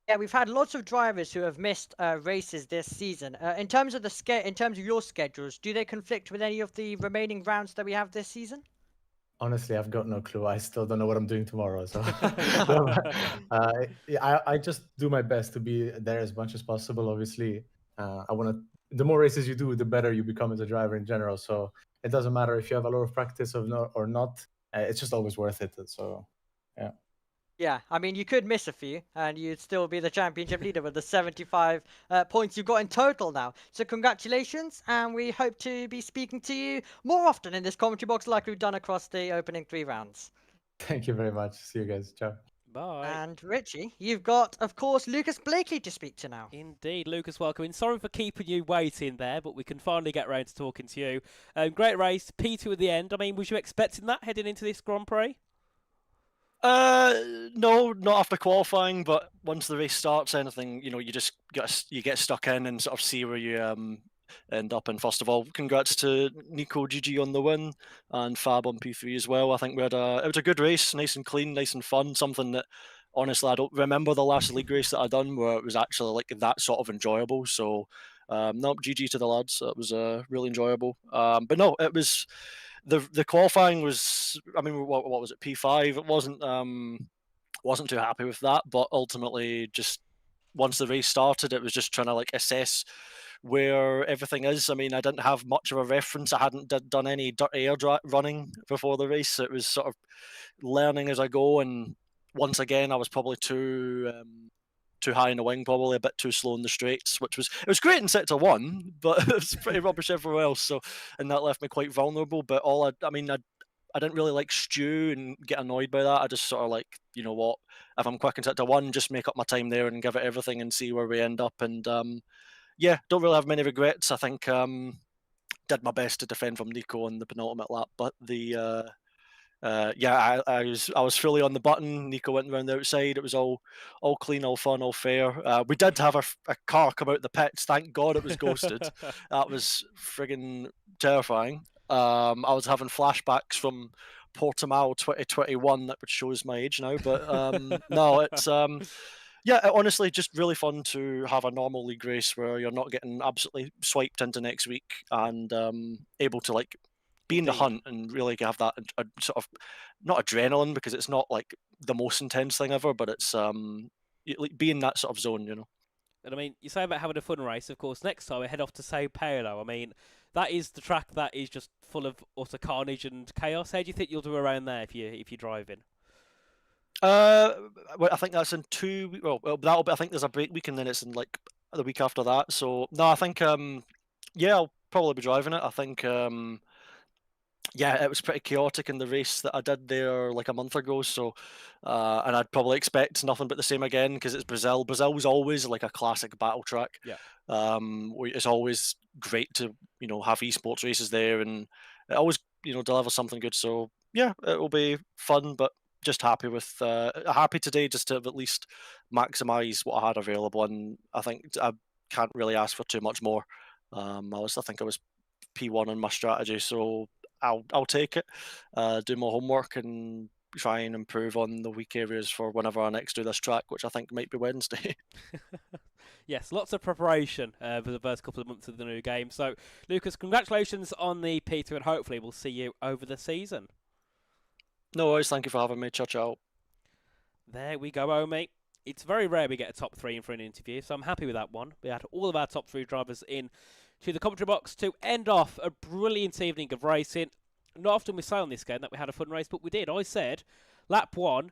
Yeah, we've had lots of drivers who have missed races this season. In terms of in terms of your schedules, do they conflict with any of the remaining rounds that we have this season? Honestly, I've got no clue. I still don't know what I'm doing tomorrow. So I just do my best to be there as much as possible. Obviously, I want to. The more races you do, the better you become as a driver in general. So it doesn't matter if you have a lot of practice or not. It's just always worth it. So yeah. Yeah, I mean, you could miss a few, and you'd still be the championship leader with the 75 points you've got in total now. So congratulations, and we hope to be speaking to you more often in this commentary box like we've done across the opening 3 rounds. Thank you very much. See you guys. Ciao. Bye. And Richie, you've got, of course, Lucas Blakely to speak to now. Indeed, Lucas, welcome in. Sorry for keeping you waiting there, but we can finally get round to talking to you. Great race, P2 at the end. I mean, was you expecting that heading into this Grand Prix? No, not after qualifying, but once the race starts, anything, you just get stuck in and sort of see where you end up. And first of all, congrats to Nico GG on the win and Fab on P3 as well. I think it was a good race, nice and clean, nice and fun. Something that honestly I don't remember the last league race that I done where it was actually like that sort of enjoyable. So no, GG to the lads. It was really enjoyable. But no, it was. The qualifying was, I mean, what was it, P5? It wasn't too happy with that, but ultimately just once the race started, it was just trying to like assess where everything is. I mean, I didn't have much of a reference. I hadn't done any dirt air running before the race. So it was sort of learning as I go, and once again, I was probably too high in the wing, probably a bit too slow in the straights, it was great in sector 1, but it was pretty rubbish everywhere else. So, and that left me quite vulnerable. But I didn't really like stew and get annoyed by that. I just sort of like, you know what, if I'm quick in sector 1, just make up my time there and give it everything and see where we end up. And yeah, don't really have many regrets. I think did my best to defend from Nico on the penultimate lap, but yeah, I was fully on the button. Nico went around the outside. It was all clean, all fun, all fair. We did have a car come out the pits. Thank God it was ghosted. That was friggin' terrifying. I was having flashbacks from Portimao 2021, which shows my age now. But no, it's yeah, honestly, just really fun to have a normal league race where you're not getting absolutely swiped into next week and able to like be in the hunt and really have that sort of not adrenaline because it's not like the most intense thing ever, but it's like be in that sort of zone, And I mean, you say about having a fun race. Of course, next time we head off to Sao Paulo. I mean, that is the track that is just full of utter carnage and chaos. How do you think you'll do around there if you're driving? Well, I think that's in 2 weeks. Well, that'll be. I think there's a break week and then it's in like the week after that. So no, I think yeah, I'll probably be driving it. I think yeah, it was pretty chaotic in the race that I did there like a month ago. So, and I'd probably expect nothing but the same again because it's Brazil. Brazil was always like a classic battle track. Yeah. It's always great to have esports races there, and it always delivers something good. So yeah, it will be fun, but just happy today just to have at least maximise what I had available, and I think I can't really ask for too much more. I think I was P1 on my strategy, so I'll take it, do my homework and try and improve on the weak areas for whenever I next do this track, which I think might be Wednesday. Yes, lots of preparation for the first couple of months of the new game. So, Lucas, congratulations on the P2 and hopefully we'll see you over the season. No worries, thank you for having me. Ciao, ciao. There we go, Omi. It's very rare we get a top 3 in for an interview, so I'm happy with that one. We had all of our top 3 drivers in to the commentary box to end off a brilliant evening of racing. Not often we say on this game that we had a fun race, but we did. I said, lap 1,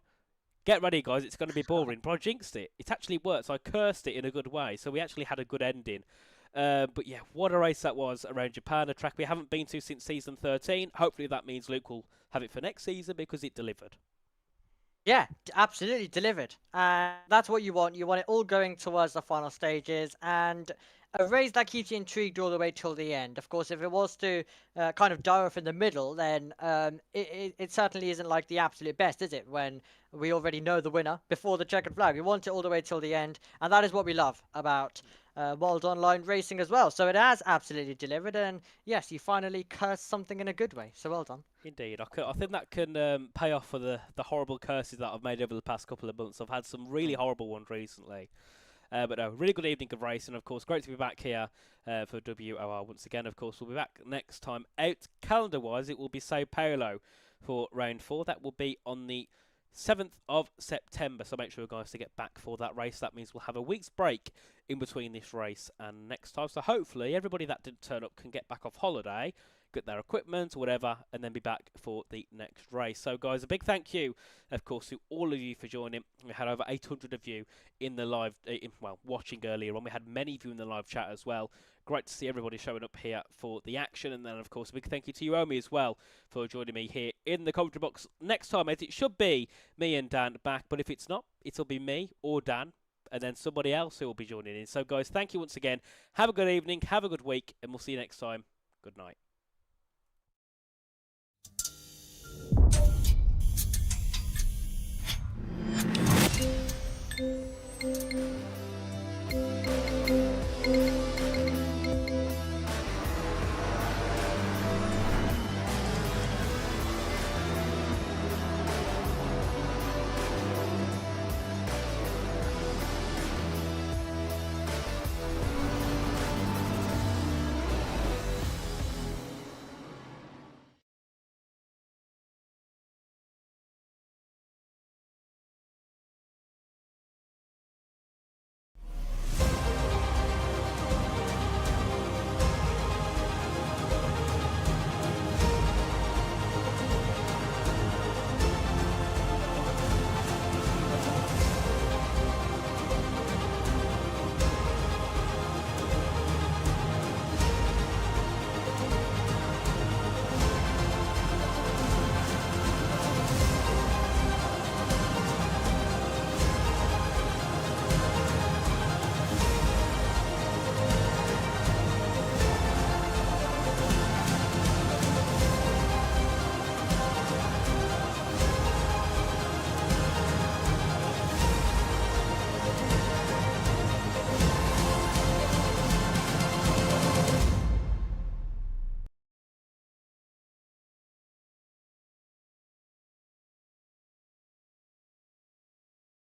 get ready, guys, it's going to be boring. But I jinxed it. It actually worked. I cursed it in a good way, so we actually had a good ending. But yeah, what a race that was around Japan, a track we haven't been to since season 13. Hopefully that means Luke will have it for next season because it delivered. Yeah, absolutely delivered. And that's what you want. You want it all going towards the final stages and a race that keeps you intrigued all the way till the end. Of course, if it was to kind of die off in the middle, then it certainly isn't like the absolute best, is it? When we already know the winner before the checkered flag. We want it all the way till the end. And that is what we love about World Online Racing as well. So it has absolutely delivered. And yes, you finally cursed something in a good way. So well done. Indeed, I think that can pay off for the horrible curses that I've made over the past couple of months. I've had some really horrible ones recently. But no, really good evening of racing, of course. Great to be back here for WOR once again. Of course, we'll be back next time out. Calendar-wise, it will be Sao Paulo for round 4. That will be on the 7th of September. So make sure, guys, to get back for that race. That means we'll have a week's break in between this race and next time. So hopefully, everybody that didn't turn up can get back off holiday, get their equipment or whatever, and then be back for the next race. So, guys, a big thank you, of course, to all of you for joining. We had over 800 of you in the live, watching earlier on. We had many of you in the live chat as well. Great to see everybody showing up here for the action. And then, of course, a big thank you to you, Omi, as well, for joining me here in the commentary box. Next time, as it should be me and Dan back, but if it's not, it'll be me or Dan, and then somebody else who will be joining in. So, guys, thank you once again. Have a good evening, have a good week, and we'll see you next time. Good night.